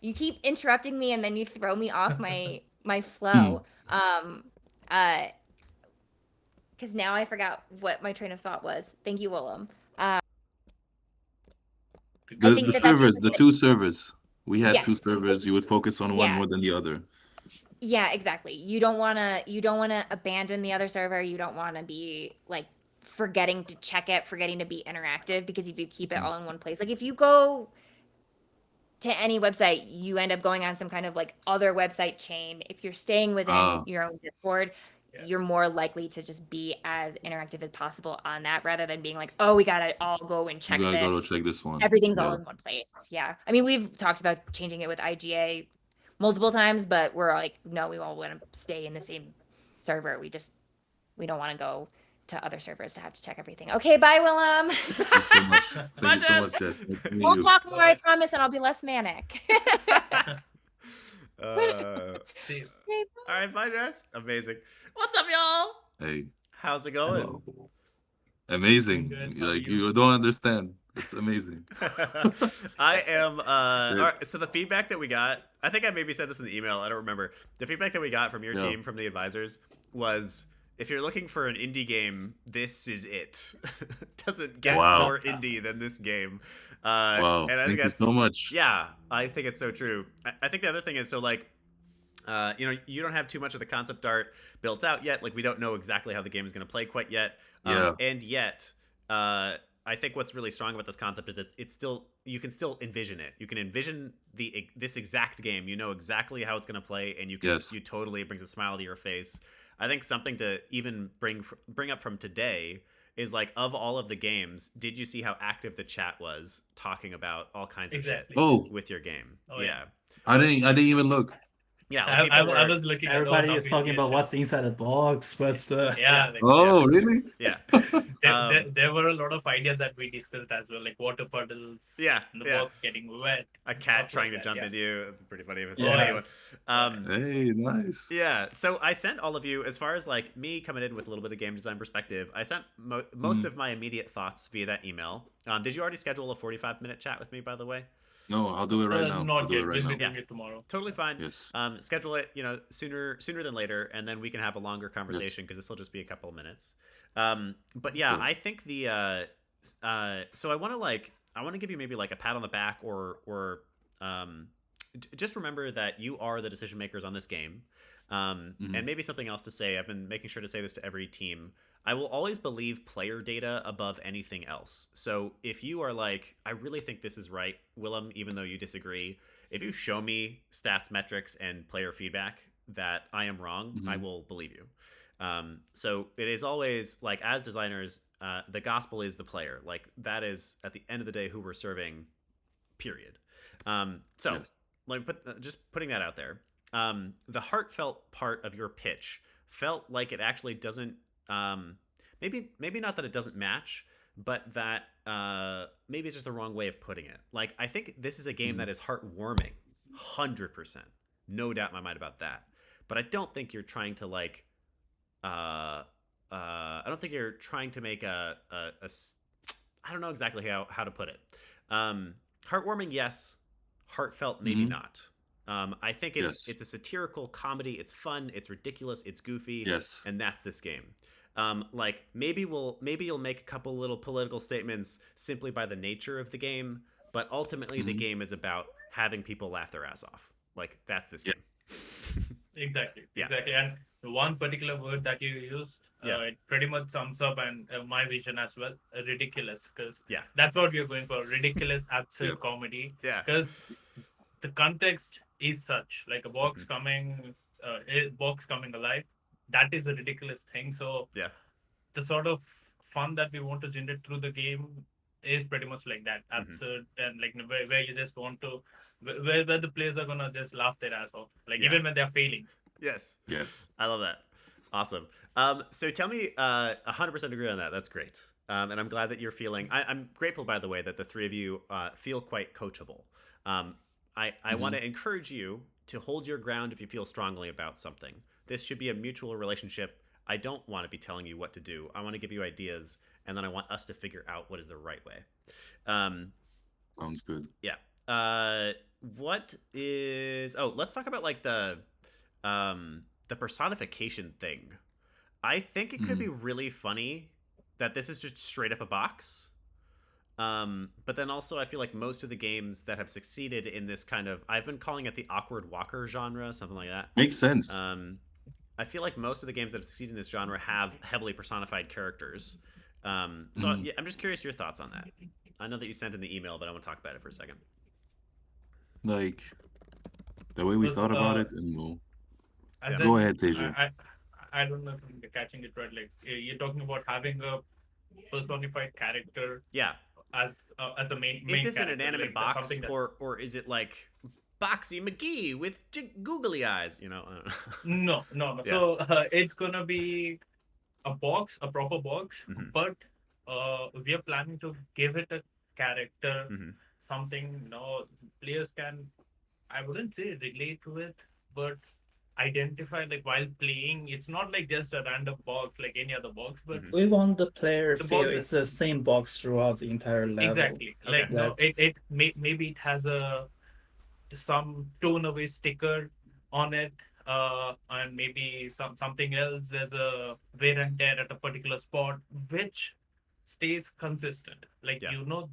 You keep interrupting me and then you throw me off my flow. Because now I forgot what my train of thought was. Thank you, Willem. The two servers. We had Yes. two servers. You would focus on one more than the other. Yeah, exactly. You don't wanna abandon the other server. You don't wanna be like forgetting to check it, forgetting to be interactive, because if you keep it all in one place, like if you go to any website, you end up going on some kind of like other website chain. If you're staying within your own Discord, you're more likely to just be as interactive as possible on that, rather than being like, oh, we gotta all go and check We gotta this. go to check this one. Everything's all in one place. Yeah. I mean, we've talked about changing it with IGA multiple times, but we're like, no, we all want to stay in the same server. We don't want to go to other servers to have to check everything. Okay, bye, Willem. Thank you so much. Thank you so much, Jess. Nice to meet We'll you. talk more, I promise, and I'll be less manic. All right, bye, Jess. Amazing. What's up, y'all? Hey. How's it going? Hello. Amazing. Like you don't understand. It's amazing. I am. All right, so the feedback that we got, I think I maybe said this in the email. I don't remember. The feedback that we got from your team, from the advisors, was if you're looking for an indie game, this is it. Doesn't get more indie than this game. Wow. And I think Thank you so much. Yeah, I think it's so true. I think the other thing is, so like, you don't have too much of the concept art built out yet. Like, we don't know exactly how the game is going to play quite yet. And yet, I think what's really strong about this concept is it's still, you can still envision it. You can envision this exact game. You know exactly how it's going to play, and you totally, it brings a smile to your face. I think something to even bring up from today is, like, of all of the games, did you see how active the chat was talking about all kinds of shit with your game? I didn't even look. Yeah, I was looking. Everybody is talking about what's inside the box, what's the really? Yeah. There were a lot of ideas that we discussed as well, like water puddles. Yeah. The box getting wet. A cat trying to jump into you. It'd be pretty funny if it's Hey, nice. Yeah. So I sent all of you, as far as like me coming in with a little bit of game design perspective, I sent most of my immediate thoughts via that email. Did you already schedule a 45-minute chat with me, by the way? No, I'll do it right now. Not I'll do yet. it right We'll now. be doing it tomorrow. Totally fine. Yes. Schedule it, sooner than later, and then we can have a longer conversation, because this will just be a couple of minutes. But yeah, I think the so I want to give you maybe like a pat on the back, or just remember that you are the decision makers on this game. And maybe something else to say. I've been making sure to say this to every team. I will always believe player data above anything else. So if you are like, I really think this is right, Willem, even though you disagree, if you show me stats, metrics, and player feedback that I am wrong, I will believe you. So it is always like, as designers, the gospel is the player. Like, that is at the end of the day who we're serving, period. So let me just putting that out there. The heartfelt part of your pitch felt like it actually doesn't, maybe not that it doesn't match, but that maybe it's just the wrong way of putting it. Like, I think this is a game that is heartwarming, 100%, no doubt in my mind about that. But I don't think you're trying to like, I don't think you're trying to make I don't know exactly how to put it. Heartwarming, yes. Heartfelt, maybe not. I think it's a satirical comedy. It's fun. It's ridiculous. It's goofy. Yes. And that's this game. Like, maybe you'll make a couple little political statements simply by the nature of the game, but ultimately the game is about having people laugh their ass off. Like, that's this game. Exactly. And the one particular word that you used, it pretty much sums up and my vision as well. Ridiculous, because that's what we're going for. Ridiculous, absurd comedy. Because the context is such, like a box coming alive. That is a ridiculous thing. So the sort of fun that we want to generate through the game is pretty much like that, absurd, and like where you just want to, where the players are gonna just laugh their ass off, like even when they're failing. Yes. I love that. Awesome. So tell me, 100% agree on that. That's great. And I'm glad that you're feeling. I'm grateful, by the way, that the three of you feel quite coachable. I want to encourage you to hold your ground if you feel strongly about something. This should be a mutual relationship. I don't want to be telling you what to do. I want to give you ideas, and then I want us to figure out what is the right way. Sounds good. Yeah. What is? Oh, let's talk about like the personification thing. I think it could be really funny that this is just straight up a box. But then also I feel like most of the games that have succeeded in this kind of, I've been calling it the awkward walker genre, something like that. Makes sense. I feel like most of the games that have succeeded in this genre have heavily personified characters. I'm just curious your thoughts on that. I know that you sent in the email, but I want to talk about it for a second. Like, the way we thought about it, and go ahead, Teja. I don't know if I'm catching it right. Like, you're talking about having a personified character. As the main. Is this character, an inanimate like, box, or is it like Boxy McGee with googly eyes? You know. No. Yeah. So it's gonna be a box, a proper box, but we are planning to give it a character, something players can, I wouldn't say relate to it, but identify, like while playing. It's not like just a random box like any other box, but we want the player to feel it's the same box throughout the entire level. Exactly. Like maybe it has some tone away sticker on it, and maybe something else as a wear and tear at a particular spot, which stays consistent. Like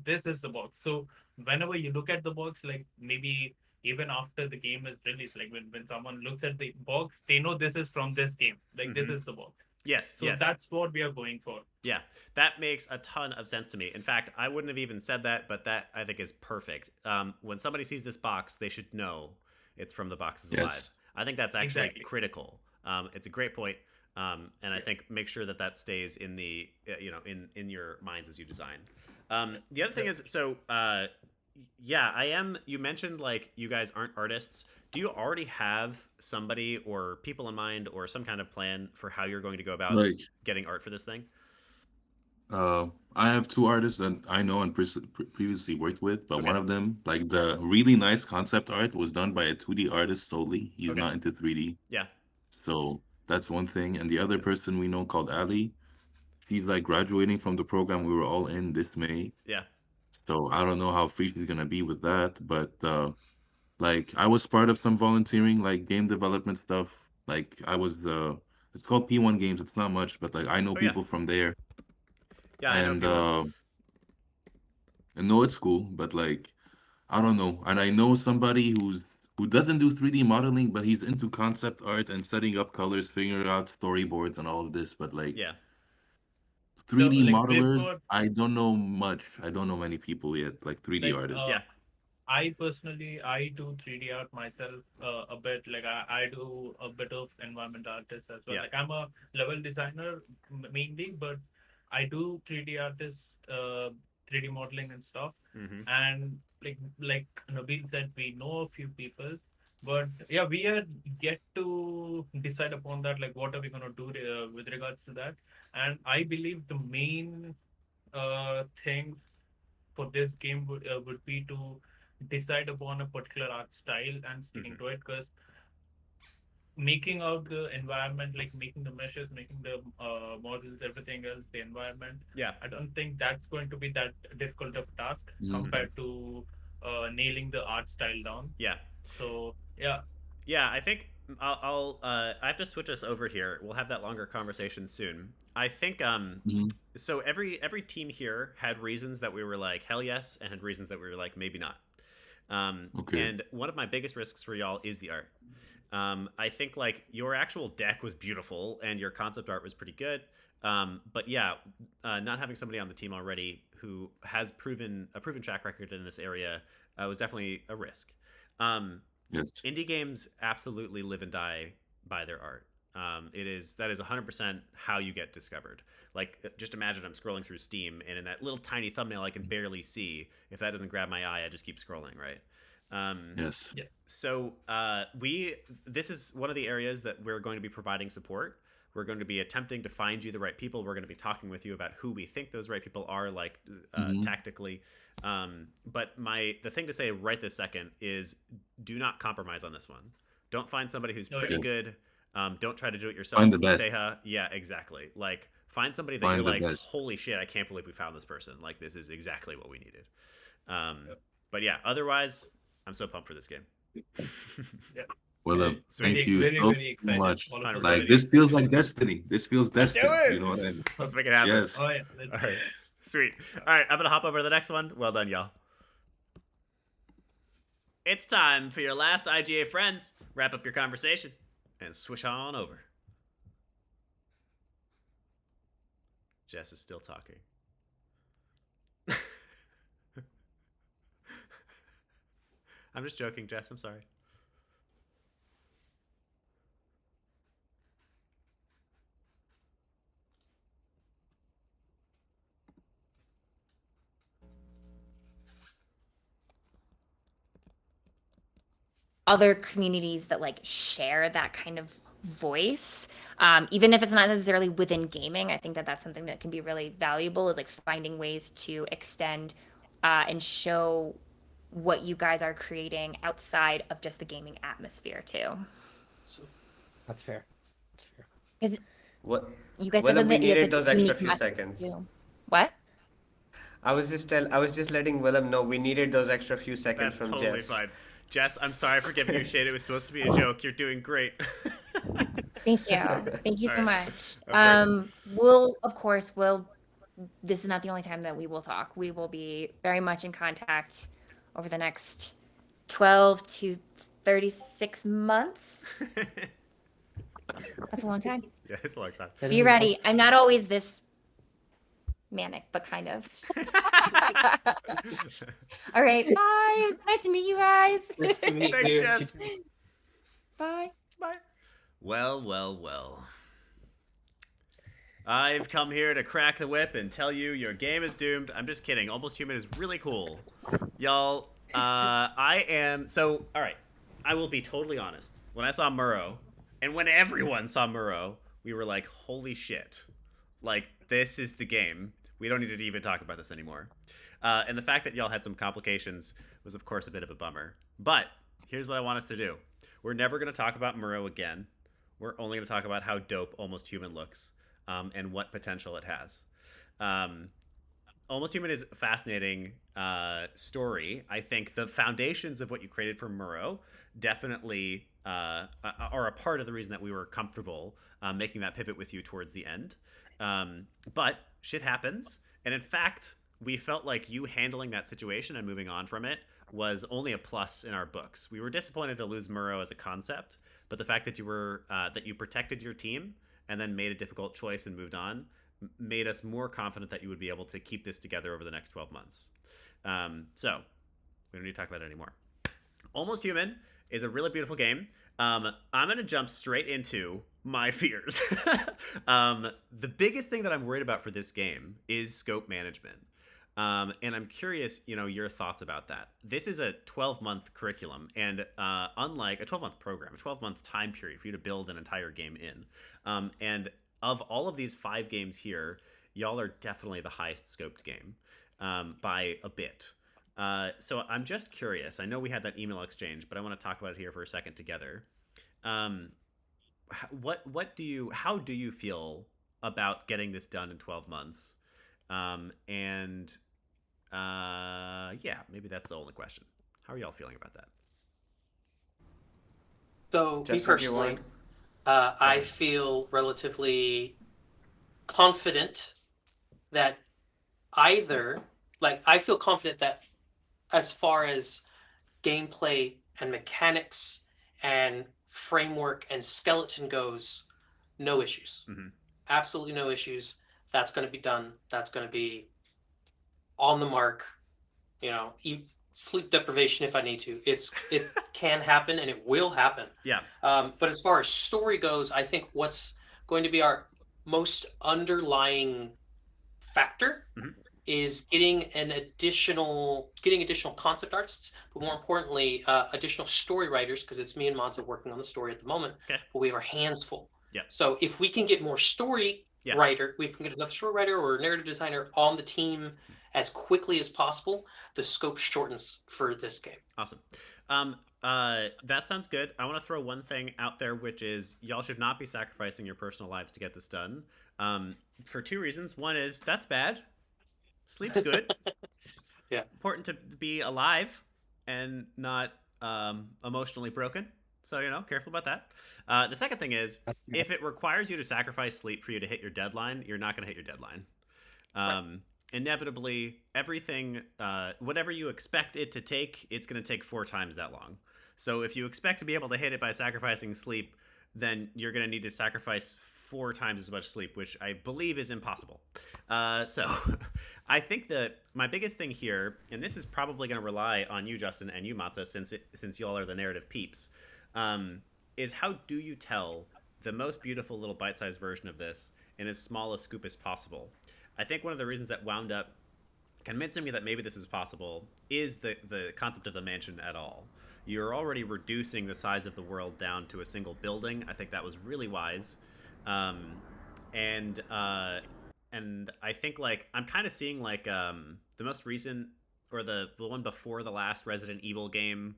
this is the box. So whenever you look at the box, like maybe even after the game is released, like when someone looks at the box, they know this is from this game. Like this is the box. Yes. So that's what we are going for. Yeah, that makes a ton of sense to me. In fact, I wouldn't have even said that, but that I think is perfect. When somebody sees this box, they should know it's from the Boxes Alive. I think that's actually critical. It's a great point. And I think make sure that stays in the in your minds as you design. The other thing is, so you mentioned like you guys aren't artists. Do you already have somebody or people in mind or some kind of plan for how you're going to go about getting art for this thing? I have two artists that I know and previously worked with, but one of them, like the really nice concept art, was done by a 2D artist solely. He's not into 3D. Yeah. So that's one thing. And the other person we know called Ali, she's like graduating from the program we were all in this May. Yeah. So I don't know how free she's gonna be with that, but like I was part of some volunteering, like game development stuff. Like I was it's called P1 Games. It's not much, but like I know people from there. Yeah, and no, it's cool, but like I don't know. And I know somebody who's who doesn't do 3D modeling, but he's into concept art and setting up colors, figuring out storyboards and all of this. But like, yeah, 3D So, like, we've modelers, got I don't know much. I don't know many people yet, like 3D like artists. yeah. I personally I do 3D art myself a bit. Like I do a bit of environment artist as well. Yeah. Like I'm a level designer mainly, but I do 3D artist, 3D modeling and stuff. And like Nabil said, we know a few people, but yeah, we are yet to decide upon that. Like, what are we gonna do with regards to that? And I believe the main thing for this game would be to decide upon a particular art style and sticking to it, because making out the environment, like making the meshes, making the models, everything else, the environment, I don't think that's going to be that difficult of a task compared to nailing the art style down. So yeah, I think I have to switch us over here. We'll have that longer conversation soon. I think so every team here had reasons that we were like hell yes, and had reasons that we were like maybe not. And one of my biggest risks for y'all is the art. I think like your actual deck was beautiful and your concept art was pretty good. But yeah, not having somebody on the team already who has a proven track record in this area was definitely a risk. Yes. Indie games absolutely live and die by their art. That is 100% how you get discovered. Like, just imagine I'm scrolling through Steam, and in that little tiny thumbnail I can barely see. If that doesn't grab my eye, I just keep scrolling, right? Yes. So this is one of the areas that we're going to be providing support. We're going to be attempting to find you the right people. We're going to be talking with you about who we think those right people are, like tactically. But the thing to say right this second is do not compromise on this one. Don't find somebody who's pretty good. Don't try to do it yourself. Find the best. Teja. Yeah, exactly. Like, find somebody that you're like, holy shit, I can't believe we found this person. Like, this is exactly what we needed. But yeah, otherwise, I'm so pumped for this game. Well, thank you very so much. excited. Like, this feels like destiny. This feels destiny. You know what I mean? Let's make it happen. Yes. Oh, yeah. All right. Sweet. All right, I'm going to hop over to the next one. Well done, y'all. It's time for your last IGA friends. Wrap up your conversation and swish on over. Jess is still talking. I'm just joking, Jess. I'm sorry. Other communities that like share that kind of voice, even if it's not necessarily within gaming. I think that that's something that can be really valuable, is like finding ways to extend and show what you guys are creating outside of just the gaming atmosphere too. That's fair. Because what you guys Willem, we it's needed a those unique extra few message seconds. too. What? I was just letting Willem know we needed those extra few seconds That's from totally Jess. fine. Jess, I'm sorry for giving you shade. It was supposed to be a joke. You're doing great. Thank you. Thank you so All much. Of course. This is not the only time that we will talk. We will be very much in contact over the next 12 to 36 months. That's a long time. Yeah, it's a long time. Be ready. I'm not always this manic, but kind of. All right. Bye. It was nice to meet you guys. Nice to meet Thanks, you. Jess. Bye. Bye. Well. I've come here to crack the whip and tell you your game is doomed. I'm just kidding. Almost Human is really cool. Y'all, all right. I will be totally honest. When I saw Murrow, and when everyone saw Murrow, we were like, holy shit. Like, this is the game. We don't need to even talk about this anymore. And the fact that y'all had some complications was, of course, a bit of a bummer. But here's what I want us to do. We're never going to talk about Murrow again. We're only going to talk about how dope Almost Human looks and what potential it has. Almost Human is a fascinating story. I think the foundations of what you created for Murrow definitely are a part of the reason that we were comfortable making that pivot with you towards the end. But shit happens. And in fact, we felt like you handling that situation and moving on from it was only a plus in our books. We were disappointed to lose Murrow as a concept, but the fact that you protected your team and then made a difficult choice and moved on made us more confident that you would be able to keep this together over the next 12 months. So we don't need to talk about it anymore. Almost Human is a really beautiful game. I'm going to jump straight into my fears. The biggest thing that I'm worried about for this game is scope management. And I'm curious, your thoughts about that. This is a 12-month curriculum, and unlike a 12-month program, a 12-month time period for you to build an entire game in. And of all of these 5 games here, y'all are definitely the highest scoped game by a bit. So I'm just curious. I know we had that email exchange, but I want to talk about it here for a second together. How do you feel about getting this done in 12 months? Yeah, maybe that's the only question. How are y'all feeling about that? So, me personally, I feel relatively confident that I feel confident that as far as gameplay and mechanics and framework and skeleton goes, no issues. Mm-hmm. Absolutely no issues. That's going to be done. That's going to be on the mark. Sleep deprivation if I need to. It can happen and it will happen. Yeah. But as far as story goes, I think what's going to be our most underlying factor is getting additional concept artists, but more importantly, additional story writers, because it's me and Monza working on the story at the moment. Okay. But we have our hands full. Yeah. So if we can get more story writer, we can get another story writer or a narrative designer on the team as quickly as possible, the scope shortens for this game. Awesome. That sounds good. I want to throw one thing out there, which is y'all should not be sacrificing your personal lives to get this done. For 2 reasons. One is that's bad. Sleep's good. Yeah. Important to be alive and not emotionally broken. So, careful about that. The second thing is, if it requires you to sacrifice sleep for you to hit your deadline, you're not going to hit your deadline. Right. Inevitably, everything, whatever you expect it to take, it's going to take 4 times that long. So if you expect to be able to hit it by sacrificing sleep, then you're going to need to sacrifice 4 times as much sleep, which I believe is impossible. So I think that my biggest thing here, and this is probably going to rely on you, Justin, and you, Matza, since y'all are the narrative peeps, is how do you tell the most beautiful little bite-sized version of this in as small a scoop as possible? I think one of the reasons that wound up convincing me that maybe this is possible is the concept of the mansion at all. You're already reducing the size of the world down to a single building. I think that was really wise. And I think I'm kind of seeing the most recent, or the one before the last Resident Evil game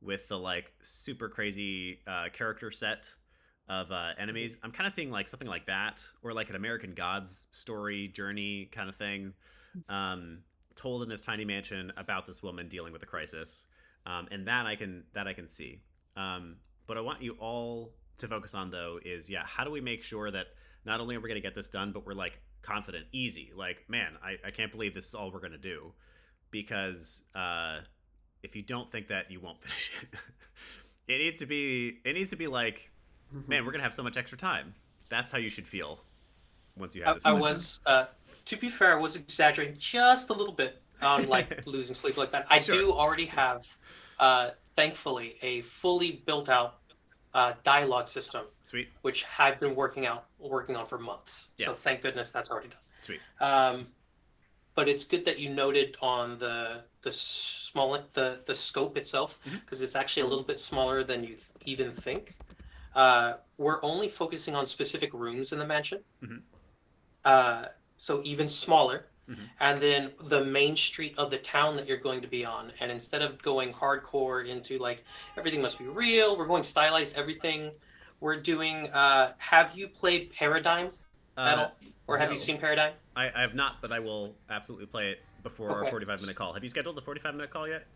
with the super crazy character set of enemies. I'm kind of seeing something like that, or an American Gods story journey kind of thing, told in this tiny mansion about this woman dealing with a crisis, and that I can see. But I want you all to focus on, though, is how do we make sure that not only are we going to get this done, but we're confident, easy, man, I can't believe this is all we're going to do, because if you don't think that, you won't finish it. It needs to be man, we're gonna have so much extra time. That's how you should feel once you have this. I was, to be fair, I was exaggerating just a little bit on losing sleep like that. I do already have, thankfully, a fully built out dialogue system. Sweet. Which I've been working on for months. Yeah. So thank goodness that's already done. Sweet. But it's good that you noted on the scope itself, because it's actually a little bit smaller than you even think. We're only focusing on specific rooms in the mansion. So even smaller. And then the main street of the town that you're going to be on. And instead of going hardcore into everything must be real, we're going stylized everything. We're doing, have you played Paradigm at all? Or have you seen Paradigm? I have not, but I will absolutely play it before our 45-minute call. Have you scheduled the 45-minute call yet?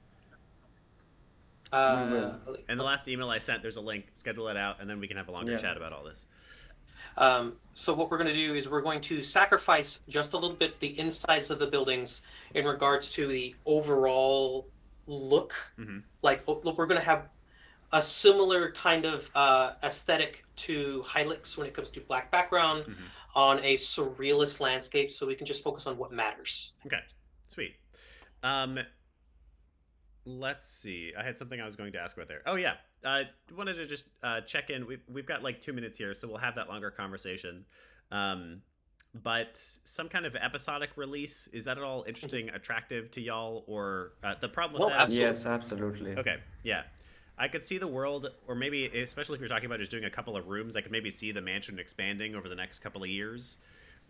In the last email I sent, there's a link. Schedule it out, and then we can have a longer chat about all this. So what we're going to do is we're going to sacrifice just a little bit the insides of the buildings in regards to the overall look. Mm-hmm. Like, look, we're going to have a similar kind of aesthetic to Hylix when it comes to black background on a surrealist landscape, so we can just focus on what matters. Okay, sweet. Let's see. I had something I was going to ask about there. Oh yeah, wanted to just check in. We've got like 2 minutes here, so we'll have that longer conversation. But some kind of episodic release, is that at all interesting, attractive to y'all, or the problem with that? Absolutely. Yes, absolutely. Okay, yeah. I could see the world, or maybe, especially if you're talking about just doing a couple of rooms, I could maybe see the mansion expanding over the next couple of years.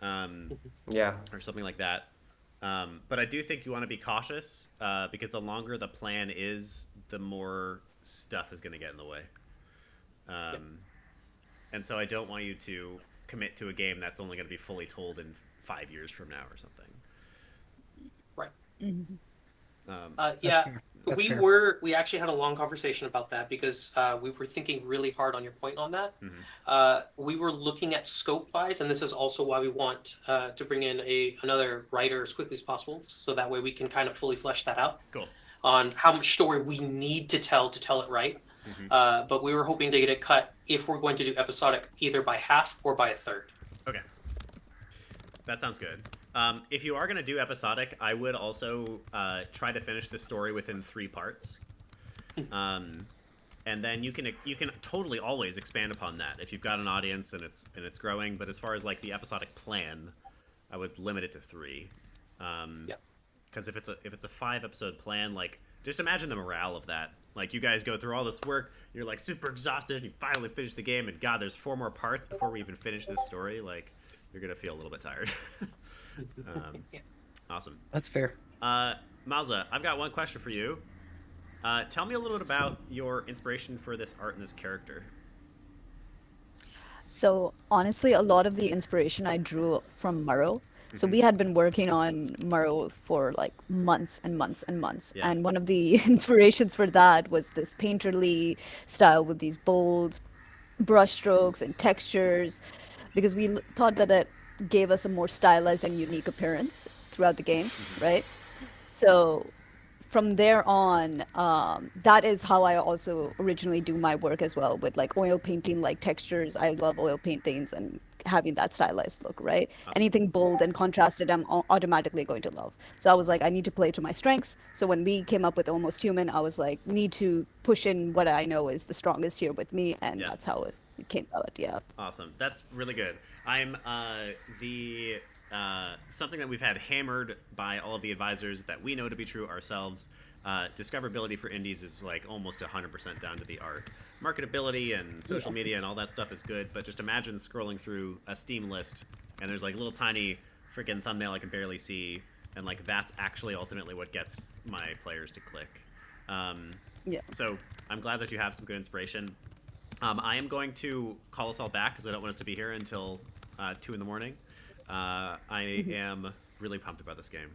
Yeah. Or something like that. But I do think you want to be cautious, because the longer the plan is, the more stuff is going to get in the way. And so I don't want you to commit to a game that's only going to be fully told in 5 years from now or something. Right. Yeah. We actually had a long conversation about that because we were thinking really hard on your point on that. We were looking at scope wise, and this is also why we want to bring in another writer as quickly as possible, so that way we can kind of fully flesh that out. Cool. On how much story we need to tell it right. But we were hoping to get it cut if we're going to do episodic either by half or by a third. Okay. That sounds good. If you are going to do episodic, I would also try to finish the story within 3 parts. And then you can totally always expand upon that if you've got an audience and it's growing. But as far as like the episodic plan, I would limit it to 3. Because if it's a 5-episode plan, like just imagine the morale of that. Like you guys go through all this work, you're like super exhausted, you finally finish the game, and God, there's 4 more parts before we even finish this story. Like you're gonna feel a little bit tired. Awesome. That's fair. Malza, I've got one question for you. Tell me a little bit about your inspiration for this art and this character. So honestly, a lot of the inspiration I drew from Murrow. So we had been working on Murrow for like months and months and months. Yeah. And one of the inspirations for that was this painterly style with these bold brush strokes and textures, because we thought that it gave us a more stylized and unique appearance throughout the game, right? So from there on, that is how I also originally do my work as well, with like oil painting, like textures. I love oil paintings and having that stylized look, right? Anything bold and contrasted, I'm automatically going to love. So I was like, I need to play to my strengths. So when we came up with Almost Human, I was like, need to push in what I know is the strongest here with me, and that's how it came about. Yeah. Awesome. That's really good. I'm something that we've had hammered by all of the advisors that we know to be true ourselves. Discoverability for indies is like almost 100% down to the art. Marketability and social media and all that stuff is good, but just imagine scrolling through a Steam list and there's like a little tiny freaking thumbnail I can barely see, and like that's actually ultimately what gets my players to click. So I'm glad that you have some good inspiration. I am going to call us all back because I don't want us to be here until 2 in the morning. I am really pumped about this game.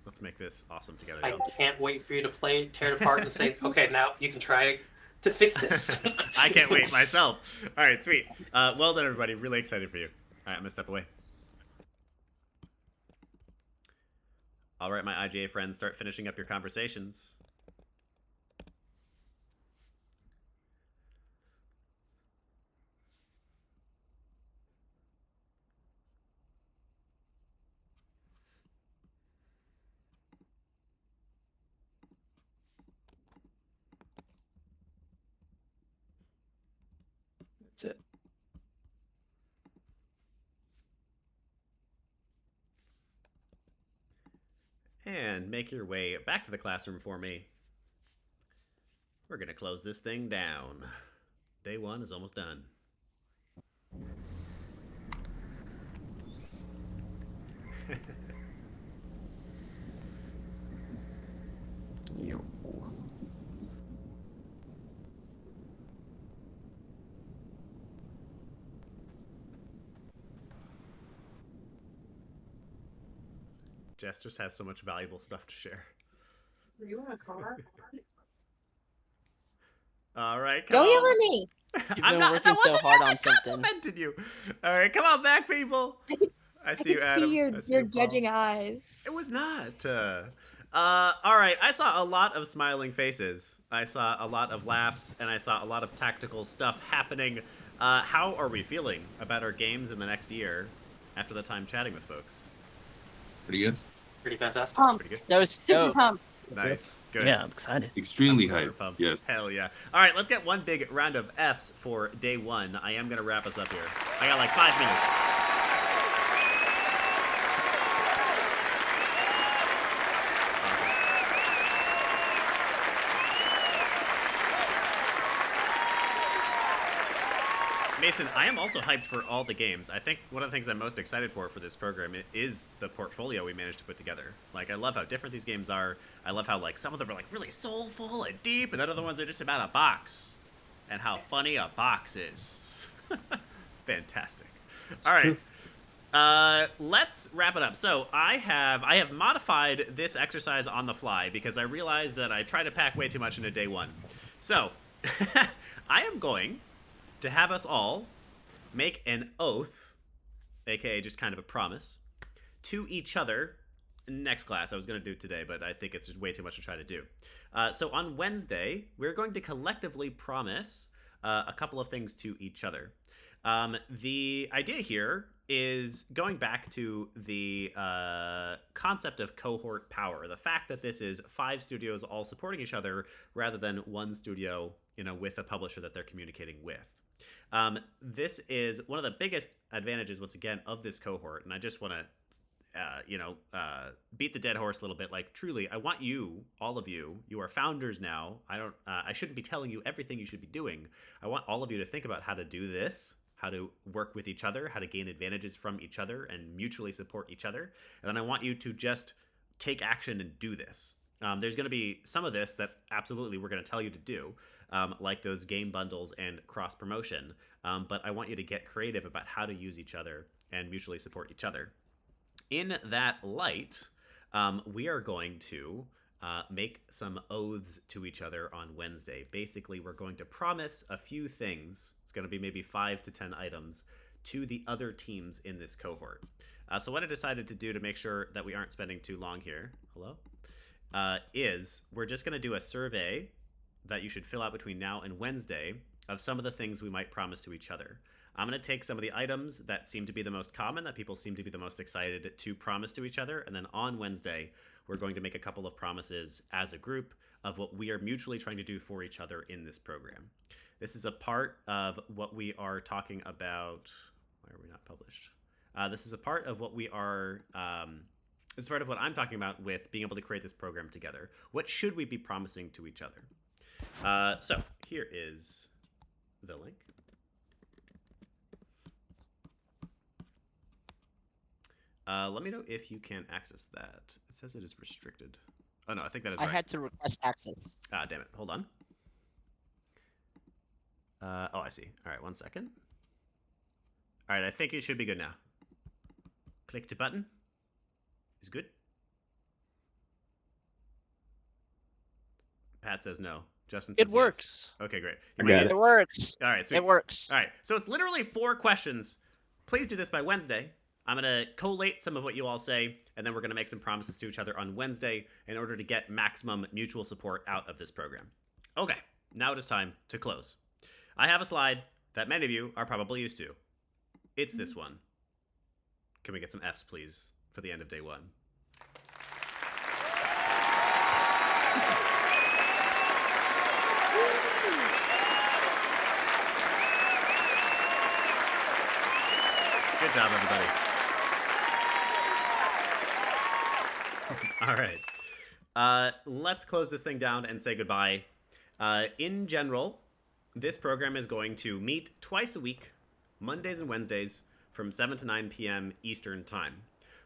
Let's make this awesome together. I can't wait for you to play, tear it apart, and say, okay, now you can try to fix this. I can't wait myself. All right, sweet. Well done, everybody. Really excited for you. All right, I'm going to step away. All right, my IGA friends, start finishing up your conversations. That's it. And make your way back to the classroom for me. We're going to close this thing down. Day 1 is almost done. Jess just has so much valuable stuff to share. Are you in a car? All right, Don't yell at me. You've been working so hard on something. Complimented you. All right, come on back, people. I see you, Adam. I could see your judging eyes. It was not. All right, I saw a lot of smiling faces. I saw a lot of laughs, and I saw a lot of tactical stuff happening. How are we feeling about our games in the next year after the time chatting with folks? Pretty good. Pretty fantastic. Pretty good. That was Super pumped. Nice. Good. Yeah, I'm excited. Extremely Super hyped. pumped. Yes. Hell yeah. All right, let's get one big round of Fs for day one. I am going to wrap us up here. I got like 5 minutes. Mason, I am also hyped for all the games. I think one of the things I'm most excited for this program is the portfolio we managed to put together. Like, I love how different these games are. I love how, like, some of them are, like, really soulful and deep, and then other ones are just about a box. And how funny a box is. Fantastic. All right. Let's wrap it up. So, I have modified this exercise on the fly because I realized that I tried to pack way too much into day one. So, I am going to have us all make an oath, aka just kind of a promise, to each other next class. I was going to do it today, but I think it's just way too much to try to do. So on Wednesday, we're going to collectively promise a couple of things to each other. The idea here is going back to the concept of cohort power, the fact that this is 5 studios all supporting each other rather than one studio, with a publisher that they're communicating with. This is one of the biggest advantages, once again, of this cohort, and I just want to, beat the dead horse a little bit. Like, truly, I want you, all of you are founders now. I shouldn't be telling you everything you should be doing. I want all of you to think about how to do this, how to work with each other, how to gain advantages from each other and mutually support each other. And then I want you to just take action and do this. There's going to be some of this that absolutely we're going to tell you to do, like those game bundles and cross promotion. But I want you to get creative about how to use each other and mutually support each other. In that light, we are going to make some oaths to each other on Wednesday. Basically, we're going to promise a few things. It's going to be maybe 5 to 10 items to the other teams in this cohort. So what I decided to do to make sure that we aren't spending too long here, is we're just going to do a survey that you should fill out between now and Wednesday of some of the things we might promise to each other. I'm going to take some of the items that seem to be the most common, that people seem to be the most excited to promise to each other, and then on Wednesday, we're going to make a couple of promises as a group of what we are mutually trying to do for each other in this program. This is a part of what we are talking about. Why are we not published? This is a part of what we are... This is part of what I'm talking about with being able to create this program together. What should we be promising to each other? So here is the link. Let me know if you can access that. It says it is restricted. Oh no, I think that is right. I had to request access. Ah, damn it. Hold on. Oh, I see. All right, 1 second. All right, I think it should be good now. Click the button. Is good. Pat says no. Justin says it works. Yes. Okay, great. It works. All right, sweet. It works. All right, so it's literally 4 questions. Please do this by Wednesday. I'm going to collate some of what you all say, and then we're going to make some promises to each other on Wednesday in order to get maximum mutual support out of this program. Okay, now it is time to close. I have a slide that many of you are probably used to. It's this one. Can we get some Fs, please, for the end of day one? Good job, everybody. All right. Let's close this thing down and say goodbye. In general, this program is going to meet twice a week, Mondays and Wednesdays, from 7 to 9 p.m. Eastern Time.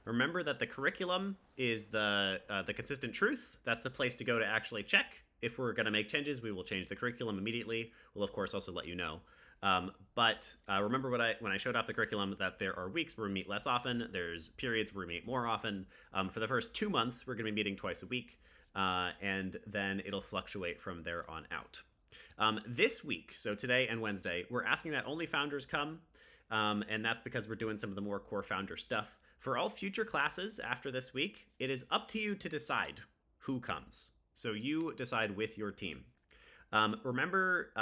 Remember that the curriculum is the consistent truth. That's the place to go to actually check. If we're going to make changes, we will change the curriculum immediately. We'll, of course, also let you know. But remember when I showed off the curriculum that there are weeks where we meet less often. There's periods where we meet more often. For the first 2 months, we're going to be meeting twice a week. And then it'll fluctuate from there on out. This week, so today and Wednesday, we're asking that only founders come. And that's because we're doing some of the more core founder stuff. For all future classes after this week, it is up to you to decide. who comes. So you decide with your team. Remember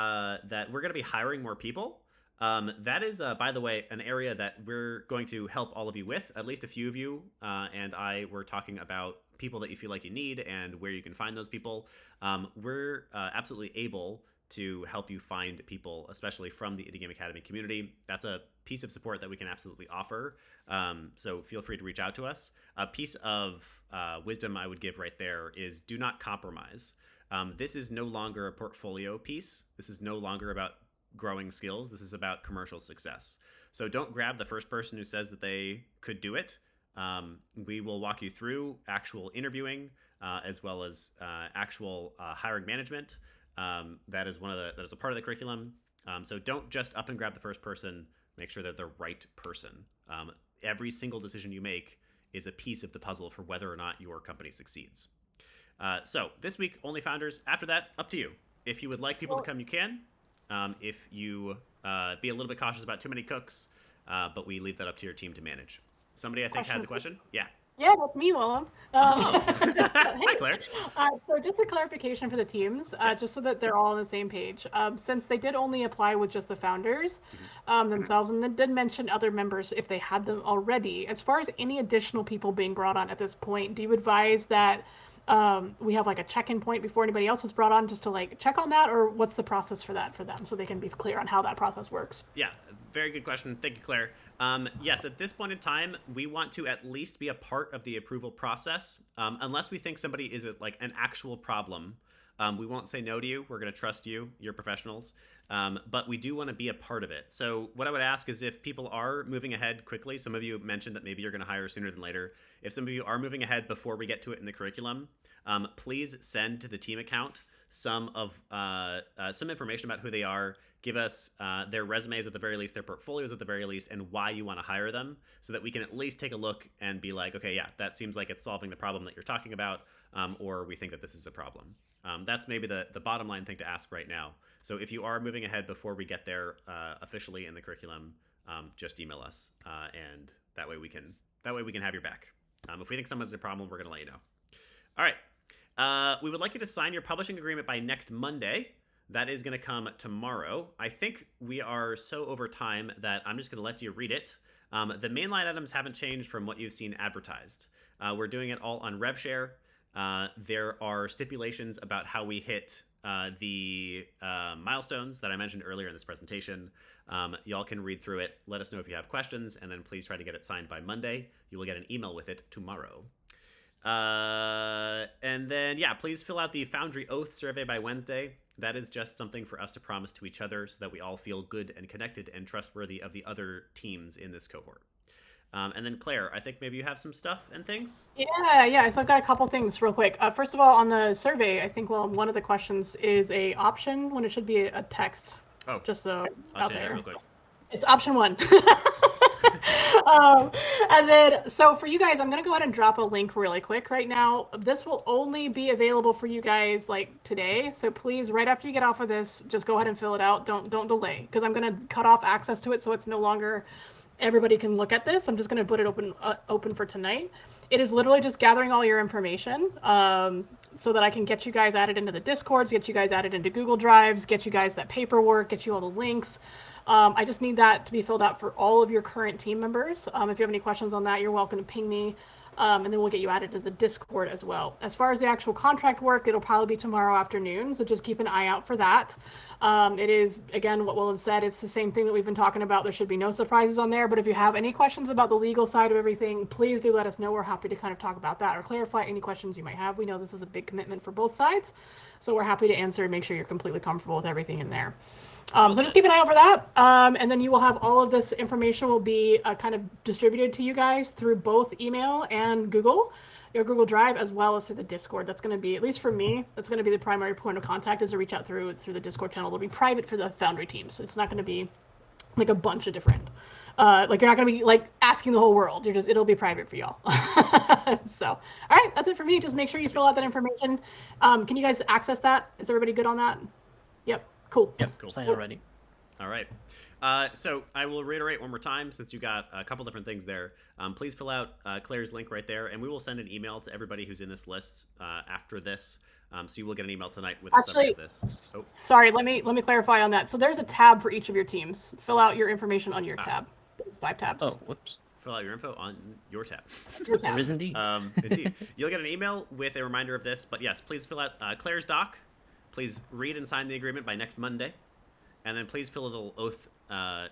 that we're going to be hiring more people. That is, by the way, an area that we're going to help all of you with. At least a few of you and I were talking about people that you feel like you need and where you can find those people. We're absolutely able to help you find people, especially from the Indie Game Academy community. That's a piece of support that we can absolutely offer. So feel free to reach out to us. A piece of wisdom I would give right there is do not compromise. This is no longer a portfolio piece. This is no longer about growing skills. This is about commercial success. So don't grab the first person who says that they could do it. We will walk you through actual interviewing as well as actual hiring management. That is a part of the curriculum. So don't just up and grab the first person. Make sure they're the right person. Every single decision you make is a piece of the puzzle for whether or not your company succeeds. So this week, only founders. After that, up to you. If you would like people to come, you can. If you be a little bit cautious about too many cooks, but we leave that up to your team to manage. Somebody I think has a question. Yeah. Yeah, that's me, Willem. Hi, Claire. So just a clarification for the teams, just so that they're all on the same page. Since they did only apply with just the founders themselves, and then did mention other members if they had them already, as far as any additional people being brought on at this point, do you advise that we have like a check-in point before anybody else was brought on just to like check on that, or what's the process for that for them so they can be clear on how that process works? Yeah, very good question. Thank you, Claire. Yes, at this point in time, we want to at least be a part of the approval process. Unless we think somebody is like an actual problem, we won't say no to you. We're going to trust you. You're professionals. But we do want to be a part of it. So what I would ask is if people are moving ahead quickly, some of you mentioned that maybe you're going to hire sooner than later. If some of you are moving ahead before we get to it in the curriculum, please send to the team account some information about who they are. Give us their resumes at the very least, their portfolios at the very least, and why you want to hire them so that we can at least take a look and be like, okay, yeah, that seems like it's solving the problem that you're talking about, or we think that this is a problem. That's maybe the bottom line thing to ask right now. So if you are moving ahead before we get there officially in the curriculum, just email us, and that way we can have your back. If we think someone's a problem, we're going to let you know. All right. We would like you to sign your publishing agreement by next Monday. That is going to come tomorrow. I think we are so over time that I'm just going to let you read it. The main line items haven't changed from what you've seen advertised. We're doing it all on RevShare. There are stipulations about how we hit the milestones that I mentioned earlier in this presentation. Y'all can read through it. Let us know if you have questions, and then please try to get it signed by Monday. You will get an email with it tomorrow. And then, yeah, please fill out the Foundry Oath survey by Wednesday. That is just something for us to promise to each other so that we all feel good and connected and trustworthy of the other teams in this cohort. And then Claire, I think maybe you have some stuff and things? Yeah. So I've got a couple things real quick. First of all, on the survey, I think one of the questions is a option when it should be a text. Oh, just so I'll out change there. that real quick. It's option 1. And then, so for you guys, I'm going to go ahead and drop a link really quick right now. This will only be available for you guys like today. So please, right after you get off of this, just go ahead and fill it out. Don't delay, because I'm going to cut off access to it so it's no longer everybody can look at this. I'm just going to put it open for tonight. It is literally just gathering all your information so that I can get you guys added into the Discords, get you guys added into Google Drives, get you guys that paperwork, get you all the links. I just need that to be filled out for all of your current team members. If you have any questions on that, you're welcome to ping me, and then we'll get you added to the Discord as well. As far as the actual contract work, it'll probably be tomorrow afternoon, so just keep an eye out for that. It is, again, what Willem said, it's the same thing that we've been talking about. There should be no surprises on there, but if you have any questions about the legal side of everything, please do let us know. We're happy to kind of talk about that or clarify any questions you might have. We know this is a big commitment for both sides, so we're happy to answer and make sure you're completely comfortable with everything in there. So just keep an eye out for that, and then you will have all of this information will be kind of distributed to you guys through both email and your Google Drive, as well as through the Discord. That's going to be, at least for me, that's going to be the primary point of contact, is to reach out through the Discord channel. It'll be private for the Foundry teams. So it's not going to be like a bunch of different, like you're not going to be like asking the whole world. It'll be private for y'all. So, all right, that's it for me. Just make sure you fill out that information. Can you guys access that? Is everybody good on that? Yep. Cool. Yep, cool. Sign already. All right. So I will reiterate one more time, since you got a couple different things there. Please fill out Claire's link right there, and we will send an email to everybody who's in this list after this. So you will get an email tonight with a summary of this. Oh. Sorry, let me clarify on that. So there's a tab for each of your teams. Fill out your information on your tab. There's 5 tabs. Oh, whoops. Fill out your info on your tab. Your tab. There is indeed. Indeed. You'll get an email with a reminder of this, but yes, please fill out Claire's doc. Please read and sign the agreement by next Monday. And then please fill a little oath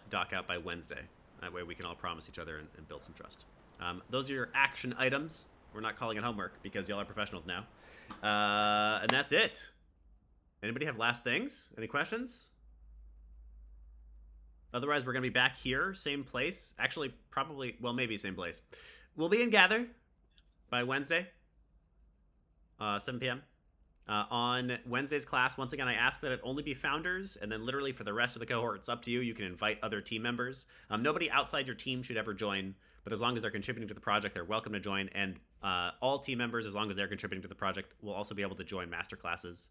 doc out by Wednesday. That way we can all promise each other and build some trust. Those are your action items. We're not calling it homework because y'all are professionals now. And that's it. Anybody have last things? Any questions? Otherwise, we're going to be back here, same place. Actually, probably, well, maybe same place. We'll be in Gather by Wednesday, 7 p.m. On Wednesday's class, once again, I ask that it only be founders, and then literally for the rest of the cohort, it's up to you. You can invite other team members. Nobody outside your team should ever join, but as long as they're contributing to the project, they're welcome to join. And all team members, as long as they're contributing to the project, will also be able to join master classes.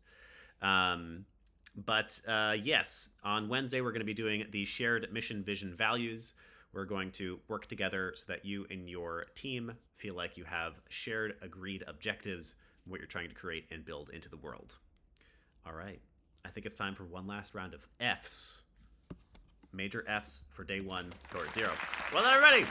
But yes, on Wednesday, we're going to be doing the shared mission, vision, values. We're going to work together so that you and your team feel like you have shared, agreed objectives, what you're trying to create and build into the world. All right. I think it's time for one last round of Fs. Major Fs for day 1, Cohort 0. Well done, everybody!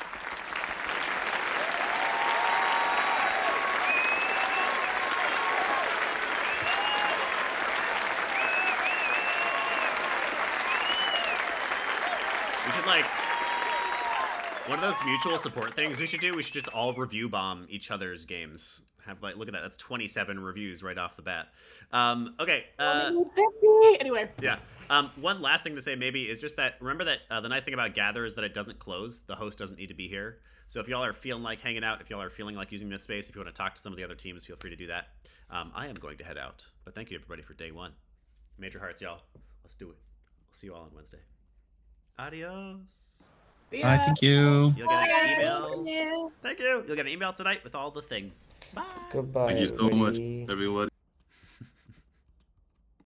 We should, like, one of those mutual support things we should do, we should just all review bomb each other's games. Have, like, look at that, that's 27 reviews right off the bat. Okay. 50! Anyway. Yeah. One last thing to say maybe is just that, remember that the nice thing about Gather is that it doesn't close. The host doesn't need to be here. So if y'all are feeling like hanging out, if y'all are feeling like using this space, if you want to talk to some of the other teams, feel free to do that. I am going to head out. But thank you, everybody, for day 1. Major hearts, y'all. Let's do it. We'll see you all on Wednesday. Adios. Bye, thank you. You'll get an email. Thank you. You'll get an email tonight with all the things. Bye. Goodbye. Thank you so much, everyone.